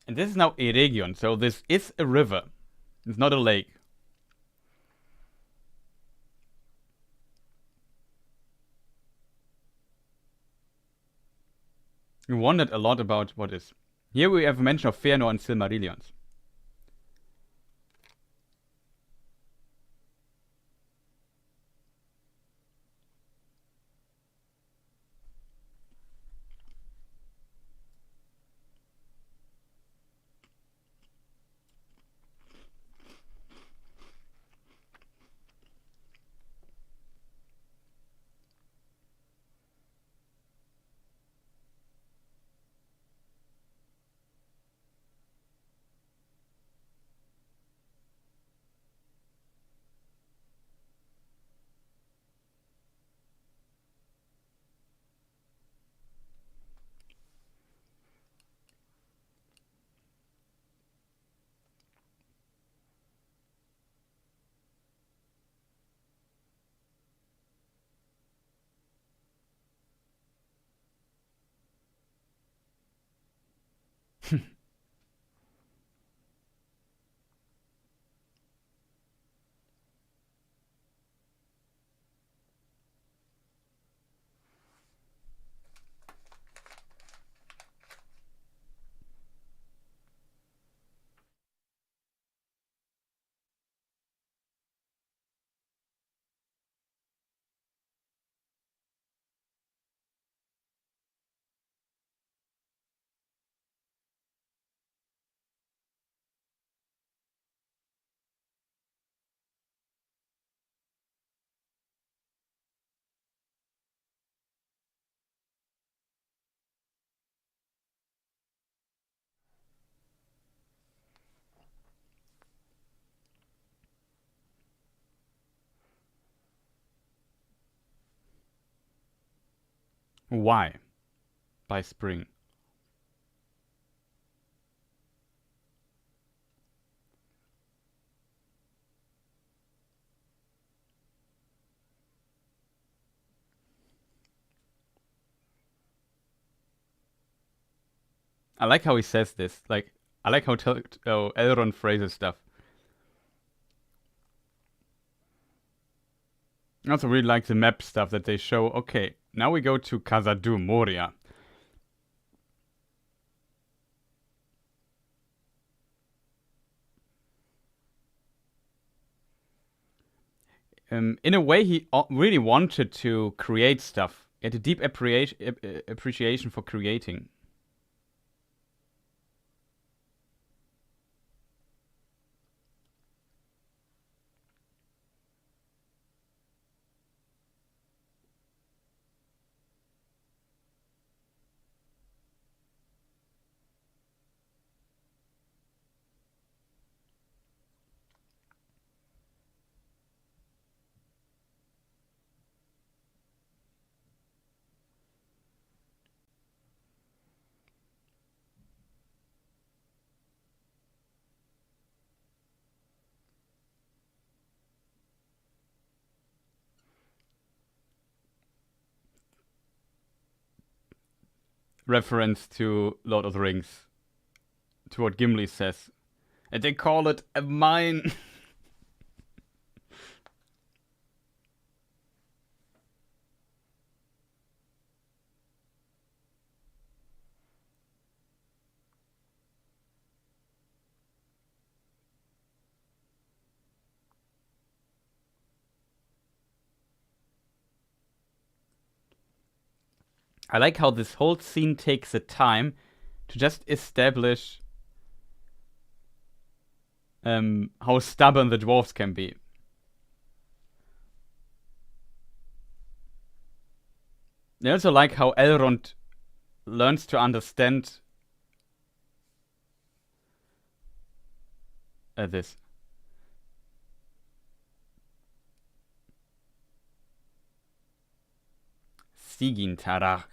And this is now Eregion, so this is a river. It's not a lake. We wondered a lot about what is. Here we have a mention of Fëanor and Silmarillions. Why? By spring. I like how he says this. Like, I like how Elrond phrases stuff. I also really like the map stuff that they show. Okay, now we go to Khazad-dûm, Moria. In a way, he really wanted to create stuff. He had a deep appreciation for creating. Reference to Lord of the Rings. To what Gimli says. And they call it a mine. I like how this whole scene takes the time to just establish how stubborn the dwarves can be. I also like how Elrond learns to understand this. Sigyn Tarach.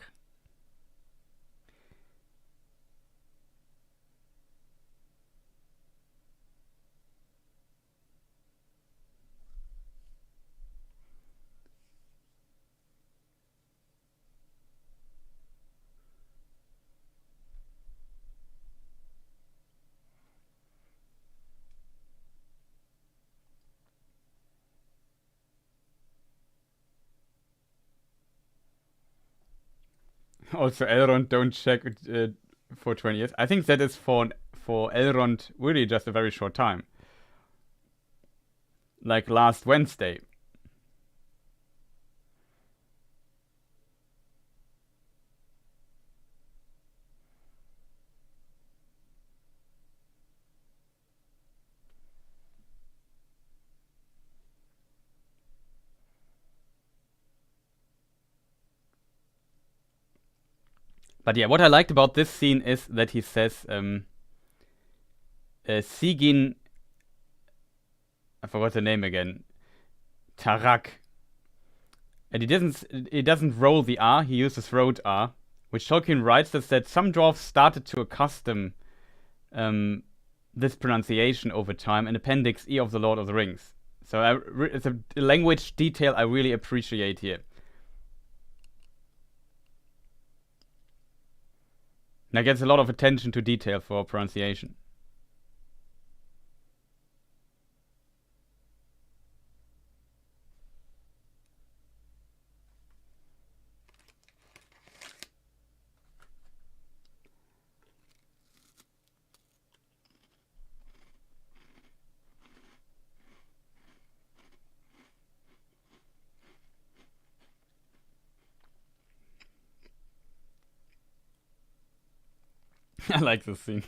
Also, Elrond don't check for 20 years. I think that is for Elrond really just a very short time. Like last Wednesday. But yeah, what I liked about this scene is that he says, Sigyn, I forgot the name again, Tarach. And he doesn't roll the R, he uses road R, which Tolkien writes us that some dwarves started to accustom this pronunciation over time in Appendix E of the Lord of the Rings. So it's a language detail I really appreciate here. That gets a lot of attention to detail for pronunciation. I like this scene.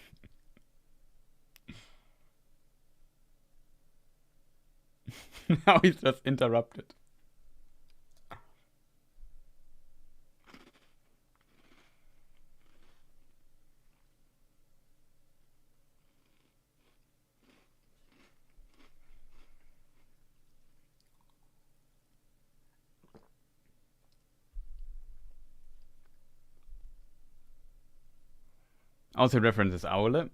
Now he's just interrupted. Also references Aule.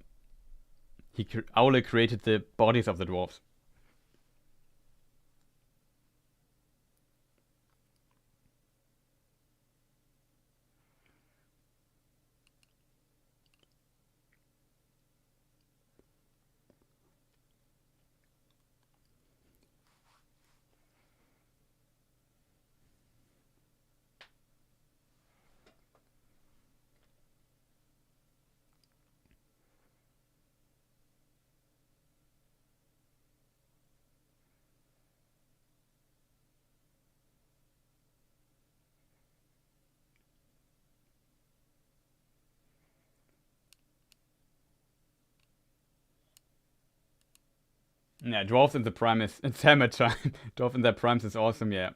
Aule created the bodies of the dwarves. Yeah, dwarves in the prime is it's hammer time. Dwarf in their primes is awesome, yeah.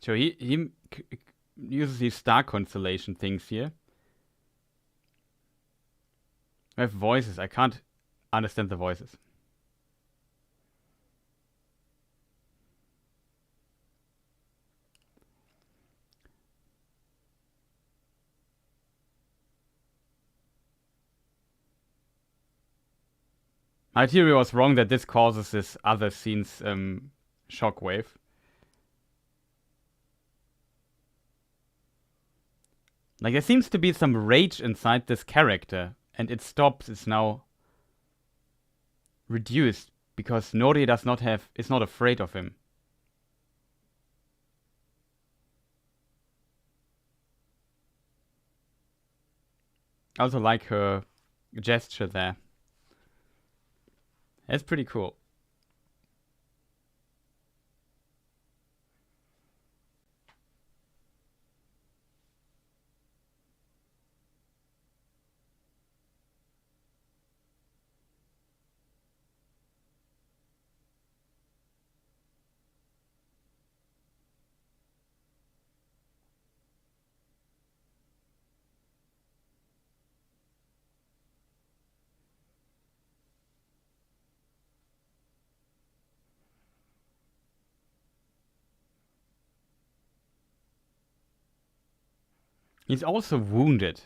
So he uses these star constellation things here. I have voices. I can't understand the voices. My theory was wrong that this causes this other scene's shockwave. Like there seems to be some rage inside this character, and it stops. It's now reduced because Nori is not afraid of him. I also like her gesture there. That's pretty cool. He's also wounded.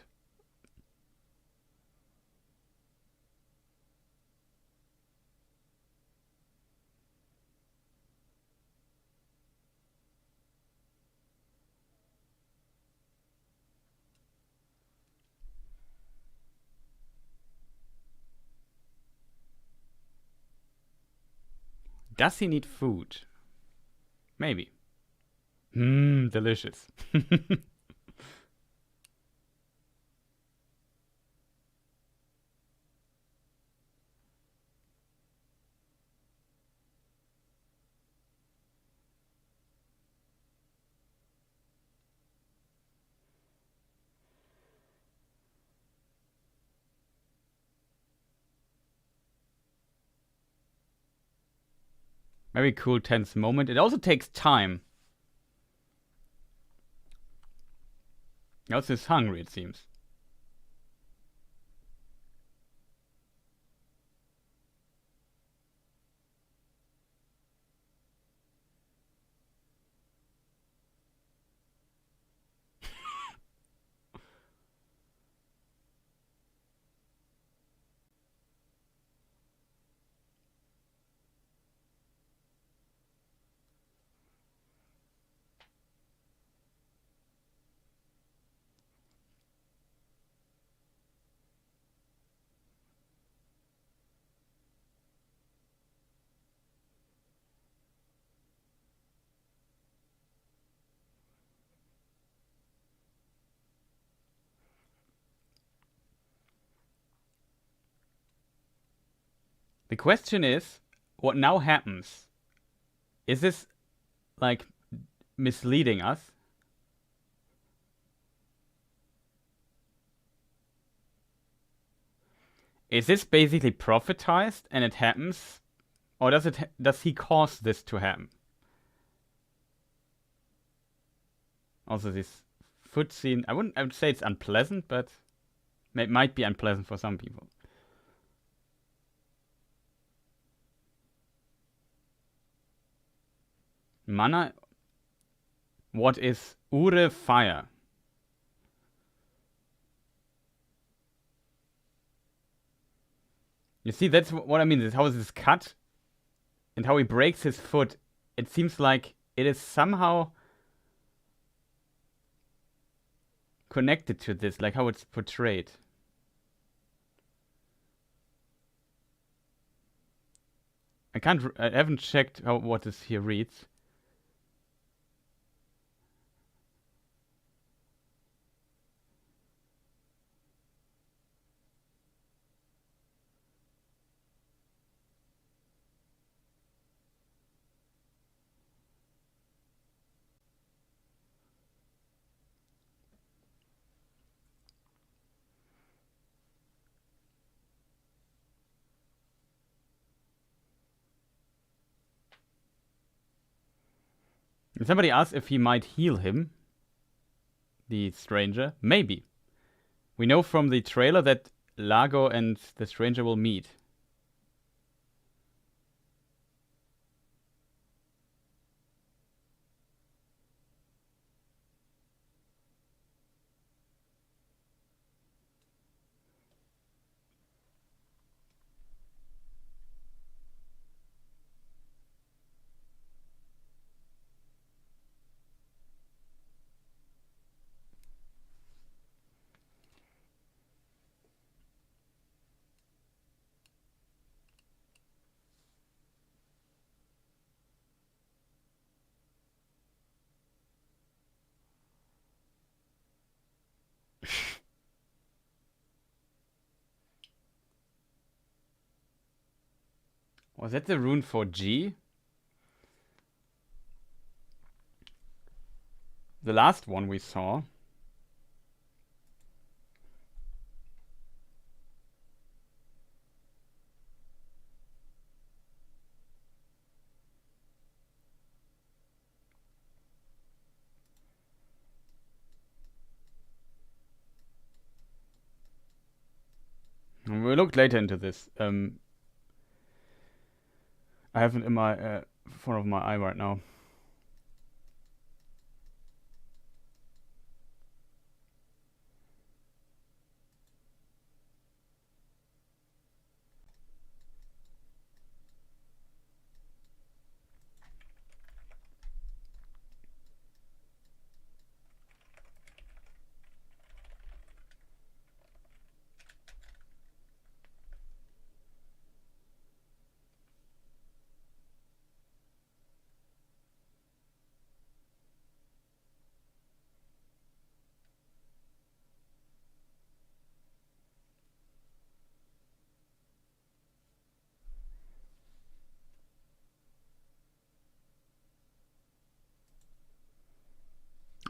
Does he need food? Maybe. Delicious. Very cool, tense moment. It also takes time. He also is hungry, it seems. The question is, what now happens? Is this, like, misleading us? Is this basically prophetized and it happens? Or does he cause this to happen? Also, this foot scene, I would say it's unpleasant, but it might be unpleasant for some people. Mana. What is Ure fire? You see, that's what I mean. Is how this cut and how he breaks his foot. It seems like it is somehow connected to this, like how it's portrayed. I haven't checked what this here reads. Somebody asked if he might heal him, the stranger. Maybe. We know from the trailer that Lago and the stranger will meet. Was that the rune for G? The last one we saw. We'll look later into this. I have it in my front of my eye right now.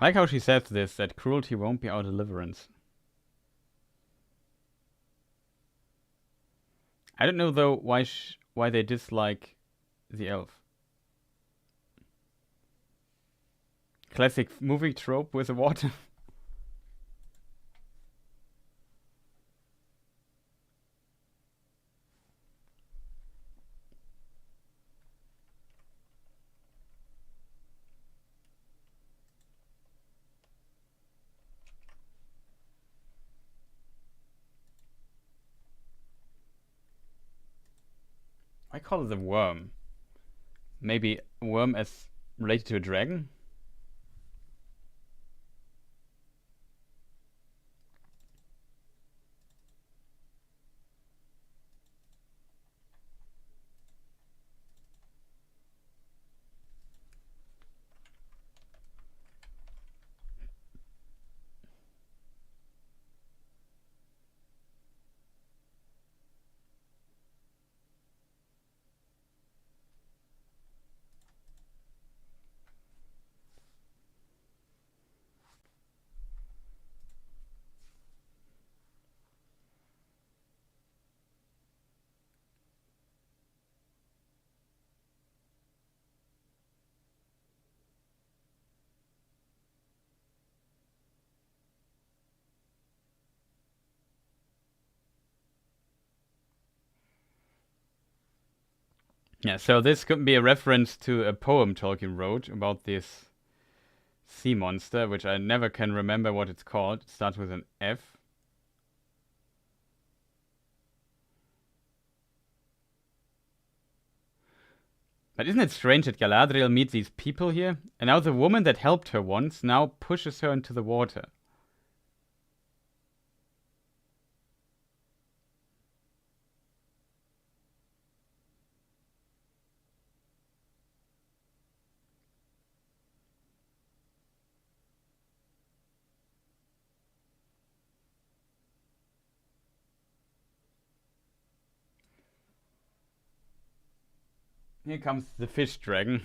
I like how she says this, that cruelty won't be our deliverance. I don't know though why they dislike the elf. Classic movie trope with the water. I call it a worm. Maybe a worm as related to a dragon? Yeah, so this could be a reference to a poem Tolkien wrote about this sea monster, which I never can remember what it's called. It starts with an F. But isn't it strange that Galadriel meets these people here? And now the woman that helped her once now pushes her into the water. Here comes the fish dragon.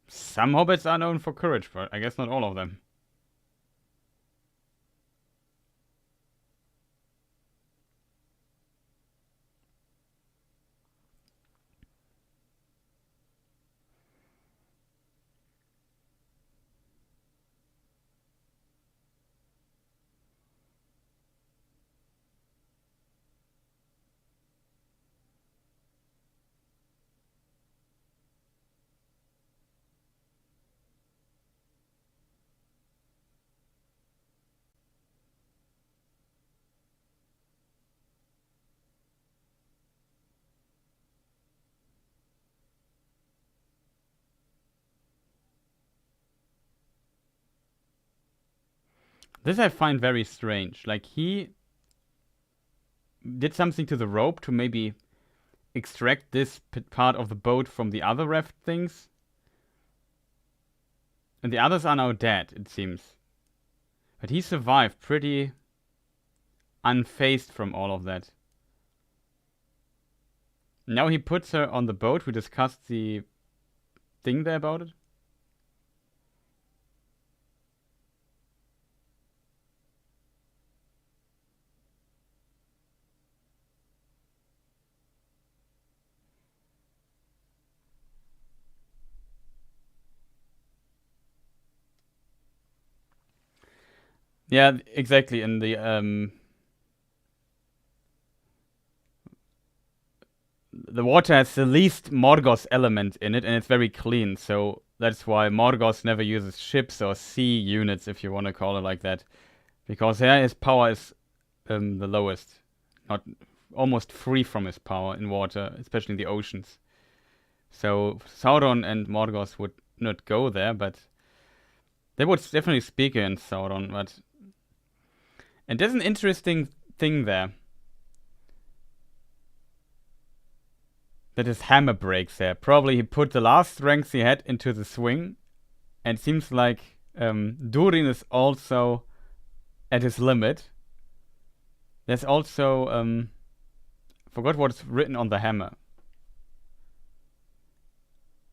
Some hobbits are known for courage, but I guess not all of them. This I find very strange. Like, he did something to the rope to maybe extract this part of the boat from the other raft things. And the others are now dead, it seems. But he survived pretty unfazed from all of that. Now he puts her on the boat. We discussed the thing there about it. Yeah, exactly. In the water has the least Morgoth element in it, and it's very clean. So that's why Morgoth never uses ships or sea units, if you want to call it like that, because there his power is the lowest, not almost free from his power in water, especially in the oceans. So Sauron and Morgoth would not go there, but they would definitely speak against Sauron. But and there's an interesting thing there. That his hammer breaks there. Probably he put the last strength he had into the swing, and it seems like Durin is also at his limit. There's also forgot what's written on the hammer,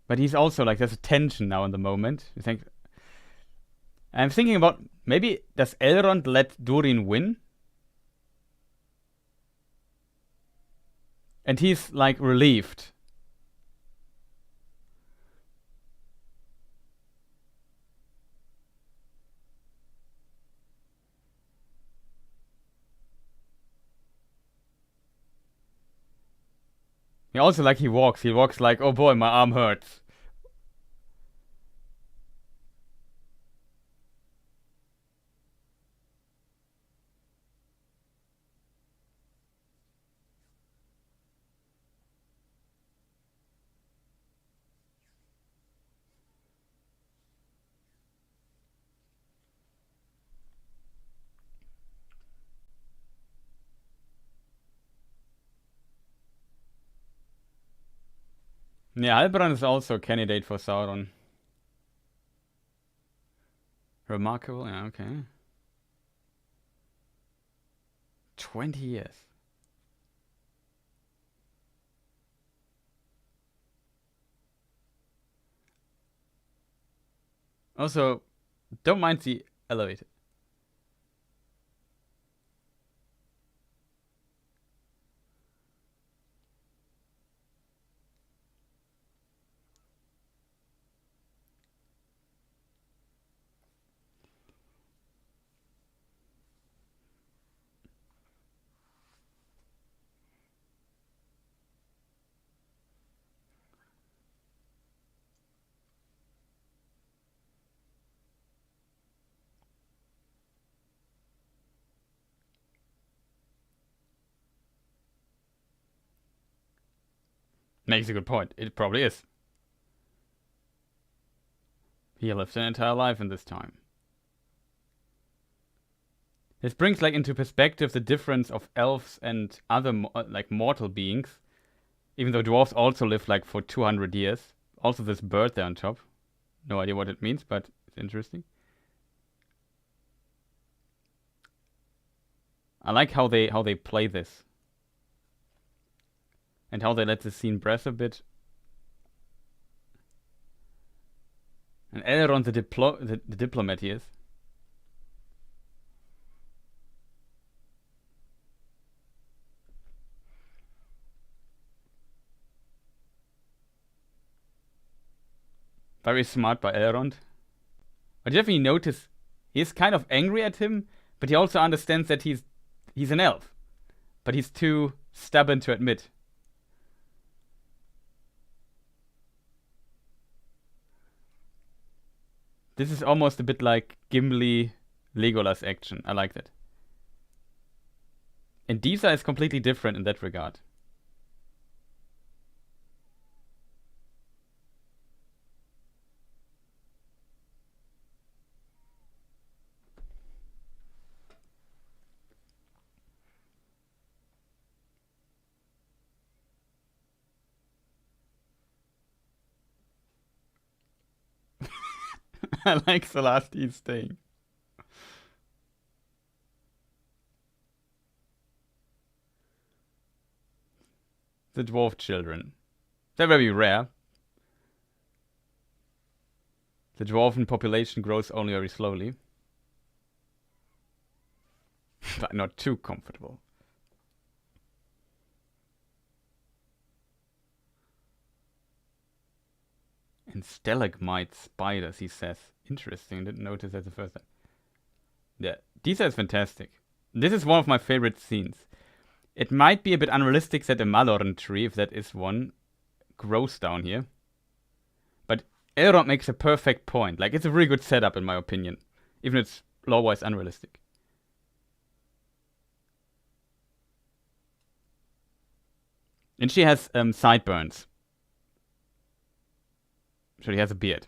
but he's also like there's a tension now in the moment. You think? I'm thinking about maybe does Elrond let Durin win? And he's like relieved. He also like he walks like, oh boy, my arm hurts. Yeah, Halbrand is also a candidate for Sauron. Remarkable, yeah, okay. 20 years. Also, don't mind the elevator. Makes a good point. It probably is. He lived an entire life in this time. This brings like into perspective the difference of elves and other like mortal beings. Even though dwarves also live like for 200 years. Also this bird there on top. No idea what it means, but it's interesting. I like how they play this. And how they let the scene breathe a bit. And Elrond the diplomat he is. Very smart by Elrond. But you definitely notice he's kind of angry at him, but he also understands that he's an elf. But he's too stubborn to admit. This is almost a bit like Gimli Legolas action. I like that. And Disa is completely different in that regard. I like Celestine staying. The dwarf children. They're very rare. The dwarven population grows only very slowly. But not too comfortable. And stalagmite spiders, he says. Interesting, didn't notice that the first time. Yeah, Disa is fantastic. This is one of my favorite scenes. It might be a bit unrealistic that a Malorn tree, if that is one, grows down here. But Elrond makes a perfect point. Like, it's a really good setup in my opinion. Even if it's lore-wise unrealistic. And she has sideburns. So he has a beard.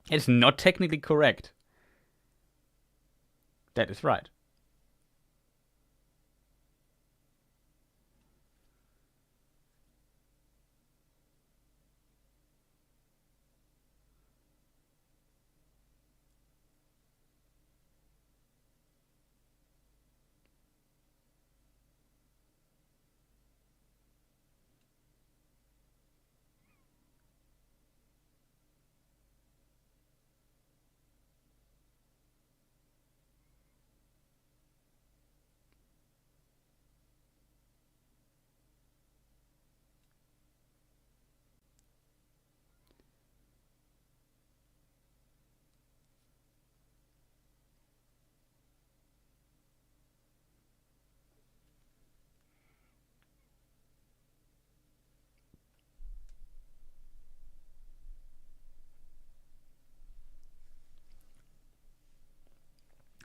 It's not technically correct. That is right.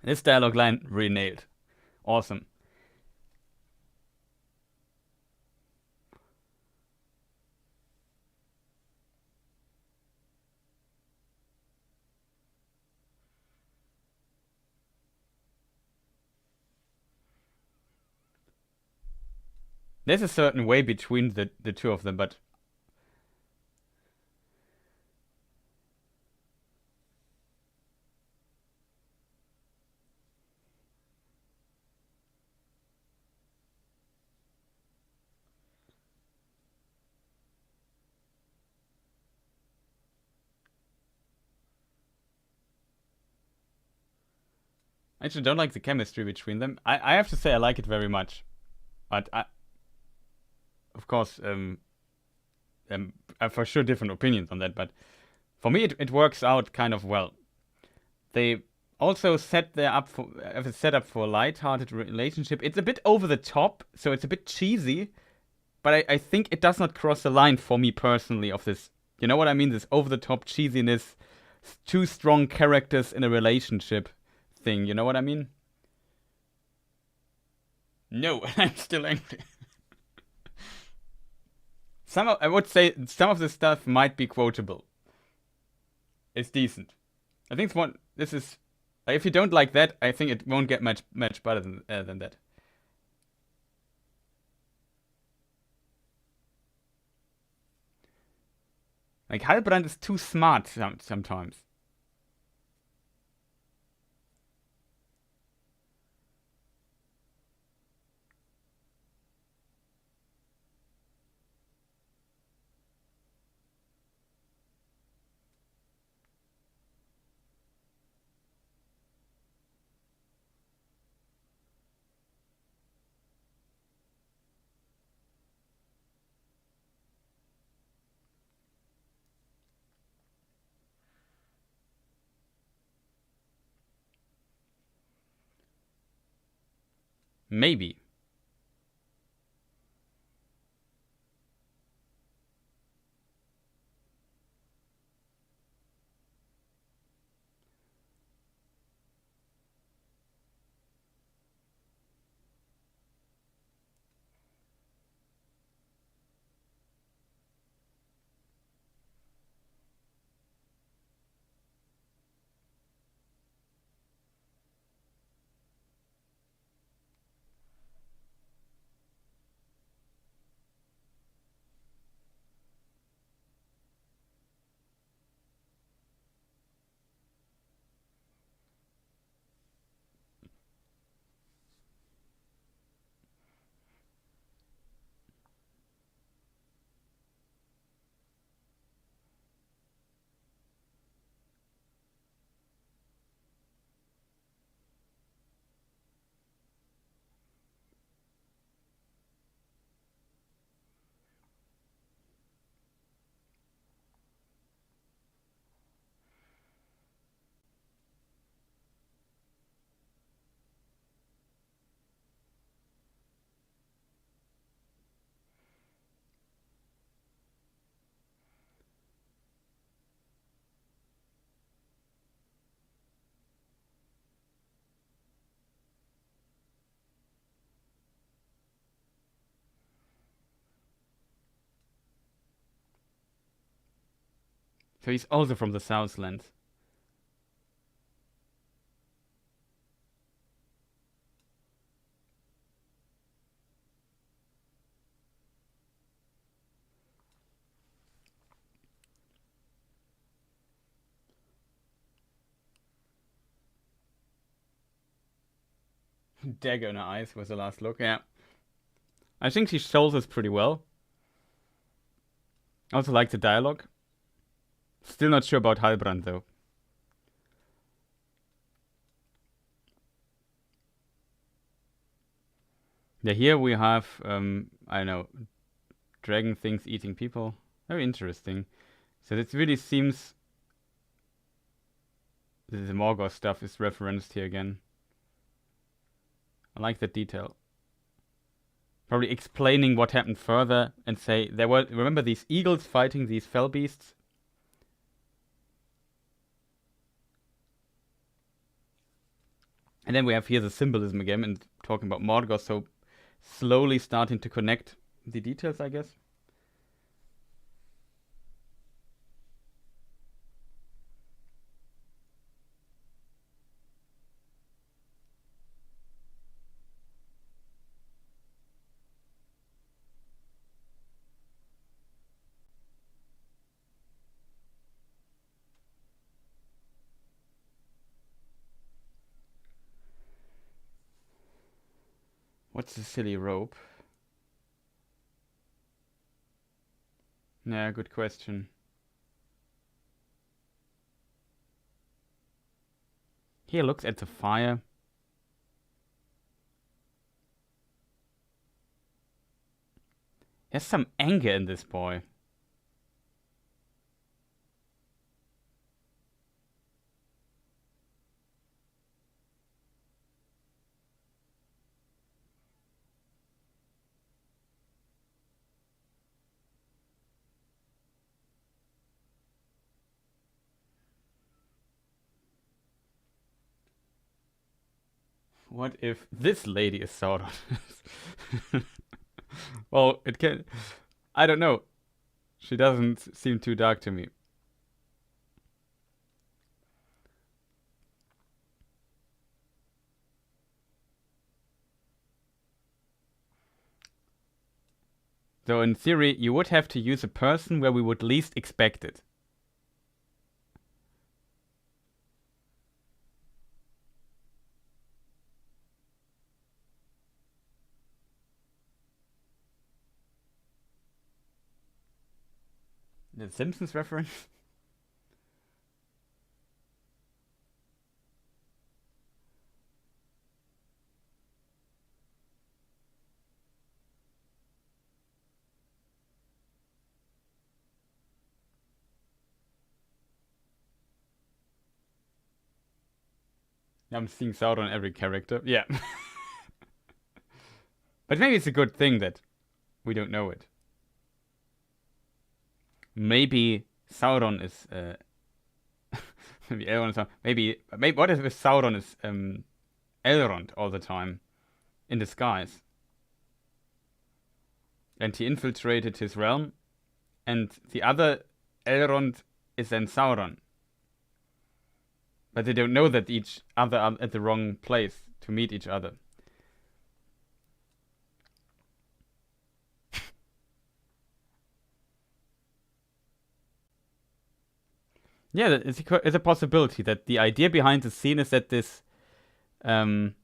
This dialogue line really nailed. Awesome. There's a certain way between the two of them, but I actually don't like the chemistry between them. I have to say I like it very much, but of course, I have for sure different opinions on that. But for me, it works out kind of well. They also have a setup for a light-hearted relationship. It's a bit over the top, so it's a bit cheesy, but I think it does not cross the line for me personally of this. You know what I mean? This over-the-top cheesiness, two strong characters in a relationship thing. You know what I mean? No, I'm still angry. I would say some of the stuff might be quotable. It's decent. I think this is. If you don't like that, I think it won't get much better than that. Like Halbrand is too smart sometimes. Maybe. So he's also from the Southlands. Dagger in her eyes was the last look. Yeah. I think she shows us pretty well. I also like the dialogue. Still not sure about Halbrand though. Yeah, here we have, I don't know, dragon things eating people. Very interesting. So it really seems the Morgoth stuff is referenced here again. I like that detail. Probably explaining what happened further and say, remember these eagles fighting these fell beasts? And then we have here the symbolism again and talking about Morgoth, so slowly starting to connect the details, I guess. What's the silly rope? Yeah, good question. He looks at the fire. There's some anger in this boy. What if this lady is Sauron? Well, it can... I don't know. She doesn't seem too dark to me. So in theory, you would have to use a person where we would least expect it. The Simpsons reference? I'm seeing Sauron every character. Yeah. But maybe it's a good thing that we don't know it. Maybe Sauron is... maybe Elrond is... Maybe what if Sauron is Elrond all the time? In disguise. And he infiltrated his realm. And the other Elrond is then Sauron. But they don't know that each other are at the wrong place to meet each other. Yeah, it's a possibility that the idea behind the scene is that this, that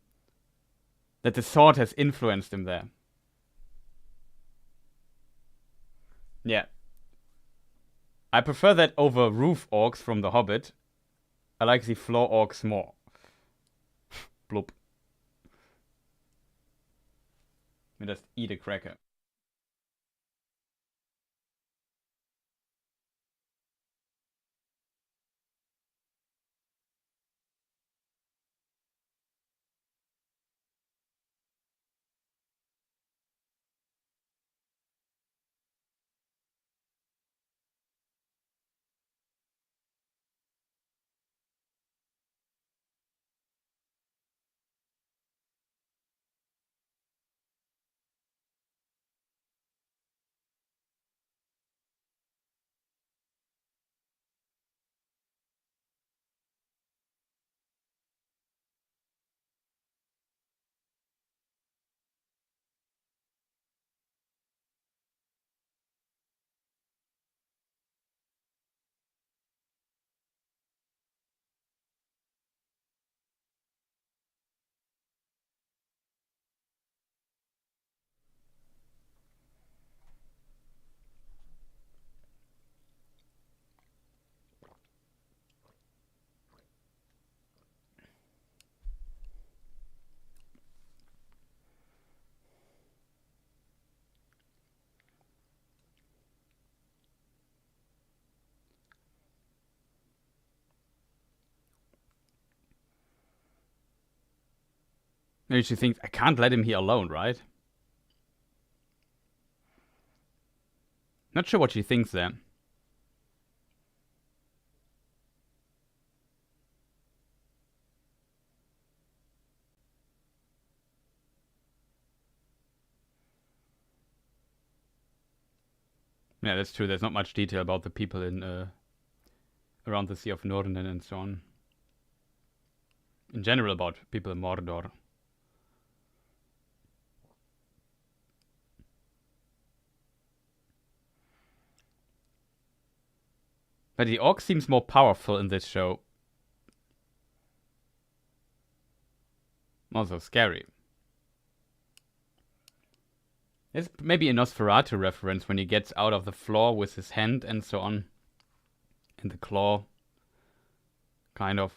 the sword has influenced him there. Yeah. I prefer that over roof orcs from The Hobbit. I like the floor orcs more. Blub. Let me just eat a cracker. Maybe she thinks, I can't let him here alone, right? Not sure what she thinks there. Yeah, that's true. There's not much detail about the people in around the Sea of Norden and so on. In general, about people in Mordor. But the orc seems more powerful in this show. Also scary. It's maybe a Nosferatu reference when he gets out of the floor with his hand and so on. And the claw. Kind of.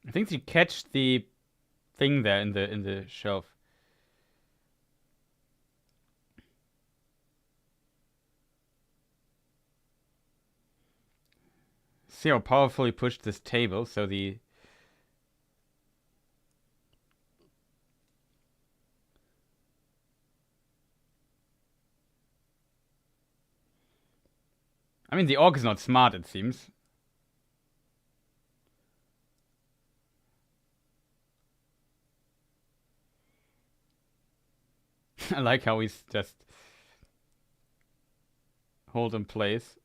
I think you catch the thing there in the shelf. See how powerful he pushed this table, so the... I mean, the orc is not smart, it seems. I like how he's just hold in place.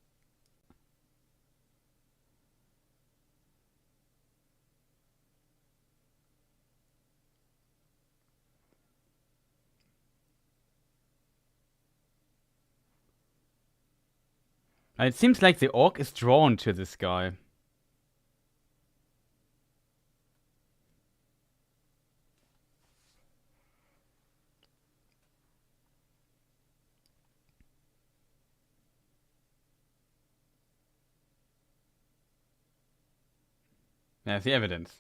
And it seems like the orc is drawn to this guy. There's the evidence.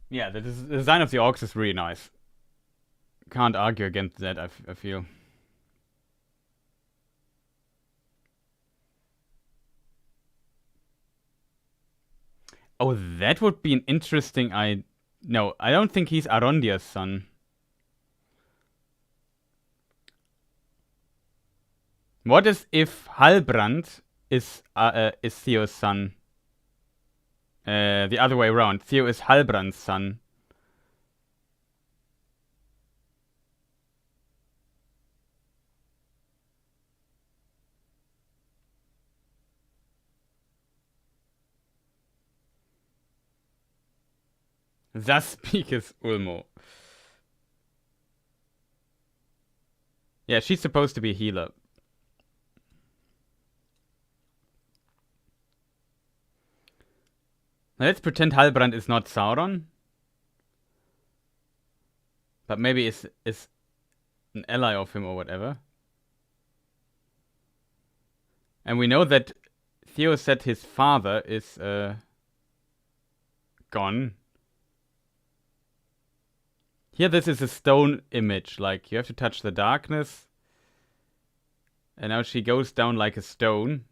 Yeah, the design of the orcs is really nice. Can't argue against that, I feel. Oh, that would be an interesting... No, I don't think he's Arondir's son. What is if Halbrand is Theo's son? The other way around. Theo is Halbrand's son. Thus speaketh Ulmo. Yeah, she's supposed to be a healer. Now let's pretend Halbrand is not Sauron. But maybe is an ally of him or whatever. And we know that Theo said his father is gone. Here this is a stone image. Like, you have to touch the darkness. And now she goes down like a stone.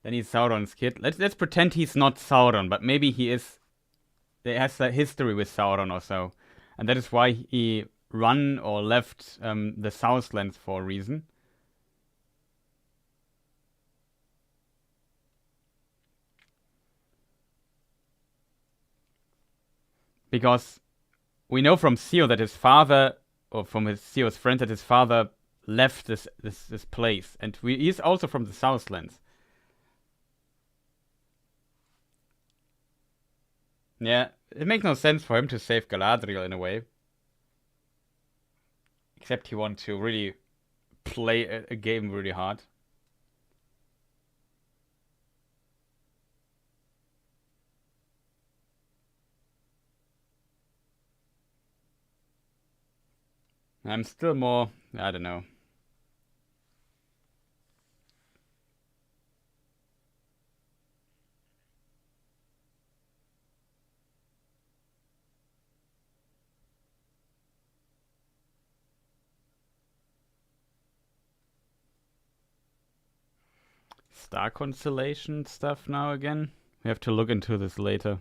Then he's Sauron's kid. Let's pretend he's not Sauron, but maybe he is. He has a history with Sauron or so, and that is why he run or left the Southlands for a reason. Because we know from Theo that his father, or from Theo's friend, that his father left this place, and he's also from the Southlands. Yeah, it makes no sense for him to save Galadriel in a way. Except he wants to really play a game really hard. I'm still more... I don't know. Star constellation stuff now again? We have to look into this later.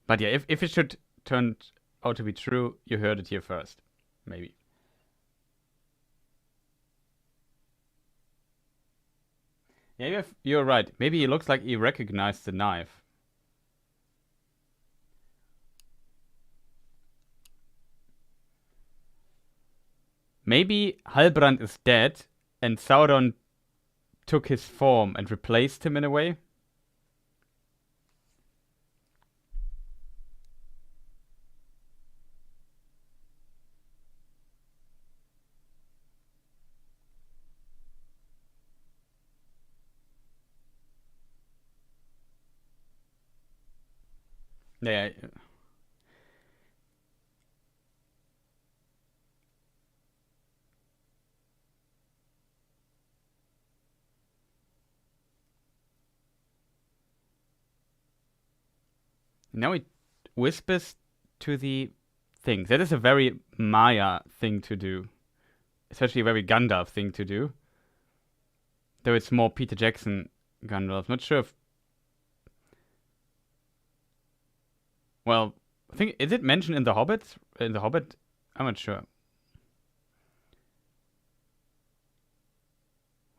But yeah, if it should turn out to be true, you heard it here first. Maybe. Yeah, you're right. Maybe he looks like he recognized the knife. Maybe Halbrand is dead and Sauron took his form and replaced him in a way. Yeah. Now it whispers to the thing. That is a very Maya thing to do. Especially a very Gandalf thing to do. Though it's more Peter Jackson Gandalf. Not sure if... Well, I think... Is it mentioned in The Hobbit? In The Hobbit? I'm not sure.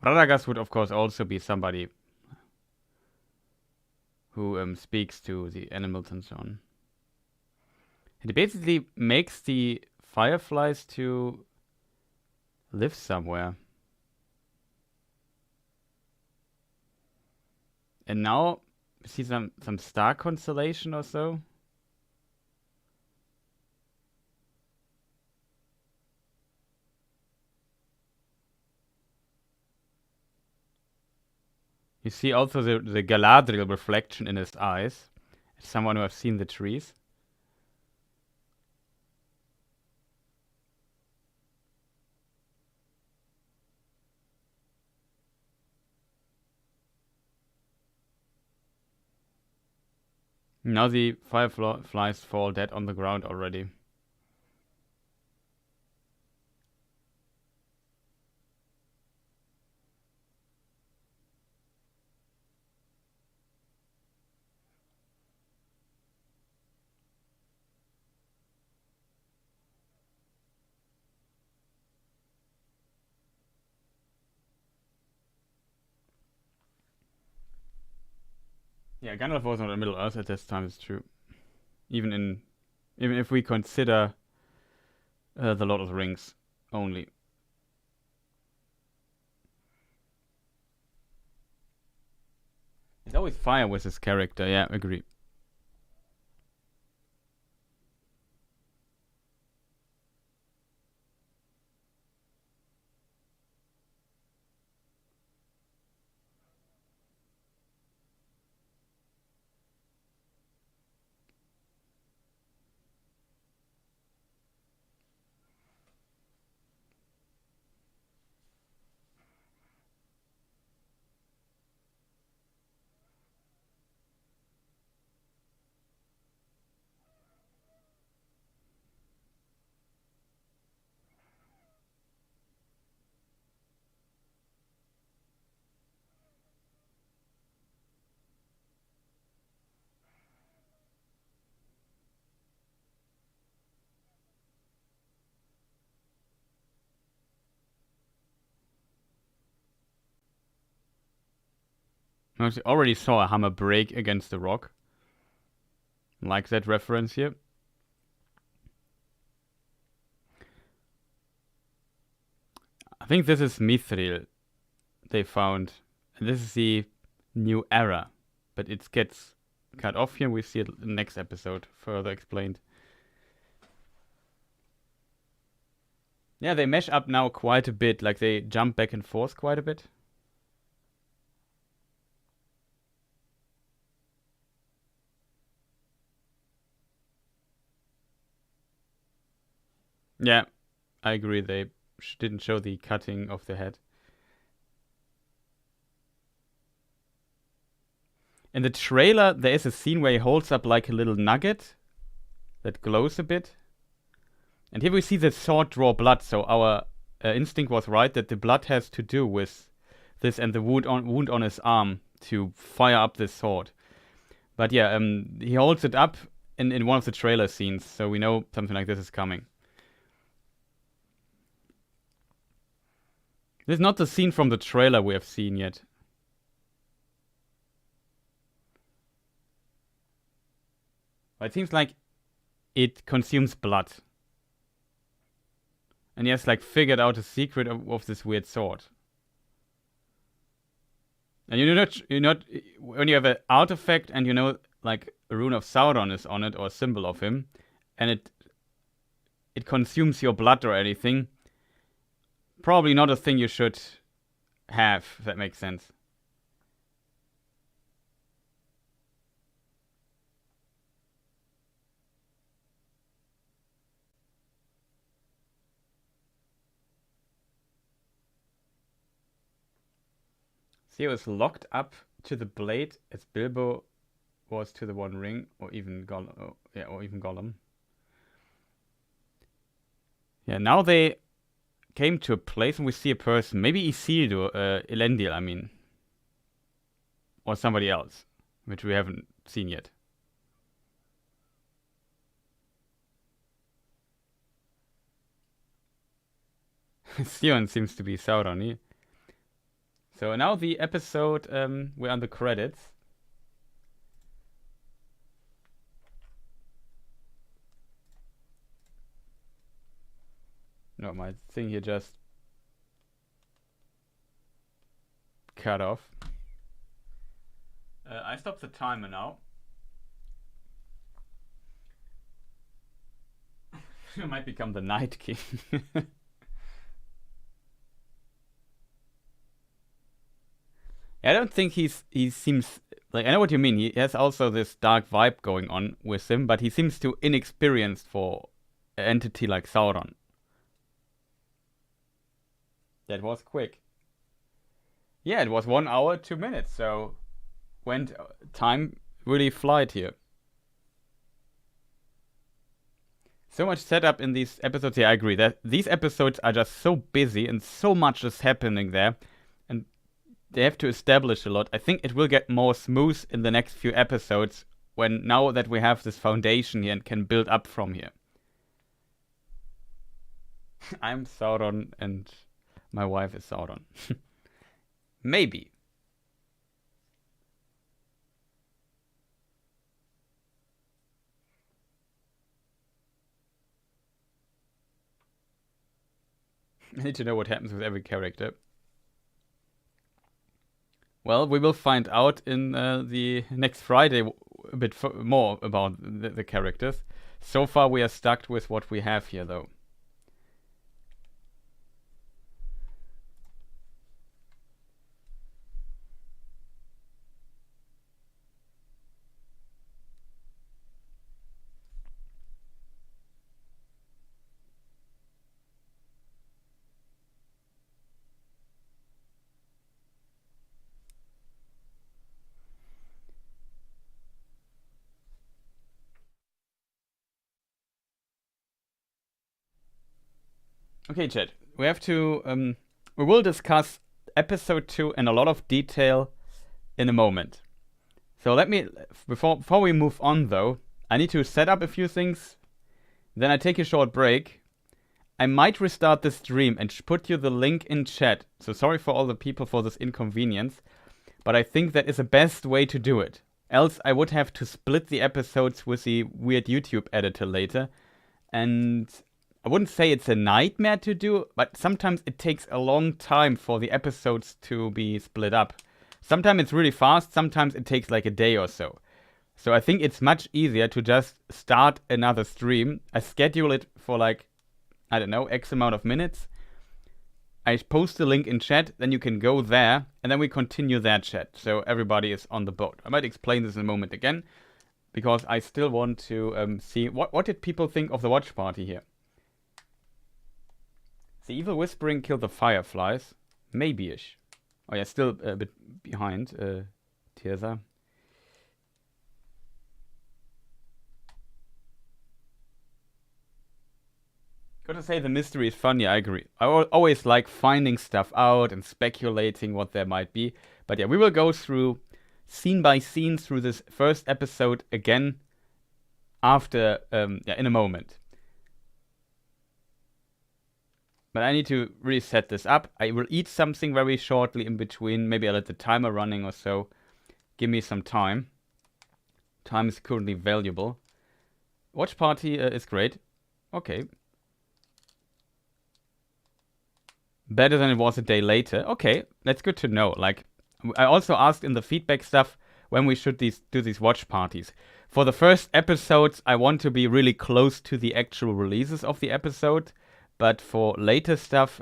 Radagast would, of course, also be somebody who speaks to the animals and so on. It basically makes the fireflies to live somewhere. And now we see some star constellation or so. You see also the Galadriel reflection in his eyes. As someone who has seen the trees. Now the fireflies fall dead on the ground already. Yeah, Gandalf was not in Middle Earth at this time, it's true. Even if we consider the Lord of the Rings only. It's always fire with his character, yeah, agree. I already saw a hammer break against the rock. Like that reference here. I think this is Mithril they found. And this is the new era. But it gets cut off here. We see it in the next episode further explained. Yeah, they mesh up now quite a bit. Like they jump back and forth quite a bit. Yeah, I agree. They didn't show the cutting of the head. In the trailer, there is a scene where he holds up like a little nugget that glows a bit. And here we see the sword draw blood, so our instinct was right that the blood has to do with this and the wound on his arm to fire up this sword. But yeah, he holds it up in one of the trailer scenes, so we know something like this is coming. This is not the scene from the trailer we have seen yet. But it seems like it consumes blood. And he has like figured out the secret of this weird sword. And you're not when you have an artifact and you know like a rune of Sauron is on it or a symbol of him, and it consumes your blood or anything. Probably not a thing you should have, if that makes sense. Theo is locked up to the blade as Bilbo was to the One Ring, or even Gollum. Or even Gollum. Yeah, now they came to a place and we see a person. Maybe Isildur, Elendil, I mean. Or somebody else, which we haven't seen yet. Theon seems to be Sauron here. So now the episode, we're on the credits. No, my thing here just cut off. I stopped the timer now. I might become the Night King. I don't think he seems like, I know what you mean. He has also this dark vibe going on with him, but he seems too inexperienced for an entity like Sauron. That was quick. Yeah, it was 1 hour, 2 minutes, so went time really flied here. So much setup in these episodes. Yeah, I agree that these episodes are just so busy and so much is happening there, and they have to establish a lot. I think it will get more smooth in the next few episodes when now that we have this foundation here and can build up from here. I'm Sauron and my wife is Sauron. Maybe. I need to know what happens with every character. Well, we will find out in the next Friday a bit more about the characters. So far we are stuck with what we have here though. Okay, chat. We have to. We will discuss episode 2 in a lot of detail in a moment. So let me before we move on though, I need to set up a few things. Then I take a short break. I might restart the stream and put you the link in chat. So sorry for all the people for this inconvenience, but I think that is the best way to do it. Else I would have to split the episodes with the weird YouTube editor later, and I wouldn't say it's a nightmare to do, but sometimes it takes a long time for the episodes to be split up. Sometimes it's really fast, sometimes it takes like a day or so. So I think it's much easier to just start another stream. I schedule it for like, I don't know, X amount of minutes. I post the link in chat, then you can go there, and then we continue that chat. So everybody is on the boat. I might explain this in a moment again, because I still want to see, what did people think of the watch party here? The evil whispering killed the fireflies. Maybe-ish. Oh yeah, still a bit behind, Tirza. Gotta say, the mystery is funny, I agree. I always like finding stuff out and speculating what there might be. But yeah, we will go through scene by scene through this first episode again after, in a moment. But I need to really set this up. I will eat something very shortly in between. Maybe I'll let the timer running or so. Give me some time. Time is currently valuable. Watch party is great. Okay. Better than it was a day later. Okay, that's good to know. Like, I also asked in the feedback stuff when we should do these watch parties. For the first episodes, I want to be really close to the actual releases of the episode. But for later stuff,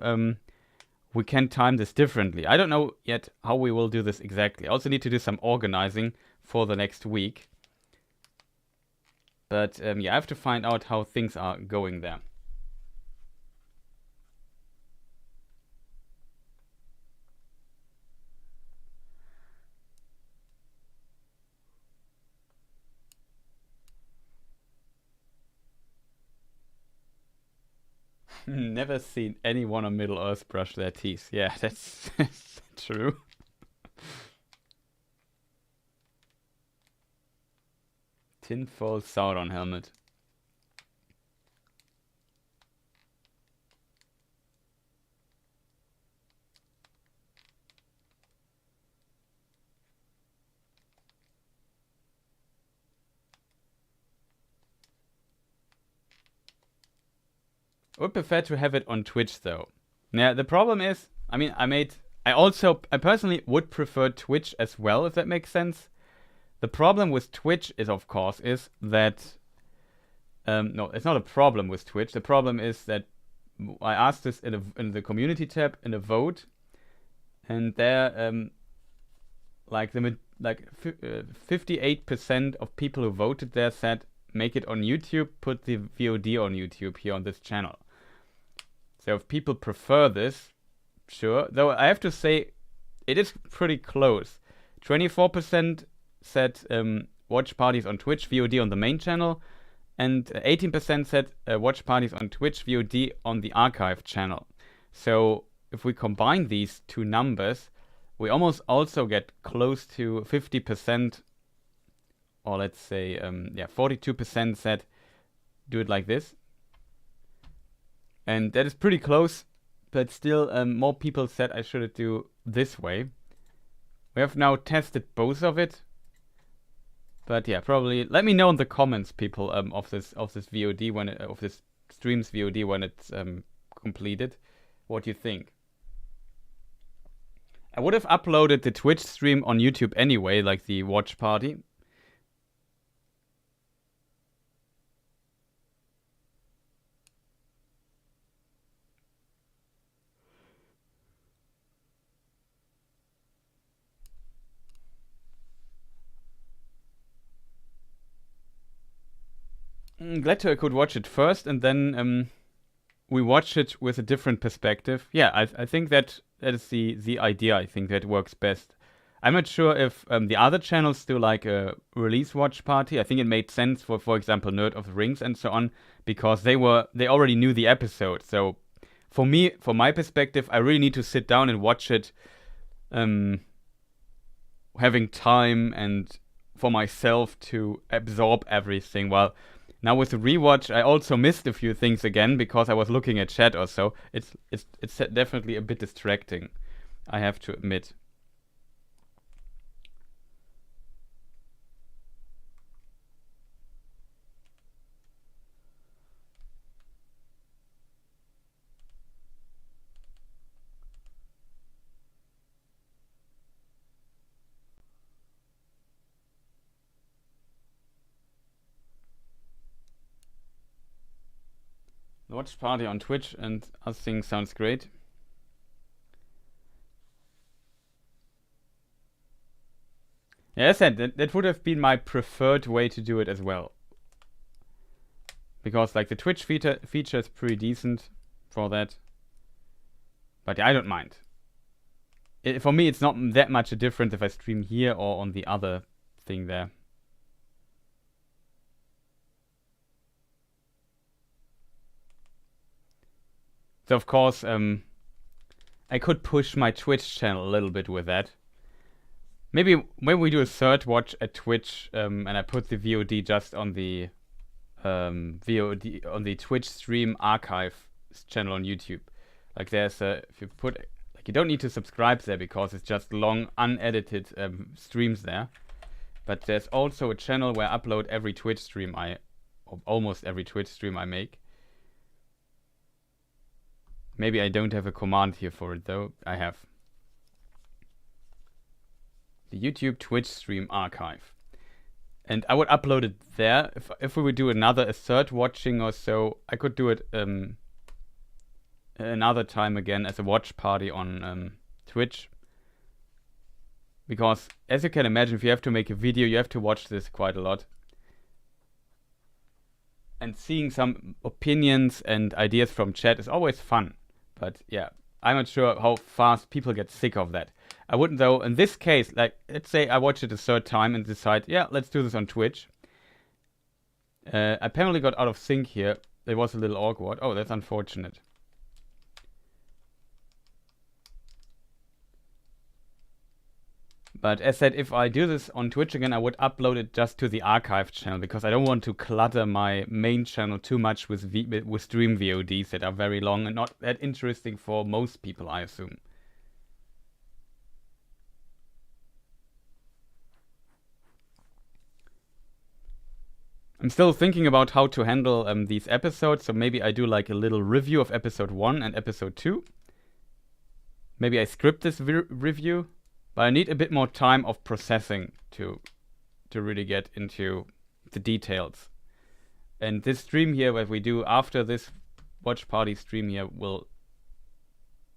we can time this differently. I don't know yet how we will do this exactly. I also need to do some organizing for the next week. But yeah, I have to find out how things are going there. Never seen anyone on Middle Earth brush their teeth. Yeah, that's true. Tinfoil Sauron helmet. I would prefer to have it on Twitch though. Yeah, the problem is, I mean, I personally would prefer Twitch as well, if that makes sense. The problem with Twitch is, of course, is that, no, it's not a problem with Twitch. The problem is that I asked this in the community tab in a vote, and there, like 58% of people who voted there said, make it on YouTube, put the VOD on YouTube here on this channel. So if people prefer this, sure. Though I have to say, it is pretty close. 24% said watch parties on Twitch, VOD on the main channel, and 18% said watch parties on Twitch, VOD on the archive channel. So if we combine these two numbers, we almost also get close to 50%, or let's say, 42% said do it like this. And that is pretty close, but still more people said I should do this way. We have now tested both of it. But yeah, probably let me know in the comments, people, of this VOD of this stream's VOD when it's completed, what you think. I would have uploaded the Twitch stream on YouTube anyway, like the watch party. Glad I could watch it first, and then we watch it with a different perspective. Yeah, I think that is the idea. I think that works best. I'm not sure if the other channels do like a release watch party. I think it made sense for example, Nerd of the Rings and so on, because they already knew the episode. So for me, from my perspective, I really need to sit down and watch it, having time and for myself to absorb everything. While now with the rewatch, I also missed a few things again because I was looking at chat or so. It's definitely a bit distracting, I have to admit. The watch party on Twitch and other things sounds great. Yeah, as I said, that would have been my preferred way to do it as well. Because like the Twitch feature is pretty decent for that. But yeah, I don't mind. For me, it's not that much a difference if I stream here or on the other thing there. So of course, I could push my Twitch channel a little bit with that. Maybe we do a third watch at Twitch, and I put the VOD just on the VOD on the Twitch stream archive channel on YouTube. Like there's if you put, like, you don't need to subscribe there because it's just long unedited streams there. But there's also a channel where I upload every Twitch stream or almost every Twitch stream I make. Maybe I don't have a command here for it though. I have the YouTube Twitch stream archive. And I would upload it there. If we would do a third watching or so, I could do it another time again as a watch party on Twitch. Because as you can imagine, if you have to make a video, you have to watch this quite a lot. And seeing some opinions and ideas from chat is always fun. But yeah, I'm not sure how fast people get sick of that. I wouldn't though, in this case, like, let's say I watch it a third time and decide, yeah, let's do this on Twitch. I apparently got out of sync here. It was a little awkward. Oh, that's unfortunate. But as said, if I do this on Twitch again, I would upload it just to the archive channel because I don't want to clutter my main channel too much with stream VODs that are very long and not that interesting for most people, I assume. I'm still thinking about how to handle these episodes, so maybe I do like a little review of episode 1 and episode 2. Maybe I script this review. But I need a bit more time of processing to really get into the details. And this stream here, what we do after this watch party stream here, will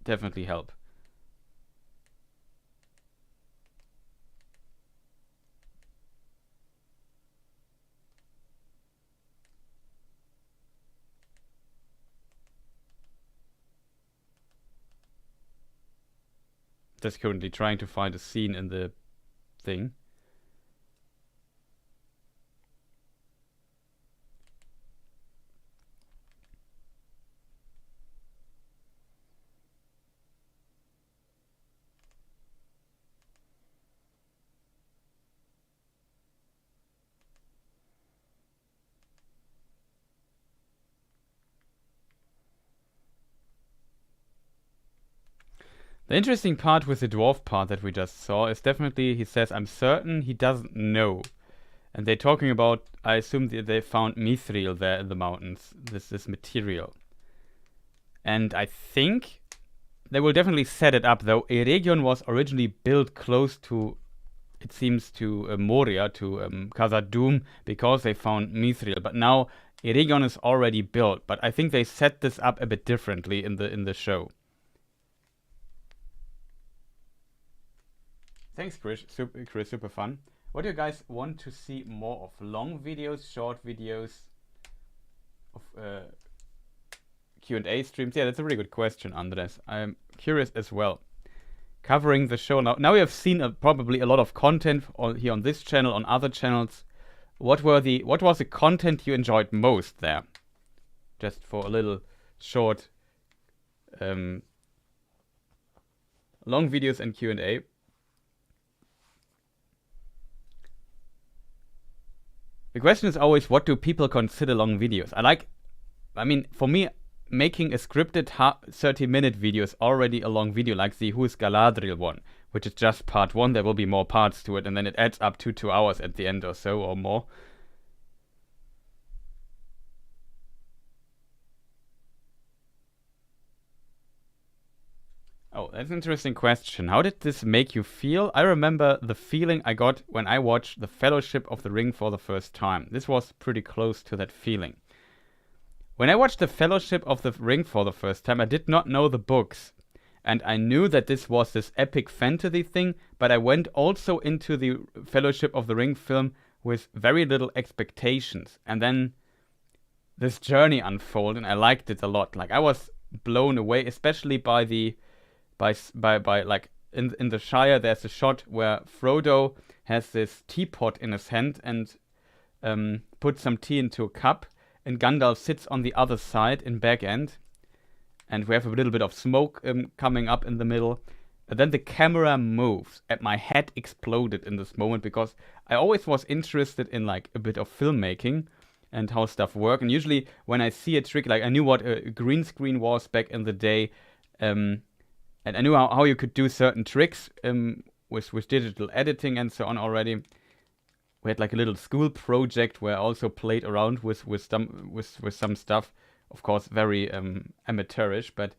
definitely help. Just currently trying to find a scene in the thing. The interesting part with the dwarf part that we just saw is definitely, he says, I'm certain he doesn't know. And they're talking about, I assume they found mithril there in the mountains, this material. And I think they will definitely set it up, though. Eregion was originally built close to, it seems, to Moria, to Khazad-dûm, because they found mithril. But now Eregion is already built. But I think they set this up a bit differently in the show. Thanks, Chris. Super fun. What do you guys want to see more of? Long videos, short videos, of Q&A streams? Yeah, that's a really good question, Andres. I'm curious as well. Covering the show now. Now we have seen probably a lot of content here on this channel, on other channels. What was the content you enjoyed most there? Just for a little short, long videos and Q&A. The question is always, what do people consider long videos? I mean, for me, making a scripted 30-minute video is already a long video, like the Who's Galadriel one, which is just part 1. There will be more parts to it, and then it adds up to 2 hours at the end or so, or more. Oh, that's an interesting question. How did this make you feel? I remember the feeling I got when I watched The Fellowship of the Ring for the first time. This was pretty close to that feeling. When I watched The Fellowship of the Ring for the first time, I did not know the books. And I knew that this was this epic fantasy thing, but I went also into the Fellowship of the Ring film with very little expectations. And then this journey unfolded, and I liked it a lot. Like, I was blown away, especially by like in the Shire. There's a shot where Frodo has this teapot in his hand and puts some tea into a cup, and Gandalf sits on the other side in back end, and we have a little bit of smoke coming up in the middle. And then the camera moves, and my head exploded in this moment, because I always was interested in like a bit of filmmaking, and how stuff work. And usually when I see a trick, like I knew what a green screen was back in the day, and I knew how you could do certain tricks with digital editing and so on already. We had like a little school project where I also played around with some stuff. Of course, very amateurish, but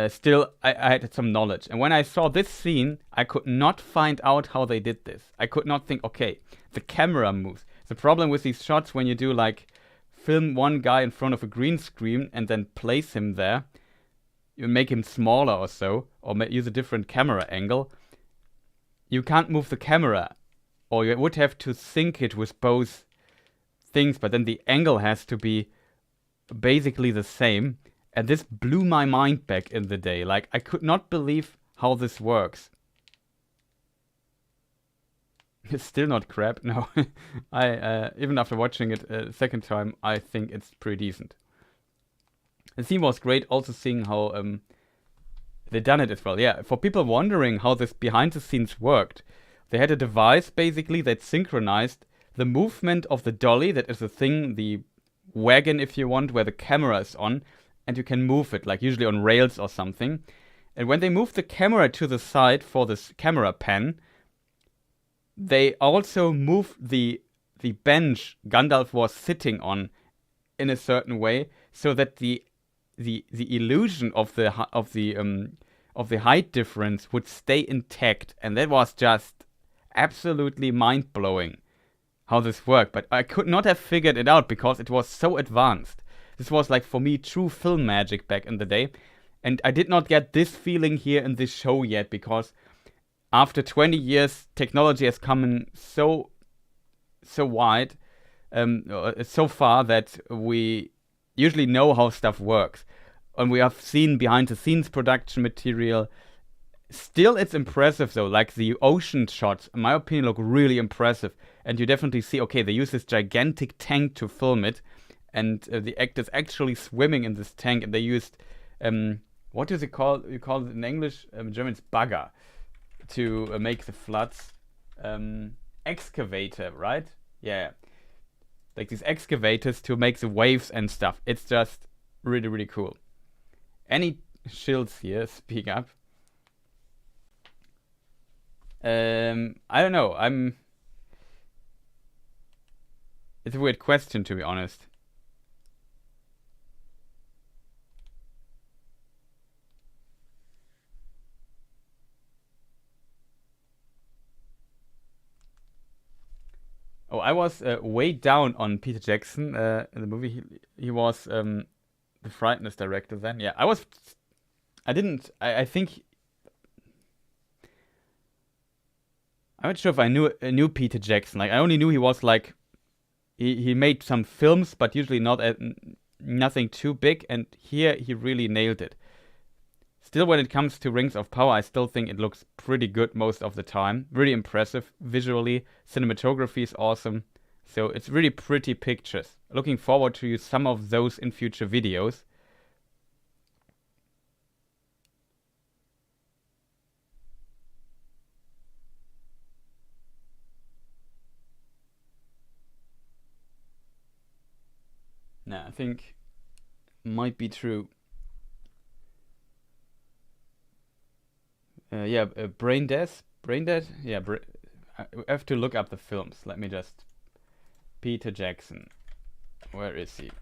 still, I had some knowledge. And when I saw this scene, I could not find out how they did this. I could not think, okay, the camera moves. The problem with these shots, when you do like film one guy in front of a green screen and then place him there, you make him smaller or so, or use a different camera angle, you can't move the camera, or you would have to sync it with both things, but then the angle has to be basically the same. And this blew my mind back in the day. Like, I could not believe how this works. It's still not crap, no. I even after watching it a second time, I think it's pretty decent. The scene was great, also seeing how they done it as well. Yeah, for people wondering how this behind the scenes worked, they had a device basically that synchronized the movement of the dolly, that is the thing, the wagon if you want, where the camera is on, and you can move it, like usually on rails or something. And when they move the camera to the side for this camera pan, they also move the bench Gandalf was sitting on in a certain way, so that the illusion of the height difference would stay intact. And that was just absolutely mind-blowing how this worked. But I could not have figured it out because it was so advanced. This was like, for me, true film magic back in the day. And I did not get this feeling here in this show yet, because after 20 years, technology has come in so wide, so far, that we usually know how stuff works. And we have seen behind the scenes production material. Still, it's impressive though. Like the ocean shots, in my opinion, look really impressive. And you definitely see, okay, they use this gigantic tank to film it. And the actors actually swimming in this tank, and they used, what is it called? You call it in English, German it's bagger, to make the floods. Excavator, right? Yeah. Like these excavators to make the waves and stuff. It's just really, really cool. Any shills here? Speak up. I don't know. It's a weird question, to be honest. Oh, I was way down on Peter Jackson in the movie. He was the Frighteners director then. Yeah, I think I'm not sure if I knew Peter Jackson. Like, I only knew he was like he made some films, but usually nothing too big. And here he really nailed it. Still, when it comes to Rings of Power, I still think it looks pretty good most of the time. Really impressive visually. Cinematography is awesome. So it's really pretty pictures. Looking forward to use some of those in future videos. Nah, I think might be true. Yeah, Brain Dead? Yeah, I have to look up the films. Let me just... Peter Jackson. Where is he?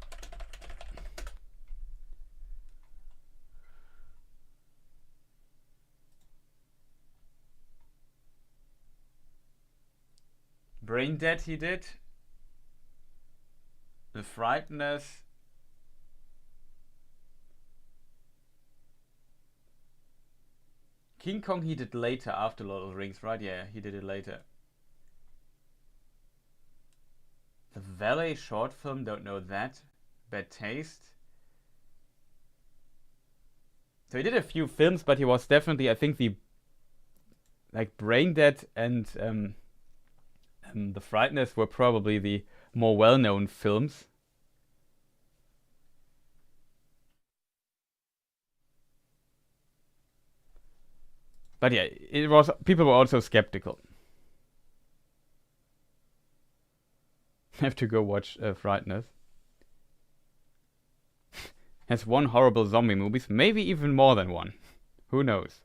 Brain Dead he did. The Frighteners. King Kong he did later, after Lord of the Rings, right? Yeah, he did it later. The Valet short film, don't know that. Bad Taste. So he did a few films, but he was definitely, I think, the like Brain Dead and The Frighteners were probably the more well-known films. But yeah, it was, people were also skeptical. have to go watch Frighteners. Has one horrible zombie movies, maybe even more than one. Who knows?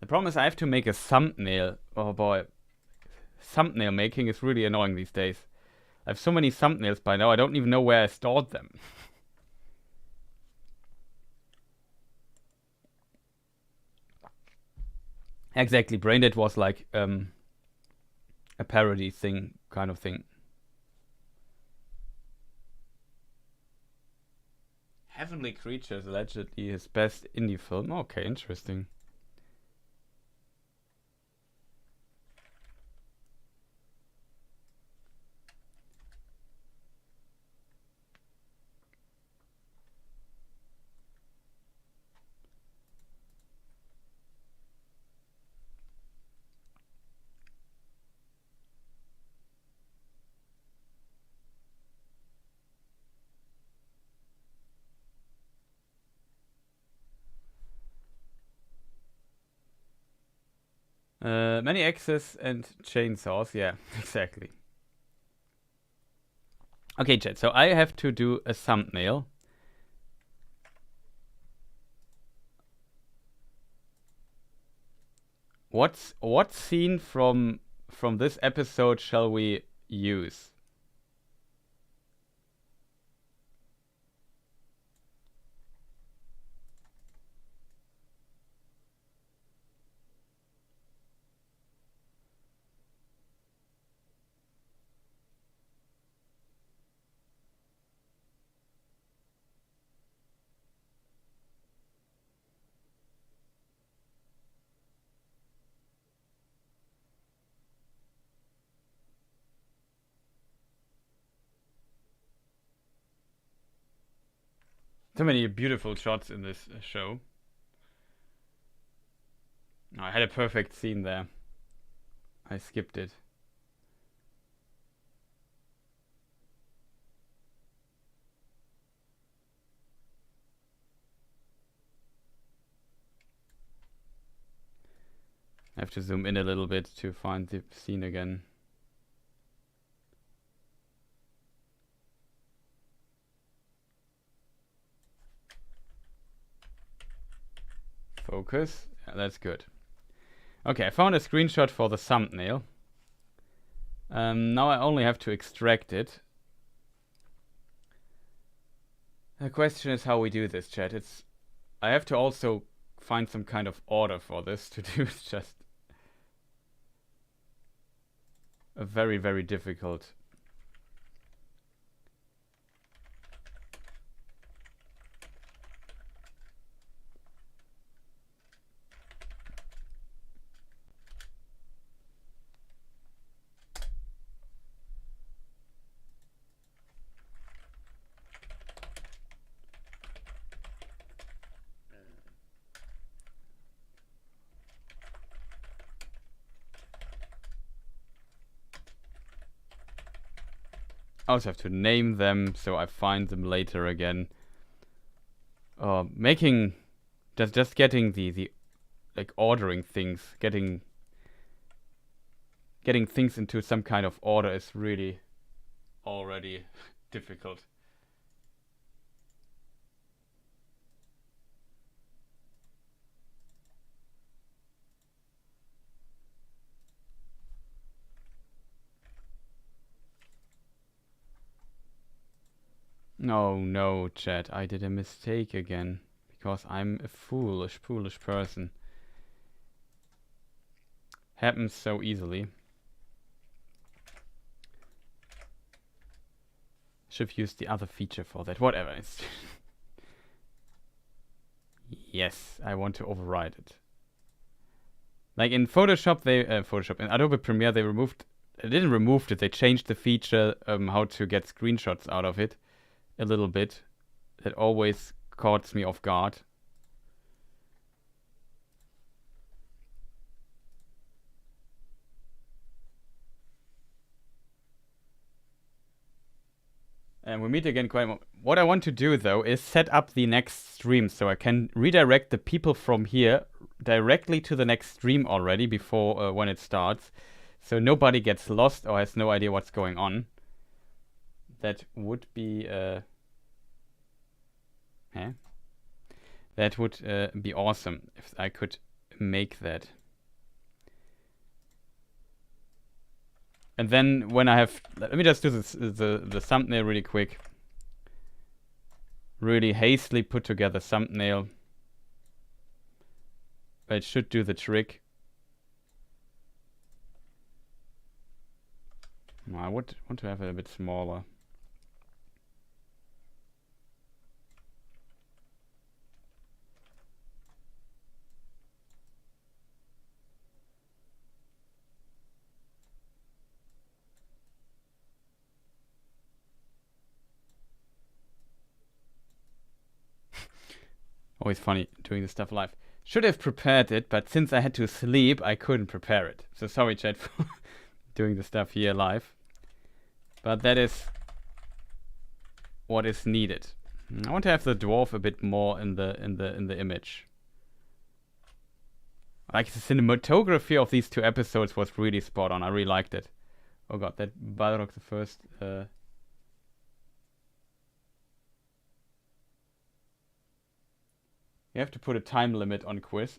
The problem is I have to make a thumbnail. Oh boy. Thumbnail making is really annoying these days. I have so many thumbnails by now, I don't even know where I stored them. Exactly, Braindead was like a parody thing, kind of thing. Heavenly Creatures, allegedly his best indie film. Okay, interesting. Many axes and chainsaws. Yeah, exactly. Okay, chat. So I have to do a thumbnail. What scene from this episode shall we use? So many beautiful shots in this show. Oh, I had a perfect scene there. I skipped it. I have to zoom in a little bit to find the scene again. Focus. Yeah, that's good. Okay, I found a screenshot for the thumbnail. Now I only have to extract it. The question is how we do this, chat. I have to also find some kind of order for this to do. It's just a very, very difficult. I also have to name them so I find them later again. Making just getting the like ordering things, getting things into some kind of order is really already difficult. No, chat, I did a mistake again. Because I'm a foolish person. Happens so easily. Should have used the other feature for that. Whatever. Yes, I want to override it. Like in Photoshop, in Adobe Premiere, they didn't remove it, they changed the feature how to get screenshots out of it a little bit. That always caught me off guard. And we meet again quite what I want to do though is set up the next stream so I can redirect the people from here directly to the next stream already before when it starts, so nobody gets lost or has no idea what's going on. That would be that would be awesome if I could make that. And then when I have, let me just do this, the thumbnail really quick. Really hastily put together thumbnail. But it should do the trick. No, I would want to have it a bit smaller. Always funny doing this stuff live. Should have prepared it, but since I had to sleep, I couldn't prepare it. So sorry, chat, for doing the stuff here live. But that is what is needed. I want to have the dwarf a bit more in the image. Like the cinematography of these 2 episodes was really spot on. I really liked it. Oh god, that Balrog the First. You have to put a time limit on quiz.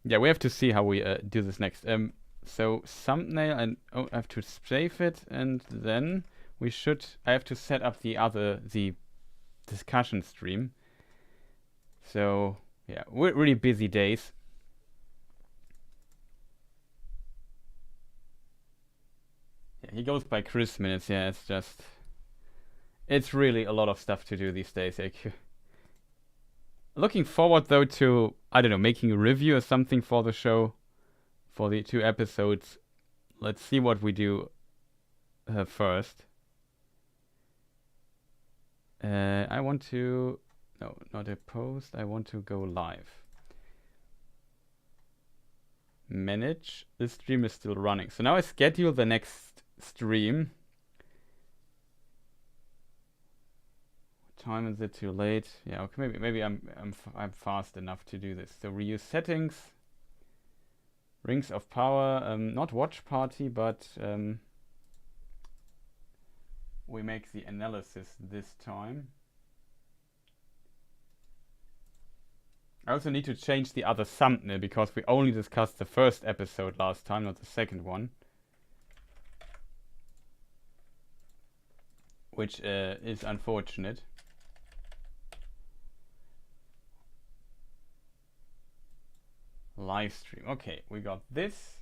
Yeah, we have to see how we do this next. So thumbnail, and I have to save it, and then I have to set up the discussion stream. So yeah, we're really busy days. Yeah, he goes by Chris minutes. Yeah, it's really a lot of stuff to do these days. Like, looking forward though to, I don't know, making a review or something for the show, for the 2 episodes. Let's see what we do first. I want to, no, not a post. I want to go live. Manage. This stream is still running. So now I schedule the next stream. What time is it? Too late? Yeah, okay. Maybe I'm fast enough to do this. So reuse settings. Rings of Power. Not watch party, but we make the analysis this time. I also need to change the other thumbnail because we only discussed the first episode last time, not the second one. Which is unfortunate. Live stream. Okay, we got this.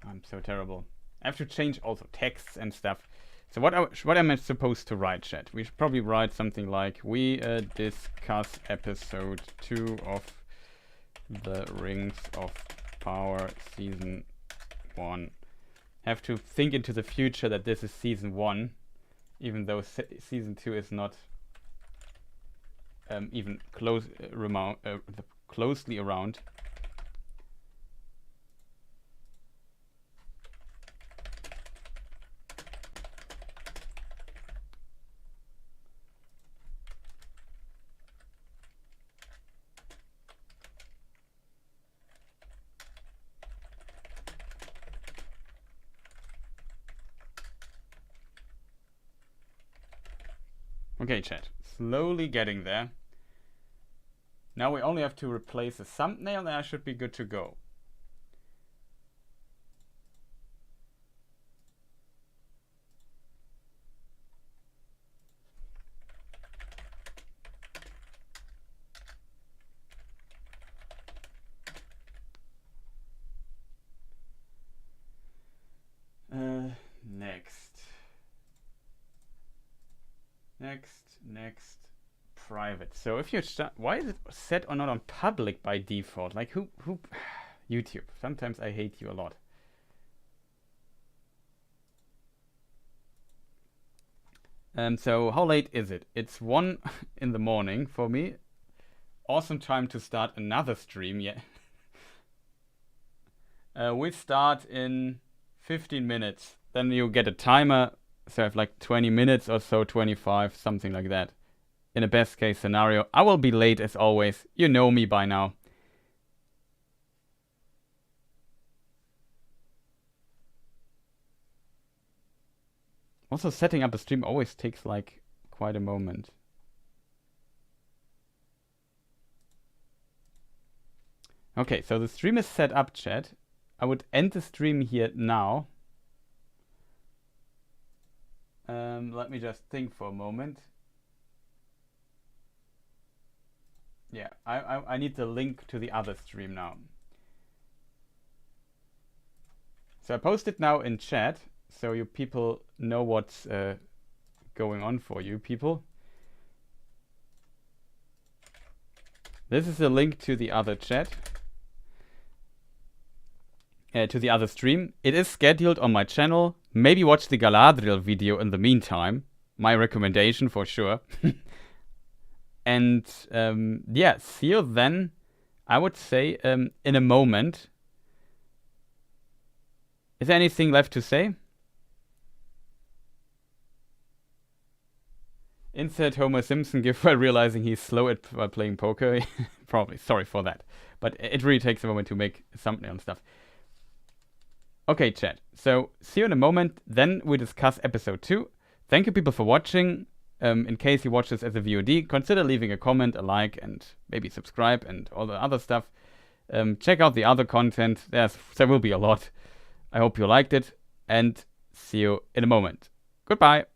I'm so terrible. I have to change also texts and stuff. So what am I supposed to write, chat? We should probably write something like, we discuss episode 2 of the Rings of Power season 1. Have to think into the future that this is season 1, even though season 2 is not even closely around. Okay, chat. Slowly getting there. Now we only have to replace the thumbnail and I should be good to go. Next, private. So if you start, why is it set or not on public by default? Like who YouTube. Sometimes I hate you a lot. So how late is it? It's 1 in the morning for me. Awesome time to start another stream. Yeah. We start in 15 minutes. Then you get a timer. So I have like 20 minutes or so, 25, something like that. In a best case scenario. I will be late as always. You know me by now. Also, setting up a stream always takes like quite a moment. Okay, so the stream is set up, chat. I would end the stream here now. Let me just think for a moment. Yeah, I need the link to the other stream now. So I posted now in chat, so you people know what's going on for you people. This is a link to the other chat. To the other stream. It is scheduled on my channel. Maybe watch the Galadriel video in the meantime. My recommendation for sure. And yeah, see you then, I would say, in a moment. Is there anything left to say? Insert Homer Simpson gif while realizing he's slow at playing poker. Probably, sorry for that. But it really takes a moment to make a thumbnail and stuff. Okay, chat. So, see you in a moment. Then we discuss episode 2. Thank you, people, for watching. In case you watch this as a VOD, consider leaving a comment, a like, and maybe subscribe and all the other stuff. Check out the other content. There will be a lot. I hope you liked it. And see you in a moment. Goodbye.